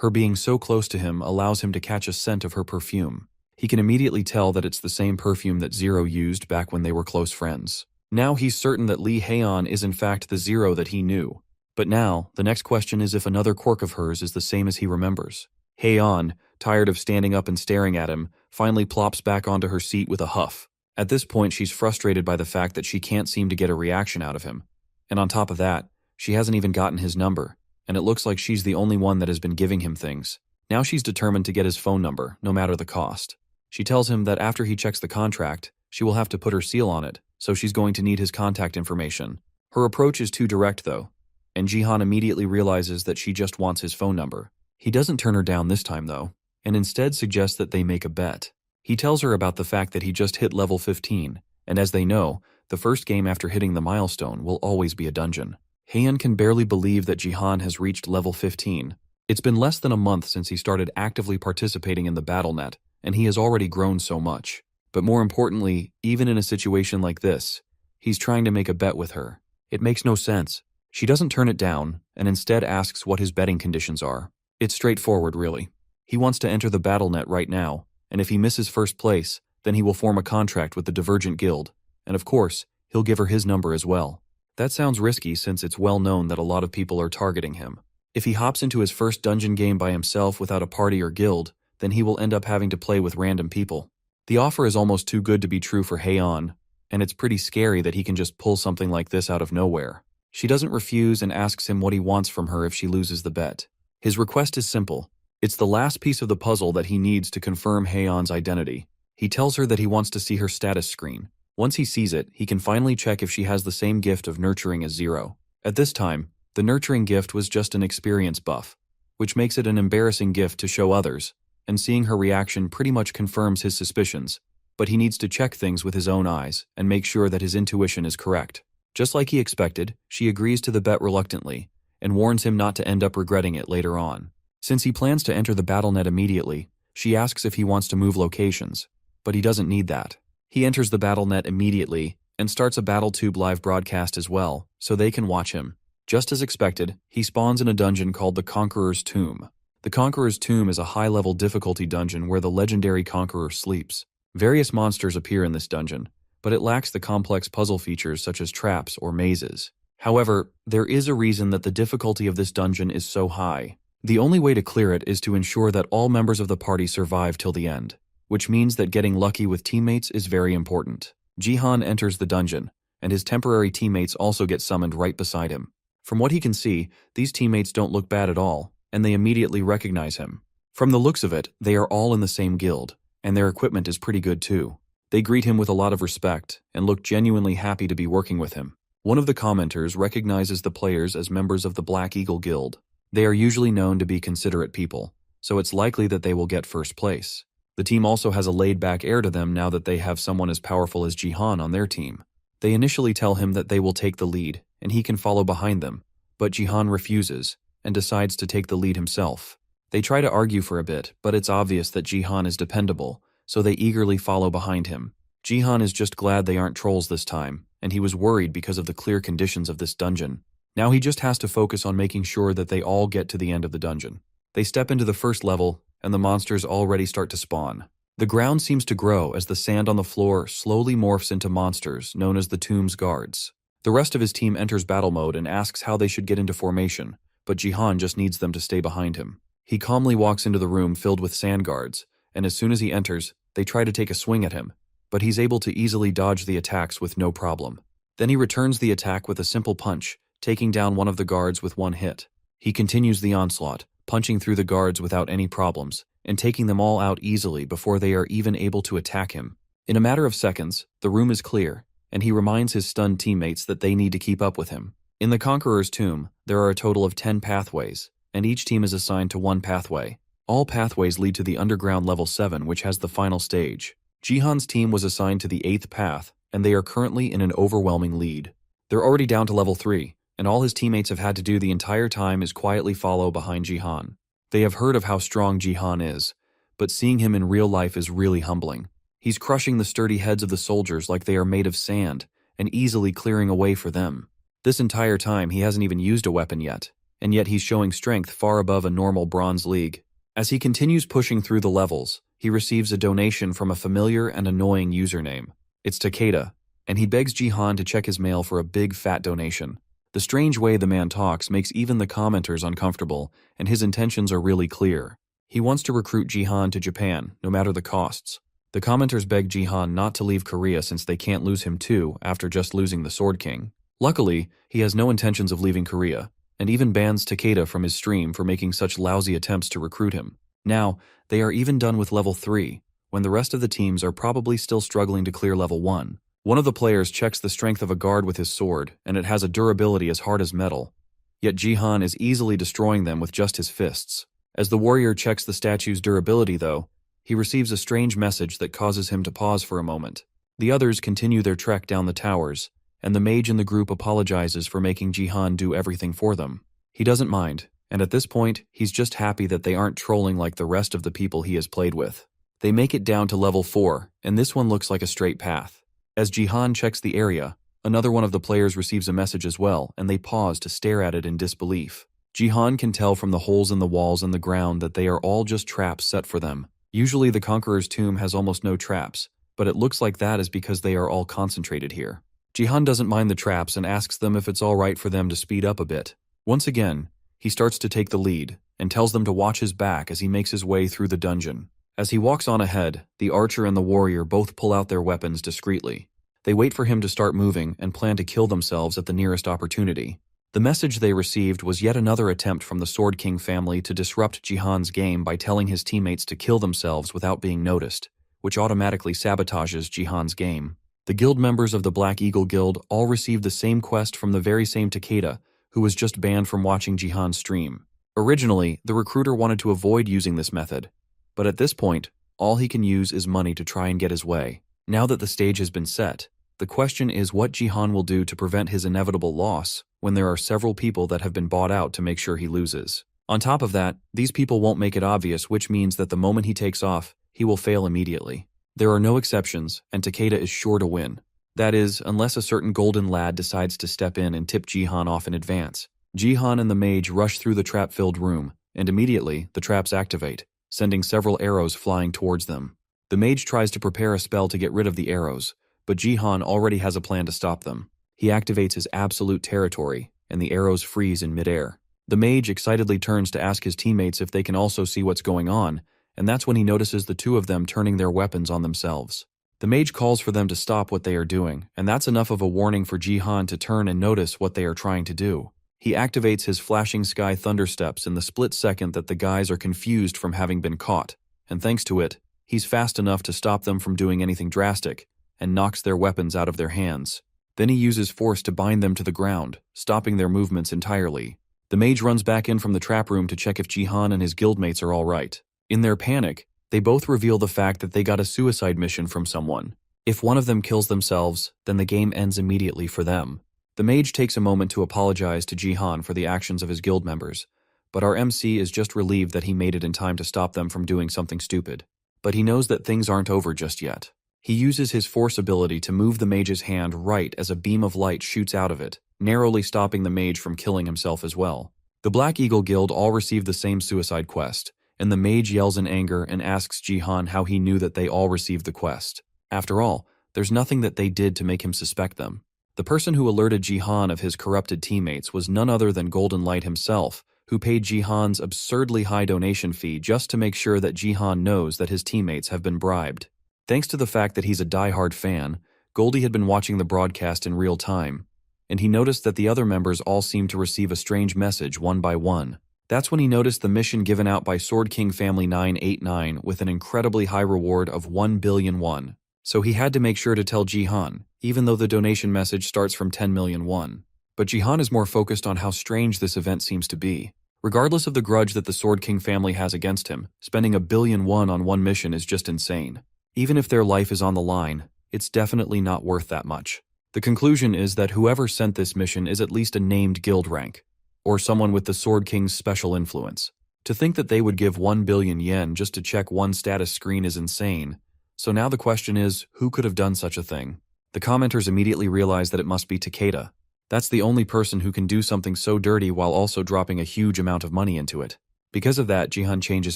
her being so close to him allows him to catch a scent of her perfume. He can immediately tell that it's the same perfume that Zero used back when they were close friends. Now he's certain that Lee Haeon is in fact the Zero that he knew. But now, the next question is if another quirk of hers is the same as he remembers. Haeon, tired of standing up and staring at him, finally plops back onto her seat with a huff. At this point, she's frustrated by the fact that she can't seem to get a reaction out of him. And on top of that, she hasn't even gotten his number, and it looks like she's the only one that has been giving him things. Now she's determined to get his phone number, no matter the cost. She tells him that after he checks the contract, she will have to put her seal on it, so she's going to need his contact information. Her approach is too direct though, and Jihan immediately realizes that she just wants his phone number. He doesn't turn her down this time though, and instead suggests that they make a bet. He tells her about the fact that he just hit level 15, and as they know, the first game after hitting the milestone will always be a dungeon. Haeyeon can barely believe that Jihan has reached level 15. It's been less than a month since he started actively participating in the Battle.net, and he has already grown so much. But more importantly, even in a situation like this, he's trying to make a bet with her. It makes no sense. She doesn't turn it down, and instead asks what his betting conditions are. It's straightforward, really. He wants to enter the Battle.net right now, and if he misses first place, then he will form a contract with the Divergent Guild, and of course, he'll give her his number as well. That sounds risky since it's well known that a lot of people are targeting him. If he hops into his first dungeon game by himself without a party or guild, then he will end up having to play with random people. The offer is almost too good to be true for Haeyeon, and it's pretty scary that he can just pull something like this out of nowhere. She doesn't refuse and asks him what he wants from her if she loses the bet. His request is simple. It's the last piece of the puzzle that he needs to confirm Haeyeon's identity. He tells her that he wants to see her status screen. Once he sees it, he can finally check if she has the same gift of nurturing as Zero. At this time, the nurturing gift was just an experience buff, which makes it an embarrassing gift to show others, and seeing her reaction pretty much confirms his suspicions, but he needs to check things with his own eyes and make sure that his intuition is correct. Just like he expected, she agrees to the bet reluctantly, and warns him not to end up regretting it later on. Since he plans to enter the BattleNet immediately, she asks if he wants to move locations, but he doesn't need that. He enters the BattleNet immediately and starts a BattleTube live broadcast as well, so they can watch him. Just as expected, he spawns in a dungeon called the Conqueror's Tomb. The Conqueror's Tomb is a high-level difficulty dungeon where the legendary Conqueror sleeps. Various monsters appear in this dungeon, but it lacks the complex puzzle features such as traps or mazes. However, there is a reason that the difficulty of this dungeon is so high. The only way to clear it is to ensure that all members of the party survive till the end, which means that getting lucky with teammates is very important. Jihan enters the dungeon, and his temporary teammates also get summoned right beside him. From what he can see, these teammates don't look bad at all, and they immediately recognize him. From the looks of it, they are all in the same guild, and their equipment is pretty good too. They greet him with a lot of respect, and look genuinely happy to be working with him. One of the commenters recognizes the players as members of the Black Eagle Guild. They are usually known to be considerate people, so it's likely that they will get first place. The team also has a laid-back air to them now that they have someone as powerful as Jihan on their team. They initially tell him that they will take the lead, and he can follow behind them, but Jihan refuses, and decides to take the lead himself. They try to argue for a bit, but it's obvious that Jihan is dependable, so they eagerly follow behind him. Jihan is just glad they aren't trolls this time, and he was worried because of the clear conditions of this dungeon. Now he just has to focus on making sure that they all get to the end of the dungeon. They step into the first level, and the monsters already start to spawn. The ground seems to grow as the sand on the floor slowly morphs into monsters known as the Tomb's Guards. The rest of his team enters battle mode and asks how they should get into formation, but Jihan just needs them to stay behind him. He calmly walks into the room filled with sand guards, and as soon as he enters, they try to take a swing at him, but he's able to easily dodge the attacks with no problem. Then he returns the attack with a simple punch, taking down one of the guards with one hit. He continues the onslaught, punching through the guards without any problems, and taking them all out easily before they are even able to attack him. In a matter of seconds, the room is clear, and he reminds his stunned teammates that they need to keep up with him. In the Conqueror's Tomb, there are a total of 10 pathways, and each team is assigned to one pathway. All pathways lead to the underground level 7, which has the final stage. Jihan's team was assigned to the 8th path, and they are currently in an overwhelming lead. They're already down to level 3, and all his teammates have had to do the entire time is quietly follow behind Jihan. They have heard of how strong Jihan is, but seeing him in real life is really humbling. He's crushing the sturdy heads of the soldiers like they are made of sand, and easily clearing a way for them. This entire time he hasn't even used a weapon yet, and yet he's showing strength far above a normal Bronze League. As he continues pushing through the levels, he receives a donation from a familiar and annoying username. It's Takeda, and he begs Jihan to check his mail for a big fat donation. The strange way the man talks makes even the commenters uncomfortable, and his intentions are really clear. He wants to recruit Jihan to Japan, no matter the costs. The commenters beg Jihan not to leave Korea since they can't lose him too after just losing the Sword King. Luckily, he has no intentions of leaving Korea, and even bans Takeda from his stream for making such lousy attempts to recruit him. Now, they are even done with level 3, when the rest of the teams are probably still struggling to clear level 1. One of the players checks the strength of a guard with his sword, and it has a durability as hard as metal. Yet Jihan is easily destroying them with just his fists. As the warrior checks the statue's durability though, he receives a strange message that causes him to pause for a moment. The others continue their trek down the towers, and the mage in the group apologizes for making Jihan do everything for them. He doesn't mind, and at this point, he's just happy that they aren't trolling like the rest of the people he has played with. They make it down to level 4, and this one looks like a straight path. As Jihan checks the area, another one of the players receives a message as well, and they pause to stare at it in disbelief. Jihan can tell from the holes in the walls and the ground that they are all just traps set for them. Usually the Conqueror's Tomb has almost no traps, but it looks like that is because they are all concentrated here. Jihan doesn't mind the traps and asks them if it's alright for them to speed up a bit. Once again, he starts to take the lead, and tells them to watch his back as he makes his way through the dungeon. As he walks on ahead, the archer and the warrior both pull out their weapons discreetly. They wait for him to start moving and plan to kill themselves at the nearest opportunity. The message they received was yet another attempt from the Sword King family to disrupt Jihan's game by telling his teammates to kill themselves without being noticed, which automatically sabotages Jihan's game. The guild members of the Black Eagle Guild all received the same quest from the very same Takeda, who was just banned from watching Jihan's stream. Originally, the recruiter wanted to avoid using this method, but at this point, all he can use is money to try and get his way. Now that the stage has been set, the question is what Jihan will do to prevent his inevitable loss when there are several people that have been bought out to make sure he loses. On top of that, these people won't make it obvious, which means that the moment he takes off, he will fail immediately. There are no exceptions, and Takeda is sure to win. That is, unless a certain golden lad decides to step in and tip Jihan off in advance. Jihan and the mage rush through the trap-filled room, and immediately, the traps activate, sending several arrows flying towards them. The mage tries to prepare a spell to get rid of the arrows, but Jihan already has a plan to stop them. He activates his absolute territory, and the arrows freeze in midair. The mage excitedly turns to ask his teammates if they can also see what's going on, and that's when he notices the two of them turning their weapons on themselves. The mage calls for them to stop what they are doing, and that's enough of a warning for Jihan to turn and notice what they are trying to do. He activates his flashing sky thundersteps in the split second that the guys are confused from having been caught, and thanks to it, he's fast enough to stop them from doing anything drastic, and knocks their weapons out of their hands. Then he uses force to bind them to the ground, stopping their movements entirely. The mage runs back in from the trap room to check if Jihan and his guildmates are all right. In their panic, they both reveal the fact that they got a suicide mission from someone. If one of them kills themselves, then the game ends immediately for them. The mage takes a moment to apologize to Jihan for the actions of his guild members, but our MC is just relieved that he made it in time to stop them from doing something stupid. But he knows that things aren't over just yet. He uses his force ability to move the mage's hand right as a beam of light shoots out of it, narrowly stopping the mage from killing himself as well. The Black Eagle Guild all receive the same suicide quest, and the mage yells in anger and asks Jihan how he knew that they all received the quest. After all, there's nothing that they did to make him suspect them. The person who alerted Jihan of his corrupted teammates was none other than Golden Light himself, who paid Jihan's absurdly high donation fee just to make sure that Jihan knows that his teammates have been bribed. Thanks to the fact that he's a die-hard fan, Goldie had been watching the broadcast in real time, and he noticed that the other members all seemed to receive a strange message one by one. That's when he noticed the mission given out by Sword King Family 989 with an incredibly high reward of 1 billion won. So he had to make sure to tell Jihan, even though the donation message starts from 10 million won. But Jihan is more focused on how strange this event seems to be. Regardless of the grudge that the Sword King family has against him, spending 1 billion won on one mission is just insane. Even if their life is on the line, it's definitely not worth that much. The conclusion is that whoever sent this mission is at least a named guild rank, or someone with the Sword King's special influence. To think that they would give 1 billion yen just to check one status screen is insane. So now the question is, who could have done such a thing? The commenters immediately realize that it must be Takeda. That's the only person who can do something so dirty while also dropping a huge amount of money into it. Because of that, Jihan changes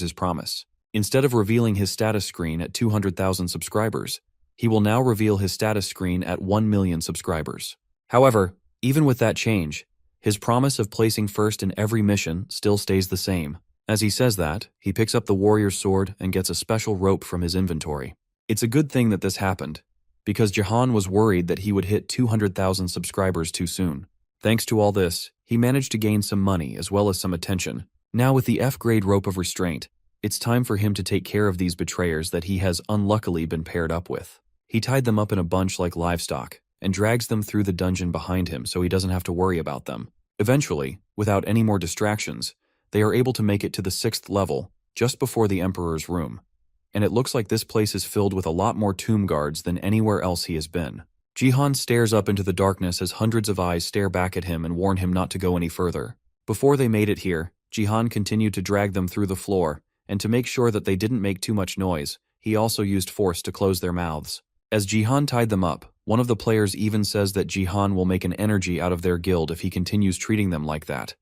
his promise. Instead of revealing his status screen at 200,000 subscribers, he will now reveal his status screen at 1 million subscribers. However, even with that change, his promise of placing first in every mission still stays the same. As he says that, he picks up the warrior's sword and gets a special rope from his inventory. It's a good thing that this happened, because Jihan was worried that he would hit 200,000 subscribers too soon. Thanks to all this, he managed to gain some money as well as some attention. Now with the F-grade rope of restraint, it's time for him to take care of these betrayers that he has unluckily been paired up with. He tied them up in a bunch like livestock and drags them through the dungeon behind him so he doesn't have to worry about them. Eventually, without any more distractions, they are able to make it to the 6th level, just before the Emperor's room. And it looks like this place is filled with a lot more tomb guards than anywhere else he has been. Jihan stares up into the darkness as hundreds of eyes stare back at him and warn him not to go any further. Before they made it here, Jihan continued to drag them through the floor, and to make sure that they didn't make too much noise, he also used force to close their mouths. As Jihan tied them up, one of the players even says that Jihan will make an energy out of their guild if he continues treating them like that.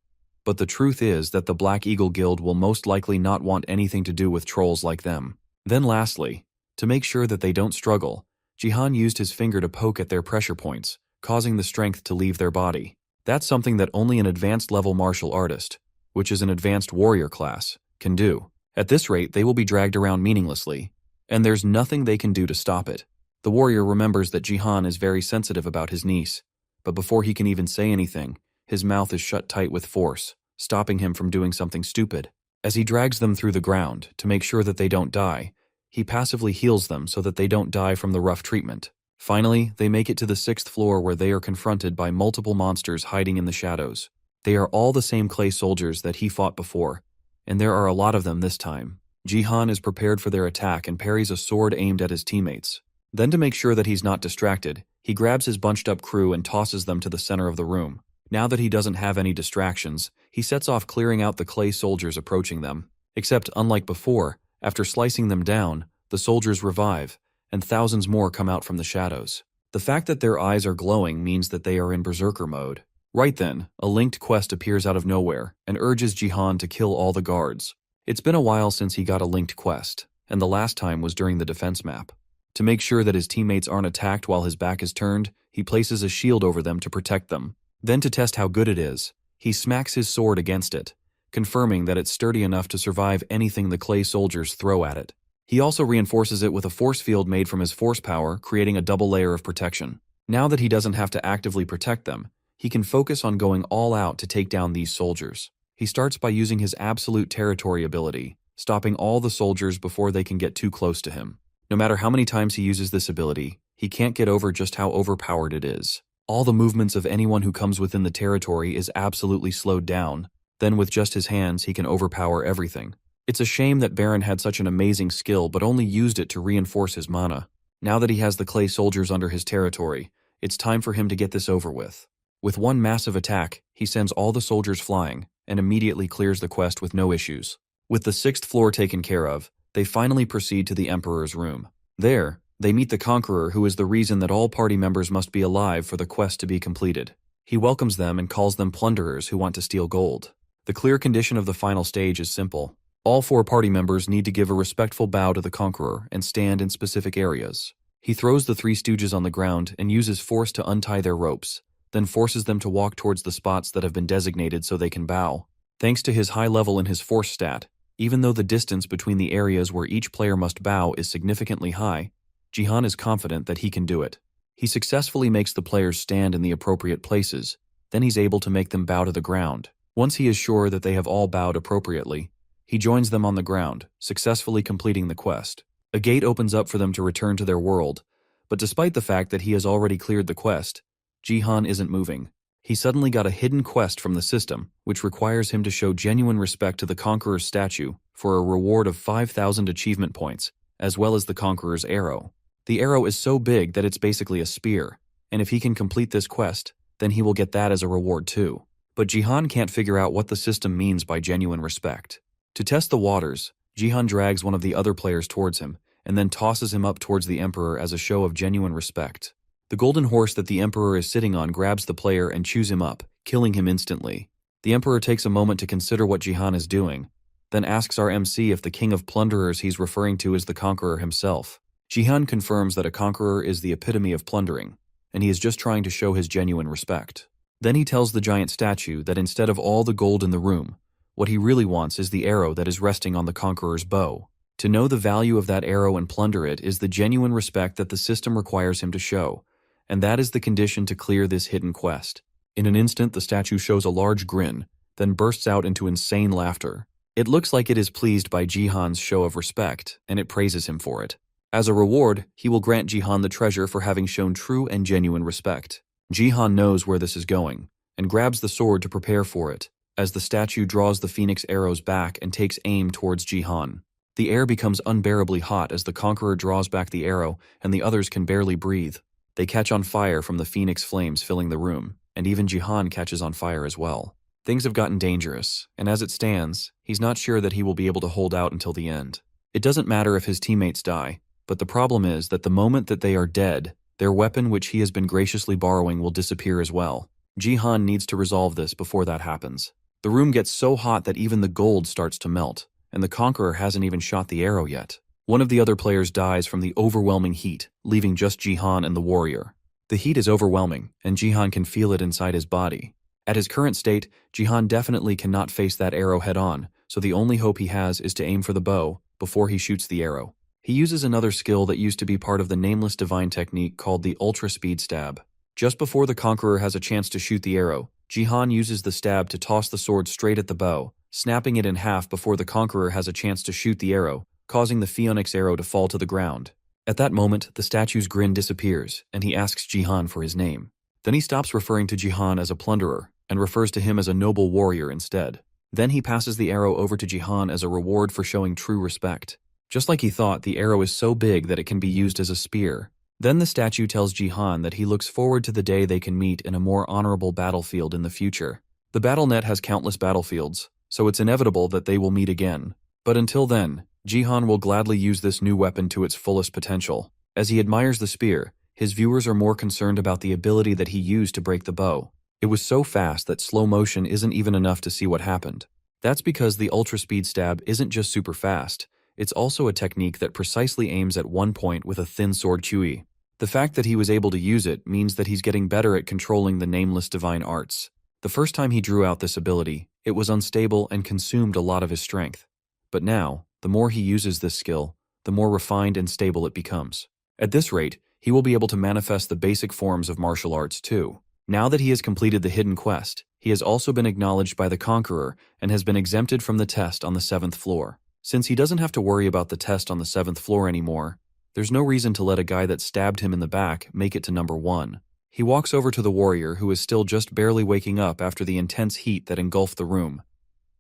But the truth is that the Black Eagle Guild will most likely not want anything to do with trolls like them. Then lastly, to make sure that they don't struggle, Jihan used his finger to poke at their pressure points, causing the strength to leave their body. That's something that only an advanced level martial artist, which is an advanced warrior class, can do. At this rate, they will be dragged around meaninglessly, and there's nothing they can do to stop it. The warrior remembers that Jihan is very sensitive about his niece, but before he can even say anything, his mouth is shut tight with force, stopping him from doing something stupid. As he drags them through the ground to make sure that they don't die, he passively heals them so that they don't die from the rough treatment. Finally, they make it to the 6th floor where they are confronted by multiple monsters hiding in the shadows. They are all the same clay soldiers that he fought before, and there are a lot of them this time. Jihan is prepared for their attack and parries a sword aimed at his teammates. Then, to make sure that he's not distracted, he grabs his bunched-up crew and tosses them to the center of the room. Now that he doesn't have any distractions, he sets off clearing out the clay soldiers approaching them. Except, unlike before, after slicing them down, the soldiers revive, and thousands more come out from the shadows. The fact that their eyes are glowing means that they are in berserker mode. Right then, a linked quest appears out of nowhere and urges Jihan to kill all the guards. It's been a while since he got a linked quest, and the last time was during the defense map. To make sure that his teammates aren't attacked while his back is turned, he places a shield over them to protect them. Then, to test how good it is, he smacks his sword against it, confirming that it's sturdy enough to survive anything the clay soldiers throw at it. He also reinforces it with a force field made from his force power, creating a double layer of protection. Now that he doesn't have to actively protect them, he can focus on going all out to take down these soldiers. He starts by using his absolute territory ability, stopping all the soldiers before they can get too close to him. No matter how many times he uses this ability, he can't get over just how overpowered it is. All the movements of anyone who comes within the territory is absolutely slowed down. Then with just his hands, he can overpower everything. It's a shame that Baron had such an amazing skill but only used it to reinforce his mana. Now that he has the clay soldiers under his territory, it's time for him to get this over with. With one massive attack, he sends all the soldiers flying and immediately clears the quest with no issues. With the 6th floor taken care of, they finally proceed to the Emperor's room. There, they meet the Conqueror, who is the reason that all party members must be alive for the quest to be completed. He welcomes them and calls them plunderers who want to steal gold. The clear condition of the final stage is simple. All 4 party members need to give a respectful bow to the Conqueror and stand in specific areas. He throws the 3 stooges on the ground and uses force to untie their ropes, then forces them to walk towards the spots that have been designated so they can bow. Thanks to his high level in his force stat, even though the distance between the areas where each player must bow is significantly high, Jihan is confident that he can do it. He successfully makes the players stand in the appropriate places, then he's able to make them bow to the ground. Once he is sure that they have all bowed appropriately, he joins them on the ground, successfully completing the quest. A gate opens up for them to return to their world, but despite the fact that he has already cleared the quest, Jihan isn't moving. He suddenly got a hidden quest from the system, which requires him to show genuine respect to the Conqueror's statue for a reward of 5,000 achievement points, as well as the Conqueror's arrow. The arrow is so big that it's basically a spear, and if he can complete this quest, then he will get that as a reward too. But Jihan can't figure out what the system means by genuine respect. To test the waters, Jihan drags one of the other players towards him, and then tosses him up towards the Emperor as a show of genuine respect. The golden horse that the Emperor is sitting on grabs the player and chews him up, killing him instantly. The Emperor takes a moment to consider what Jihan is doing, then asks our MC if the king of plunderers he's referring to is the Conqueror himself. Jihan confirms that a Conqueror is the epitome of plundering, and he is just trying to show his genuine respect. Then he tells the giant statue that instead of all the gold in the room, what he really wants is the arrow that is resting on the Conqueror's bow. To know the value of that arrow and plunder it is the genuine respect that the system requires him to show, and that is the condition to clear this hidden quest. In an instant, the statue shows a large grin, then bursts out into insane laughter. It looks like it is pleased by Jihan's show of respect, and it praises him for it. As a reward, he will grant Jihan the treasure for having shown true and genuine respect. Jihan knows where this is going, and grabs the sword to prepare for it, as the statue draws the phoenix arrows back and takes aim towards Jihan. The air becomes unbearably hot as the Conqueror draws back the arrow, and the others can barely breathe. They catch on fire from the phoenix flames filling the room, and even Jihan catches on fire as well. Things have gotten dangerous, and as it stands, he's not sure that he will be able to hold out until the end. It doesn't matter if his teammates die, but the problem is that the moment that they are dead, their weapon which he has been graciously borrowing will disappear as well. Jihan needs to resolve this before that happens. The room gets so hot that even the gold starts to melt, and the Conqueror hasn't even shot the arrow yet. One of the other players dies from the overwhelming heat, leaving just Jihan and the warrior. The heat is overwhelming, and Jihan can feel it inside his body. At his current state, Jihan definitely cannot face that arrow head-on, so the only hope he has is to aim for the bow before he shoots the arrow. He uses another skill that used to be part of the nameless divine technique called the Ultra Speed Stab. Just before the Conqueror has a chance to shoot the arrow, Jihan uses the stab to toss the sword straight at the bow, snapping it in half before the Conqueror has a chance to shoot the arrow, causing the Phoenix arrow to fall to the ground. At that moment, the statue's grin disappears, and he asks Jihan for his name. Then he stops referring to Jihan as a plunderer, and refers to him as a noble warrior instead. Then he passes the arrow over to Jihan as a reward for showing true respect. Just like he thought, the arrow is so big that it can be used as a spear. Then the statue tells Jihan that he looks forward to the day they can meet in a more honorable battlefield in the future. The BattleNet has countless battlefields, so it's inevitable that they will meet again. But until then, Jihan will gladly use this new weapon to its fullest potential. As he admires the spear, his viewers are more concerned about the ability that he used to break the bow. It was so fast that slow motion isn't even enough to see what happened. That's because the ultra speed stab isn't just super fast, it's also a technique that precisely aims at one point with a thin sword QE. The fact that he was able to use it means that he's getting better at controlling the nameless divine arts. The first time he drew out this ability, it was unstable and consumed a lot of his strength. But now, the more he uses this skill, the more refined and stable it becomes. At this rate, he will be able to manifest the basic forms of martial arts too. Now that he has completed the hidden quest, he has also been acknowledged by the Conqueror and has been exempted from the test on the 7th floor. Since he doesn't have to worry about the test on the 7th floor anymore, there's no reason to let a guy that stabbed him in the back make it to number 1. He walks over to the warrior who is still just barely waking up after the intense heat that engulfed the room.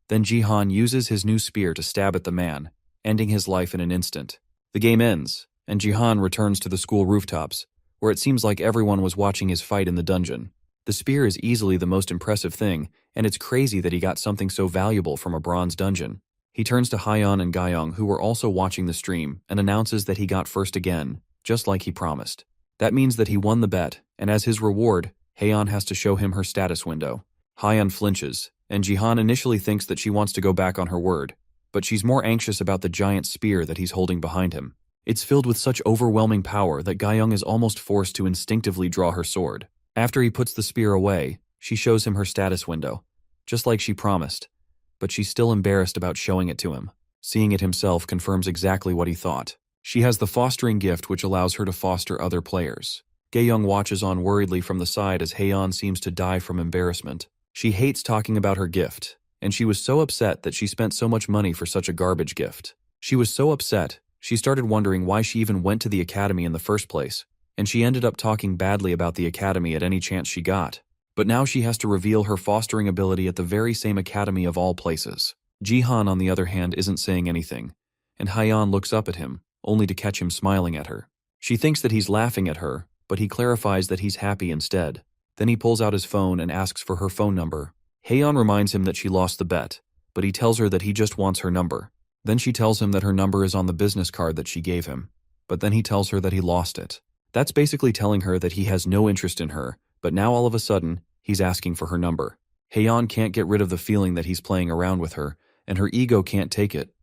Then Jihan uses his new spear to stab at the man, ending his life in an instant. The game ends, and Jihan returns to the school rooftops, where it seems like everyone was watching his fight in the dungeon. The spear is easily the most impressive thing, and it's crazy that he got something so valuable from a bronze dungeon. He turns to Hyeon and Gyeong, who were also watching the stream, and announces that he got first again, just like he promised. That means that he won the bet, and as his reward, Hyeon has to show him her status window. Hyeon flinches, and Jihan initially thinks that she wants to go back on her word, but she's more anxious about the giant spear that he's holding behind him. It's filled with such overwhelming power that Gyeong is almost forced to instinctively draw her sword. After he puts the spear away, she shows him her status window, just like she promised, but she's still embarrassed about showing it to him. Seeing it himself confirms exactly what he thought. She has the fostering gift which allows her to foster other players. Gyeong watches on worriedly from the side as Haeyeon seems to die from embarrassment. She hates talking about her gift, and she was so upset that she spent so much money for such a garbage gift. She was so upset, she started wondering why she even went to the academy in the first place, and she ended up talking badly about the academy at any chance she got. But now she has to reveal her fostering ability at the very same academy of all places. Jihan, on the other hand, isn't saying anything, and Hyeyeon looks up at him, only to catch him smiling at her. She thinks that he's laughing at her, but he clarifies that he's happy instead. Then he pulls out his phone and asks for her phone number. Haeyeon reminds him that she lost the bet, but he tells her that he just wants her number. Then she tells him that her number is on the business card that she gave him, but then he tells her that he lost it. That's basically telling her that he has no interest in her, but now all of a sudden, he's asking for her number. Haeyeon can't get rid of the feeling that he's playing around with her, and her ego can't take it,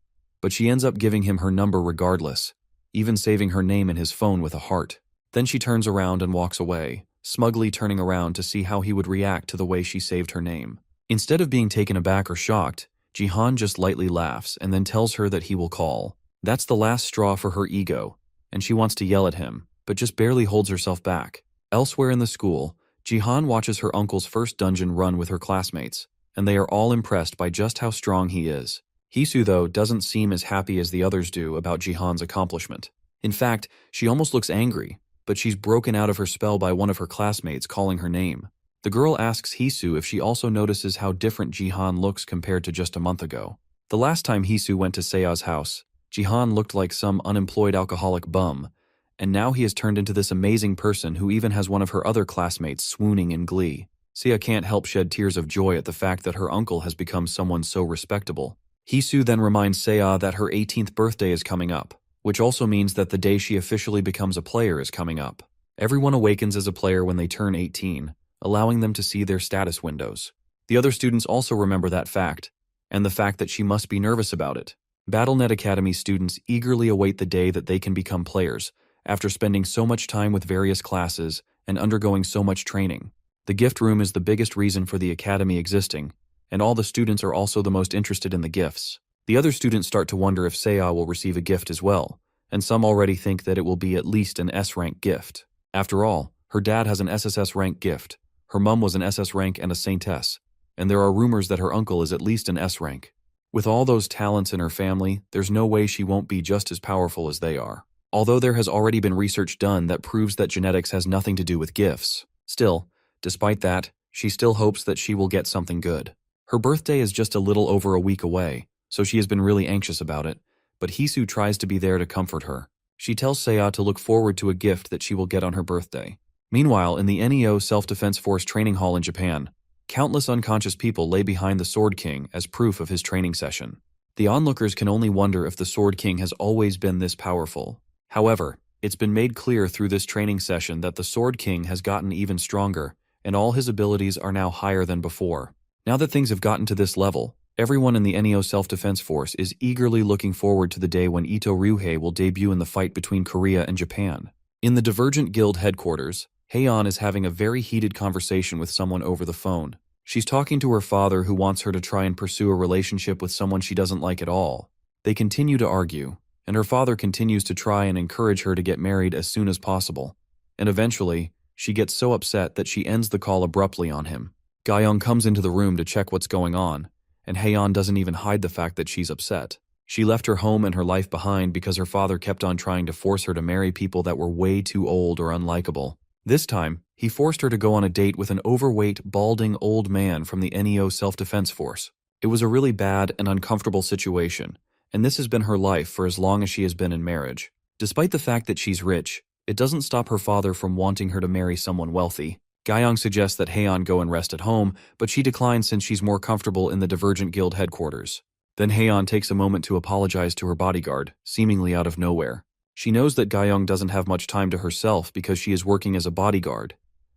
but she ends up giving him her number regardless, even saving her name in his phone with a heart. Then she turns around and walks away, smugly turning around to see how he would react to the way she saved her name. Instead of being taken aback or shocked, Jihan just lightly laughs and then tells her that he will call. That's the last straw for her ego, and she wants to yell at him, but just barely holds herself back. Elsewhere in the school, Jihan watches her uncle's first dungeon run with her classmates, and they are all impressed by just how strong he is. Hisu, though, doesn't seem as happy as the others do about Jihan's accomplishment. In fact, she almost looks angry, but she's broken out of her spell by one of her classmates calling her name. The girl asks Hisu if she also notices how different Jihan looks compared to just a month ago. The last time Hisu went to Sea's house, Jihan looked like some unemployed alcoholic bum, and now he has turned into this amazing person who even has one of her other classmates swooning in glee. Sia can't help shed tears of joy at the fact that her uncle has become someone so respectable. Hisu then reminds Seiya that her 18th birthday is coming up, which also means that the day she officially becomes a player is coming up. Everyone awakens as a player when they turn 18, allowing them to see their status windows. The other students also remember that fact, and the fact that she must be nervous about it. BattleNet Academy students eagerly await the day that they can become players, after spending so much time with various classes and undergoing so much training. The gift room is the biggest reason for the academy existing, and all the students are also the most interested in the gifts. The other students start to wonder if Seiya will receive a gift as well, and some already think that it will be at least an S-rank gift. After all, her dad has an SSS rank gift, her mum was an SS rank and a saintess, and there are rumors that her uncle is at least an S rank. With all those talents in her family, there's no way she won't be just as powerful as they are. Although there has already been research done that proves that genetics has nothing to do with gifts. Still, despite that, she still hopes that she will get something good. Her birthday is just a little over a week away, so she has been really anxious about it, but Hisu tries to be there to comfort her. She tells Seiya to look forward to a gift that she will get on her birthday. Meanwhile, in the NEO Self-Defense Force training hall in Japan, countless unconscious people lay behind the Sword King as proof of his training session. The onlookers can only wonder if the Sword King has always been this powerful. However, it's been made clear through this training session that the Sword King has gotten even stronger, and all his abilities are now higher than before. Now that things have gotten to this level, everyone in the NEO Self-Defense Force is eagerly looking forward to the day when Ito Ryuhei will debut in the fight between Korea and Japan. In the Divergent Guild headquarters, Heian is having a very heated conversation with someone over the phone. She's talking to her father, who wants her to try and pursue a relationship with someone she doesn't like at all. They continue to argue, and her father continues to try and encourage her to get married as soon as possible. And eventually, she gets so upset that she ends the call abruptly on him. Gyeong comes into the room to check what's going on, and Heian doesn't even hide the fact that she's upset. She left her home and her life behind because her father kept on trying to force her to marry people that were way too old or unlikable. This time, he forced her to go on a date with an overweight, balding old man from the NEO Self-Defense Force. It was a really bad and uncomfortable situation, and this has been her life for as long as she has been in marriage. Despite the fact that she's rich, it doesn't stop her father from wanting her to marry someone wealthy. Gyeong suggests that Heian go and rest at home, but she declines since she's more comfortable in the Divergent Guild headquarters. Then Heian takes a moment to apologize to her bodyguard, seemingly out of nowhere. She knows that Gyeong doesn't have much time to herself because she is working as a bodyguard,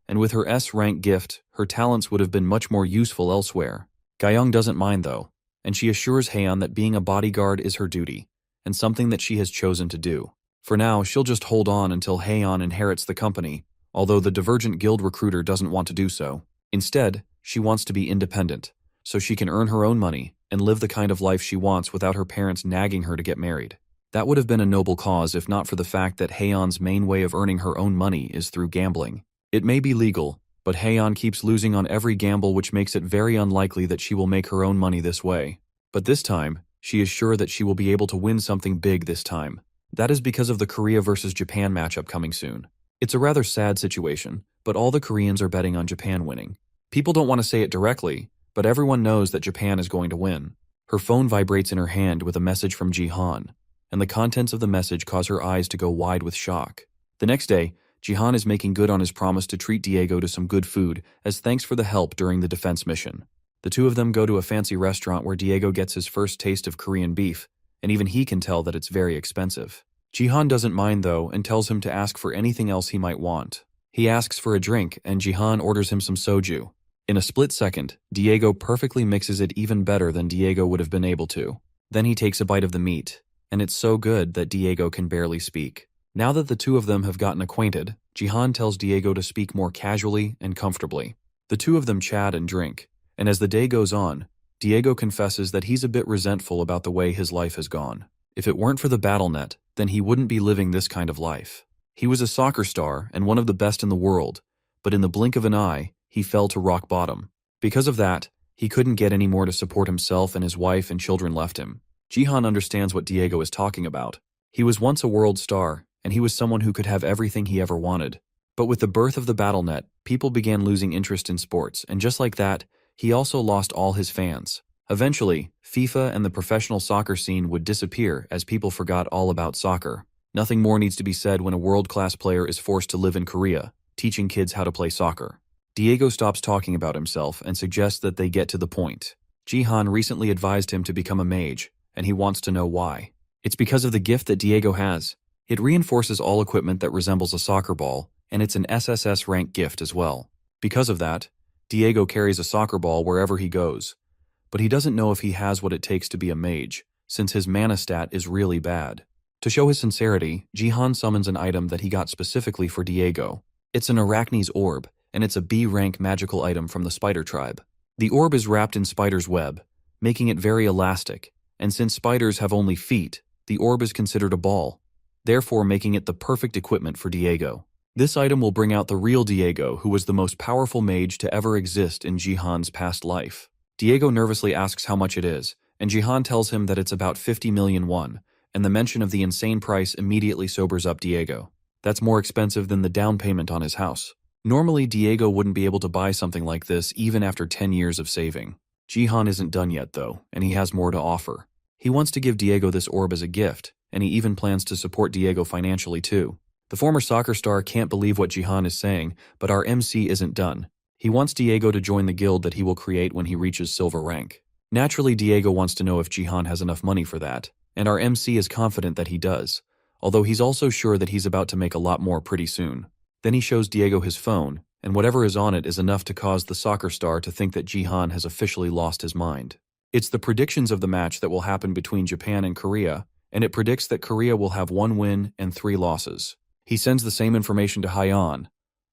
and with her S-rank gift, her talents would have been much more useful elsewhere. Gyeong doesn't mind though, and she assures Heian that being a bodyguard is her duty, and something that she has chosen to do. For now, she'll just hold on until Heian inherits the company, although the Divergent Guild recruiter doesn't want to do so. Instead, she wants to be independent, so she can earn her own money and live the kind of life she wants without her parents nagging her to get married. That would have been a noble cause if not for the fact that Heian's main way of earning her own money is through gambling. It may be legal, but Heian keeps losing on every gamble, which makes it very unlikely that she will make her own money this way. But this time, she is sure that she will be able to win something big this time. That is because of the Korea versus Japan matchup coming soon. It's a rather sad situation, but all the Koreans are betting on Japan winning. People don't want to say it directly, but everyone knows that Japan is going to win. Her phone vibrates in her hand with a message from Jihan, and the contents of the message cause her eyes to go wide with shock. The next day, Jihan is making good on his promise to treat Diego to some good food as thanks for the help during the defense mission. The two of them go to a fancy restaurant where Diego gets his first taste of Korean beef, and even he can tell that it's very expensive. Jihan doesn't mind though and tells him to ask for anything else he might want. He asks for a drink and Jihan orders him some soju. In a split second, Diego perfectly mixes it even better than Diego would have been able to. Then he takes a bite of the meat, and it's so good that Diego can barely speak. Now that the two of them have gotten acquainted, Jihan tells Diego to speak more casually and comfortably. The two of them chat and drink, and as the day goes on, Diego confesses that he's a bit resentful about the way his life has gone. If it weren't for the BattleNet, then he wouldn't be living this kind of life. He was a soccer star and one of the best in the world, but in the blink of an eye, he fell to rock bottom. Because of that, he couldn't get any more to support himself, and his wife and children left him. Jihan understands what Diego is talking about. He was once a world star, and he was someone who could have everything he ever wanted. But with the birth of the BattleNet, people began losing interest in sports, and just like that, he also lost all his fans. Eventually, FIFA and the professional soccer scene would disappear as people forgot all about soccer. Nothing more needs to be said when a world-class player is forced to live in Korea, teaching kids how to play soccer. Diego stops talking about himself and suggests that they get to the point. Jihan recently advised him to become a mage, and he wants to know why. It's because of the gift that Diego has. It reinforces all equipment that resembles a soccer ball, and it's an SSS rank gift as well. Because of that, Diego carries a soccer ball wherever he goes. But he doesn't know if he has what it takes to be a mage, since his mana stat is really bad. To show his sincerity, Jihan summons an item that he got specifically for Diego. It's an Arachne's orb, and it's a B-rank magical item from the spider tribe. The orb is wrapped in spider's web, making it very elastic, and since spiders have only feet, the orb is considered a ball, therefore making it the perfect equipment for Diego. This item will bring out the real Diego, who was the most powerful mage to ever exist in Jihan's past life. Diego nervously asks how much it is, and Jihan tells him that it's about 50 million won, and the mention of the insane price immediately sobers up Diego. That's more expensive than the down payment on his house. Normally, Diego wouldn't be able to buy something like this even after 10 years of saving. Jihan isn't done yet though, and he has more to offer. He wants to give Diego this orb as a gift, and he even plans to support Diego financially too. The former soccer star can't believe what Jihan is saying, but our MC isn't done. He wants Diego to join the guild that he will create when he reaches silver rank. Naturally, Diego wants to know if Jihan has enough money for that, and our MC is confident that he does, although he's also sure that he's about to make a lot more pretty soon. Then he shows Diego his phone, and whatever is on it is enough to cause the soccer star to think that Jihan has officially lost his mind. It's the predictions of the match that will happen between Japan and Korea, and it predicts that Korea will have 1 win and 3 losses. He sends the same information to Hyeon,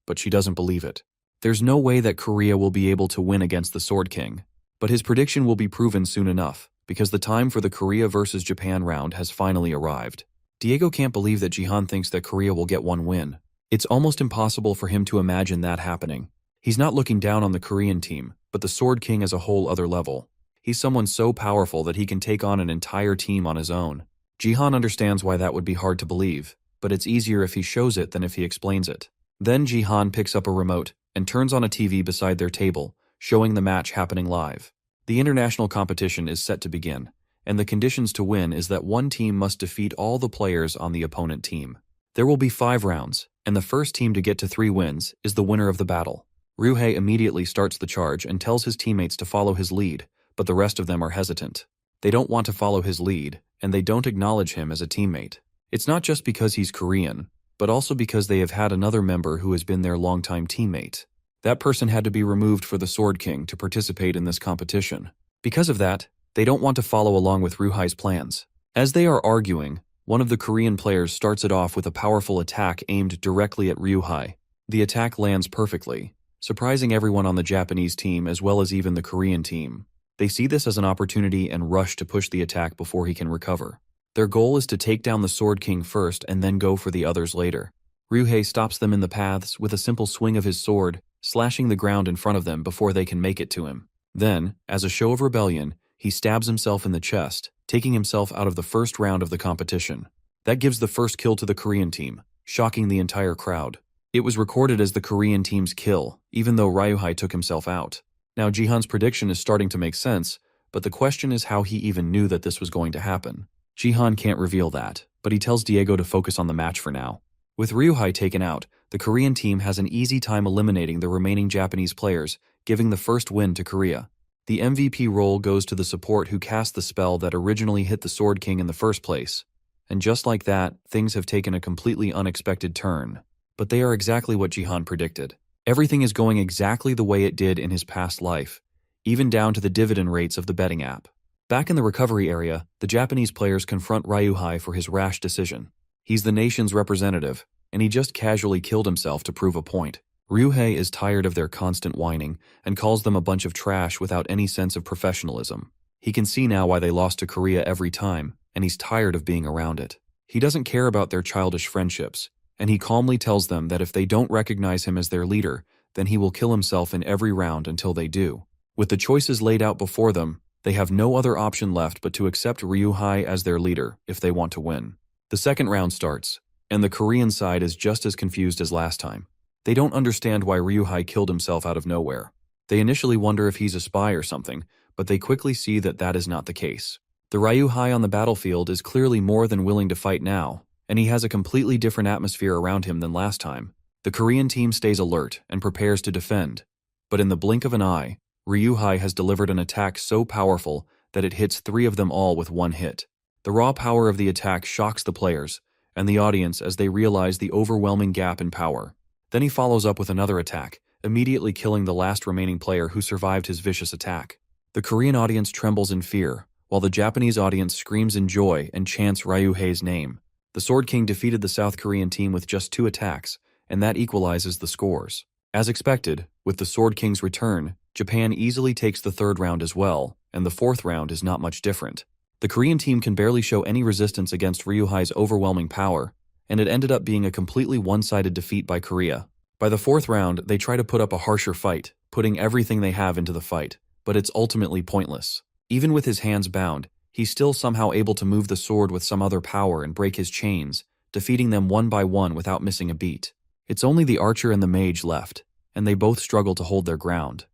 but she doesn't believe it. There's no way that Korea will be able to win against the Sword King, but his prediction will be proven soon enough, because the time for the Korea versus Japan round has finally arrived. Diego can't believe that Jihan thinks that Korea will get 1 win. It's almost impossible for him to imagine that happening. He's not looking down on the Korean team, but the Sword King is a whole other level. He's someone so powerful that he can take on an entire team on his own. Jihan understands why that would be hard to believe, but it's easier if he shows it than if he explains it. Then Jihan picks up a remote and turns on a TV beside their table, showing the match happening live. The international competition is set to begin, and the conditions to win is that one team must defeat all the players on the opponent team. There will be 5 rounds, and the first team to get to 3 wins is the winner of the battle. Ryuhei immediately starts the charge and tells his teammates to follow his lead, but the rest of them are hesitant. They don't want to follow his lead, and they don't acknowledge him as a teammate. It's not just because he's Korean, but also because they have had another member who has been their longtime teammate. That person had to be removed for the Sword King to participate in this competition. Because of that, they don't want to follow along with Ryuhei's plans. As they are arguing, one of the Korean players starts it off with a powerful attack aimed directly at Ryuhei. The attack lands perfectly, surprising everyone on the Japanese team as well as even the Korean team. They see this as an opportunity and rush to push the attack before he can recover. Their goal is to take down the Sword King first and then go for the others later. Ryuhei stops them in the paths with a simple swing of his sword, slashing the ground in front of them before they can make it to him. Then, as a show of rebellion, he stabs himself in the chest, taking himself out of the first round of the competition. That gives the first kill to the Korean team, shocking the entire crowd. It was recorded as the Korean team's kill, even though Ryuhei took himself out. Now Jihan's prediction is starting to make sense, but the question is how he even knew that this was going to happen. Jihan can't reveal that, but he tells Diego to focus on the match for now. With Ryuhei taken out, the Korean team has an easy time eliminating the remaining Japanese players, giving the first win to Korea. The MVP role goes to the support who cast the spell that originally hit the Sword King in the first place. And just like that, things have taken a completely unexpected turn. But they are exactly what Jihan predicted. Everything is going exactly the way it did in his past life, even down to the dividend rates of the betting app. Back in the recovery area, the Japanese players confront Ryuhei for his rash decision. He's the nation's representative, and he just casually killed himself to prove a point. Ryuhei is tired of their constant whining and calls them a bunch of trash without any sense of professionalism. He can see now why they lost to Korea every time, and he's tired of being around it. He doesn't care about their childish friendships, and he calmly tells them that if they don't recognize him as their leader, then he will kill himself in every round until they do. With the choices laid out before them, they have no other option left but to accept Ryuhei as their leader if they want to win. The second round starts, and the Korean side is just as confused as last time. They don't understand why Ryuhei killed himself out of nowhere. They initially wonder if he's a spy or something, but they quickly see that that is not the case. The Ryuhei on the battlefield is clearly more than willing to fight now, and he has a completely different atmosphere around him than last time. The Korean team stays alert and prepares to defend, but in the blink of an eye, Ryuhei has delivered an attack so powerful that it hits 3 of them all with 1 hit. The raw power of the attack shocks the players and the audience as they realize the overwhelming gap in power. Then he follows up with another attack, immediately killing the last remaining player who survived his vicious attack. The Korean audience trembles in fear, while the Japanese audience screams in joy and chants Ryuhei's name. The Sword King defeated the South Korean team with just 2 attacks, and that equalizes the scores. As expected, with the Sword King's return, Japan easily takes the 3rd round as well, and the 4th round is not much different. The Korean team can barely show any resistance against Ryuhei's overwhelming power, and it ended up being a completely one-sided defeat by Korea. By the 4th round, they try to put up a harsher fight, putting everything they have into the fight, but it's ultimately pointless. Even with his hands bound, he's still somehow able to move the sword with some other power and break his chains, defeating them one by one without missing a beat. It's only the archer and the mage left, and they both struggle to hold their ground.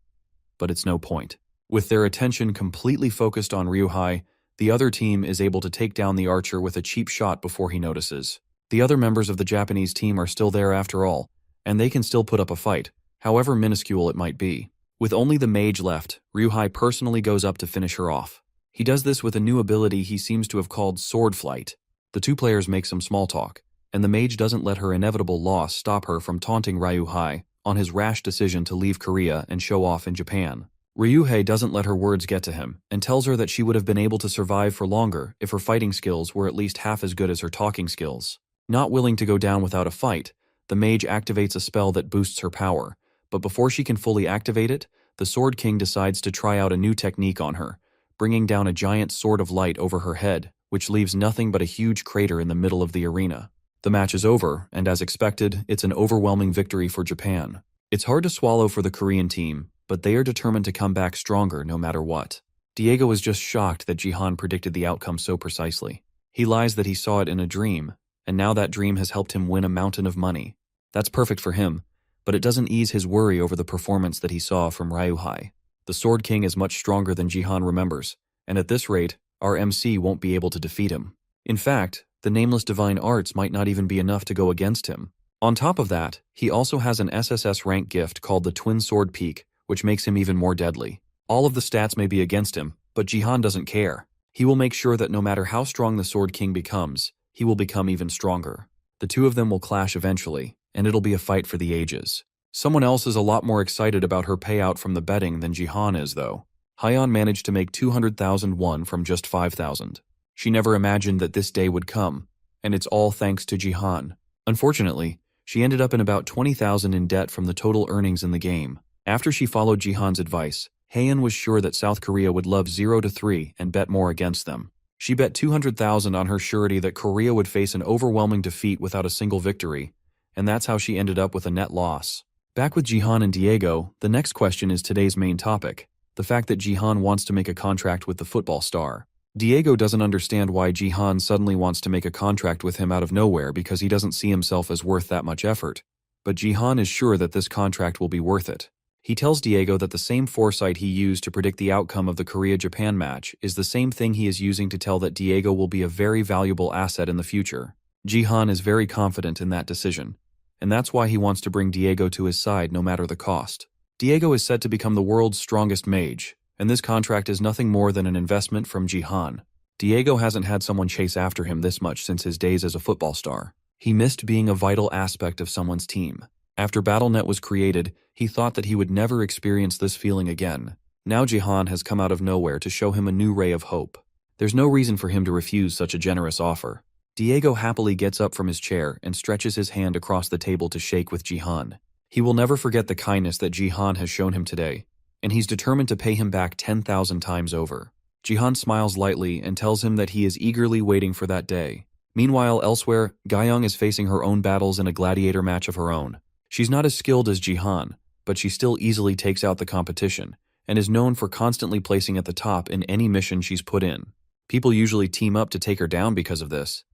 But it's no point. With their attention completely focused on Ryuhei, the other team is able to take down the archer with a cheap shot before he notices. The other members of the Japanese team are still there after all, and they can still put up a fight, however minuscule it might be. With only the mage left, Ryuhei personally goes up to finish her off. He does this with a new ability he seems to have called Sword Flight. The two players make some small talk, and the mage doesn't let her inevitable loss stop her from taunting Ryuhei on his rash decision to leave Korea and show off in Japan. Ryuhei doesn't let her words get to him, and tells her that she would have been able to survive for longer if her fighting skills were at least half as good as her talking skills. Not willing to go down without a fight, the mage activates a spell that boosts her power, but before she can fully activate it, the Sword King decides to try out a new technique on her, bringing down a giant sword of light over her head, which leaves nothing but a huge crater in the middle of the arena. The match is over, and as expected, it's an overwhelming victory for Japan. It's hard to swallow for the Korean team, but they are determined to come back stronger no matter what. Diego is just shocked that Jihan predicted the outcome so precisely. He lies that he saw it in a dream, and now that dream has helped him win a mountain of money. That's perfect for him, but it doesn't ease his worry over the performance that he saw from Ryuhei. The Sword King is much stronger than Jihan remembers, and at this rate, our MC won't be able to defeat him. In fact, the nameless divine arts might not even be enough to go against him. On top of that, he also has an SSS rank gift called the Twin Sword Peak, which makes him even more deadly. All of the stats may be against him, but Jihan doesn't care. He will make sure that no matter how strong the Sword King becomes, he will become even stronger. The two of them will clash eventually, and it'll be a fight for the ages. Someone else is a lot more excited about her payout from the betting than Jihan is, though. Hyeon managed to make 200,000 won from just 5,000. She never imagined that this day would come, and it's all thanks to Jihan. Unfortunately, she ended up in about 20,000 in debt from the total earnings in the game. After she followed Jihan's advice, Haeun was sure that South Korea would love 0-3 and bet more against them. She bet 200,000 on her surety that Korea would face an overwhelming defeat without a single victory, and that's how she ended up with a net loss. Back with Jihan and Diego, the next question is today's main topic, the fact that Jihan wants to make a contract with the football star. Diego doesn't understand why Jihan suddenly wants to make a contract with him out of nowhere because he doesn't see himself as worth that much effort. But Jihan is sure that this contract will be worth it. He tells Diego that the same foresight he used to predict the outcome of the Korea-Japan match is the same thing he is using to tell that Diego will be a very valuable asset in the future. Jihan is very confident in that decision, and that's why he wants to bring Diego to his side no matter the cost. Diego is set to become the world's strongest mage, and this contract is nothing more than an investment from Jihan. Diego hasn't had someone chase after him this much since his days as a football star. He missed being a vital aspect of someone's team. After BattleNet was created, he thought that he would never experience this feeling again. Now Jihan has come out of nowhere to show him a new ray of hope. There's no reason for him to refuse such a generous offer. Diego happily gets up from his chair and stretches his hand across the table to shake with Jihan. He will never forget the kindness that Jihan has shown him today, and he's determined to pay him back 10,000 times over. Jihan smiles lightly and tells him that he is eagerly waiting for that day. Meanwhile, elsewhere, Gayoung is facing her own battles in a gladiator match of her own. She's not as skilled as Jihan, but she still easily takes out the competition, and is known for constantly placing at the top in any mission she's put in. People usually team up to take her down because of this,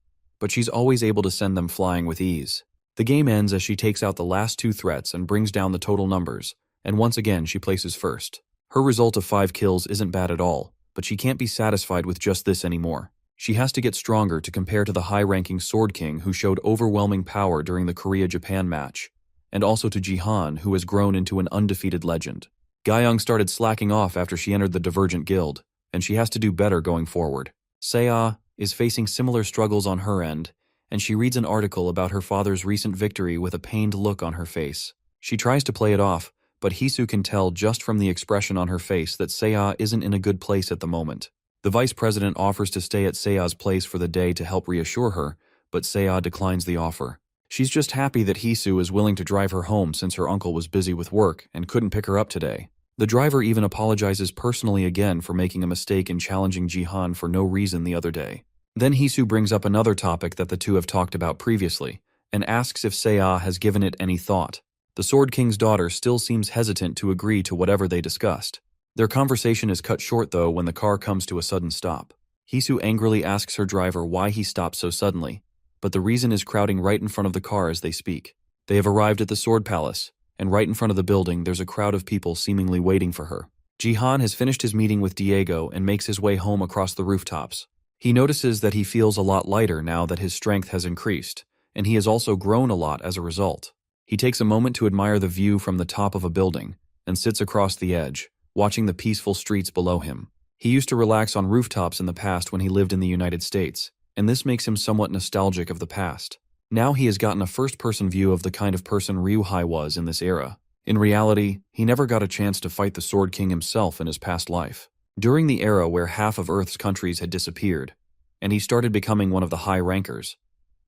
but she's always able to send them flying with ease. The game ends as she takes out the last two threats and brings down the total numbers, and once again she places first. Her result of 5 kills isn't bad at all, but she can't be satisfied with just this anymore. She has to get stronger to compare to the high-ranking Sword King who showed overwhelming power during the Korea-Japan match, and also to Jihan, who has grown into an undefeated legend. Gayoung started slacking off after she entered the Divergent Guild, and she has to do better going forward. Seiya is facing similar struggles on her end, and she reads an article about her father's recent victory with a pained look on her face. She tries to play it off, but Hisu can tell just from the expression on her face that Seiya isn't in a good place at the moment. The vice president offers to stay at Seiya's place for the day to help reassure her, but Seiya declines the offer. She's just happy that Hisu is willing to drive her home since her uncle was busy with work and couldn't pick her up today. The driver even apologizes personally again for making a mistake in challenging Jihan for no reason the other day. Then Hisu brings up another topic that the two have talked about previously, and asks if Seiya has given it any thought. The Sword King's daughter still seems hesitant to agree to whatever they discussed. Their conversation is cut short though when the car comes to a sudden stop. Hisu angrily asks her driver why he stopped so suddenly, but the reason is crowding right in front of the car as they speak. They have arrived at the Sword Palace, and right in front of the building there's a crowd of people seemingly waiting for her. Jihan has finished his meeting with Diego and makes his way home across the rooftops. He notices that he feels a lot lighter now that his strength has increased, and he has also grown a lot as a result. He takes a moment to admire the view from the top of a building, and sits across the edge, watching the peaceful streets below him. He used to relax on rooftops in the past when he lived in the United States, and this makes him somewhat nostalgic of the past. Now he has gotten a first-person view of the kind of person Ryuhei was in this era. In reality, he never got a chance to fight the Sword King himself in his past life. During the era where half of Earth's countries had disappeared, and he started becoming one of the high rankers,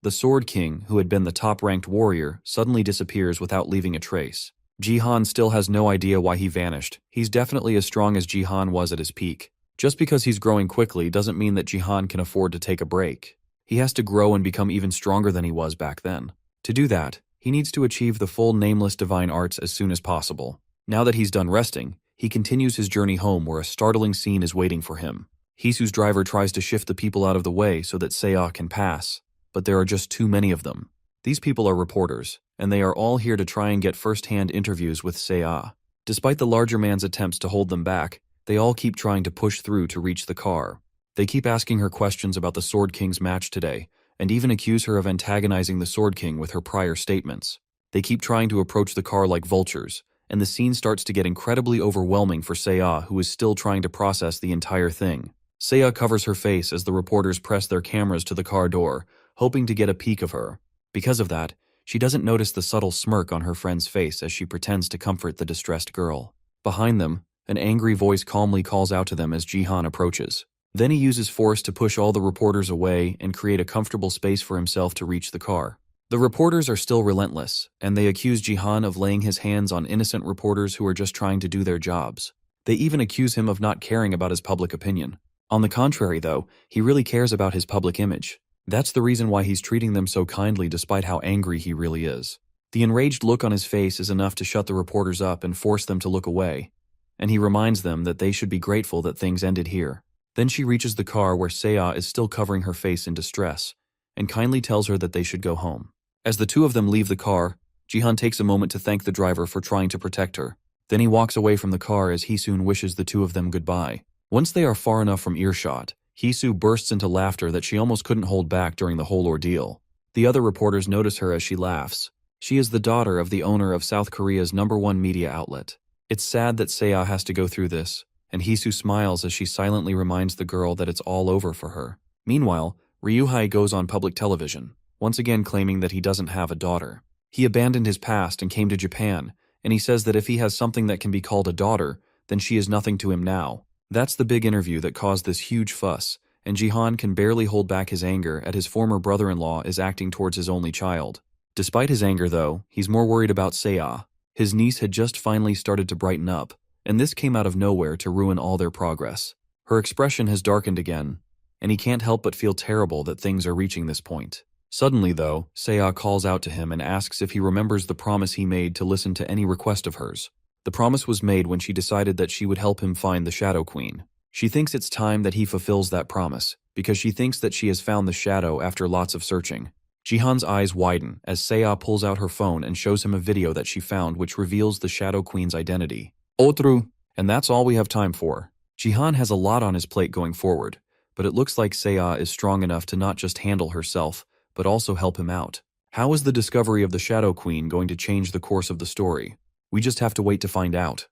the Sword King, who had been the top-ranked warrior, suddenly disappears without leaving a trace. Jihan still has no idea why he vanished. He's definitely as strong as Jihan was at his peak. Just because he's growing quickly doesn't mean that Jihan can afford to take a break. He has to grow and become even stronger than he was back then. To do that, he needs to achieve the full nameless divine arts as soon as possible. Now that he's done resting, he continues his journey home where a startling scene is waiting for him. Hisu's driver tries to shift the people out of the way so that Seiya can pass, but there are just too many of them. These people are reporters, and they are all here to try and get first-hand interviews with Seiya. Despite the larger man's attempts to hold them back, they all keep trying to push through to reach the car. They keep asking her questions about the Sword King's match today, and even accuse her of antagonizing the Sword King with her prior statements. They keep trying to approach the car like vultures, and the scene starts to get incredibly overwhelming for Seiya, who is still trying to process the entire thing. Seiya covers her face as the reporters press their cameras to the car door, hoping to get a peek of her. Because of that, she doesn't notice the subtle smirk on her friend's face as she pretends to comfort the distressed girl. Behind them, an angry voice calmly calls out to them as Jihan approaches. Then he uses force to push all the reporters away and create a comfortable space for himself to reach the car. The reporters are still relentless, and they accuse Jihan of laying his hands on innocent reporters who are just trying to do their jobs. They even accuse him of not caring about his public opinion. On the contrary, though, he really cares about his public image. That's the reason why he's treating them so kindly despite how angry he really is. The enraged look on his face is enough to shut the reporters up and force them to look away, and he reminds them that they should be grateful that things ended here. Then she reaches the car where Seiya is still covering her face in distress, and kindly tells her that they should go home. As the two of them leave the car, Jihan takes a moment to thank the driver for trying to protect her. Then he walks away from the car as Hisun wishes the two of them goodbye. Once they are far enough from earshot, Hisu bursts into laughter that she almost couldn't hold back during the whole ordeal. The other reporters notice her as she laughs. She is the daughter of the owner of South Korea's #1 media outlet. It's sad that Seiya has to go through this, and Hisu smiles as she silently reminds the girl that it's all over for her. Meanwhile, Ryuhei goes on public television, once again claiming that he doesn't have a daughter. He abandoned his past and came to Japan, and he says that if he has something that can be called a daughter, then she is nothing to him now. That's the big interview that caused this huge fuss, and Jihan can barely hold back his anger at his former brother-in-law is acting towards his only child. Despite his anger though, he's more worried about Seiya. His niece had just finally started to brighten up, and this came out of nowhere to ruin all their progress. Her expression has darkened again, and he can't help but feel terrible that things are reaching this point. Suddenly though, Seiya calls out to him and asks if he remembers the promise he made to listen to any request of hers. The promise was made when she decided that she would help him find the Shadow Queen. She thinks it's time that he fulfills that promise, because she thinks that she has found the shadow after lots of searching. Jihan's eyes widen as Seiya pulls out her phone and shows him a video that she found which reveals the Shadow Queen's identity. Otru, and that's all we have time for. Jihan has a lot on his plate going forward, but it looks like Seiya is strong enough to not just handle herself, but also help him out. How is the discovery of the Shadow Queen going to change the course of the story? We just have to wait to find out.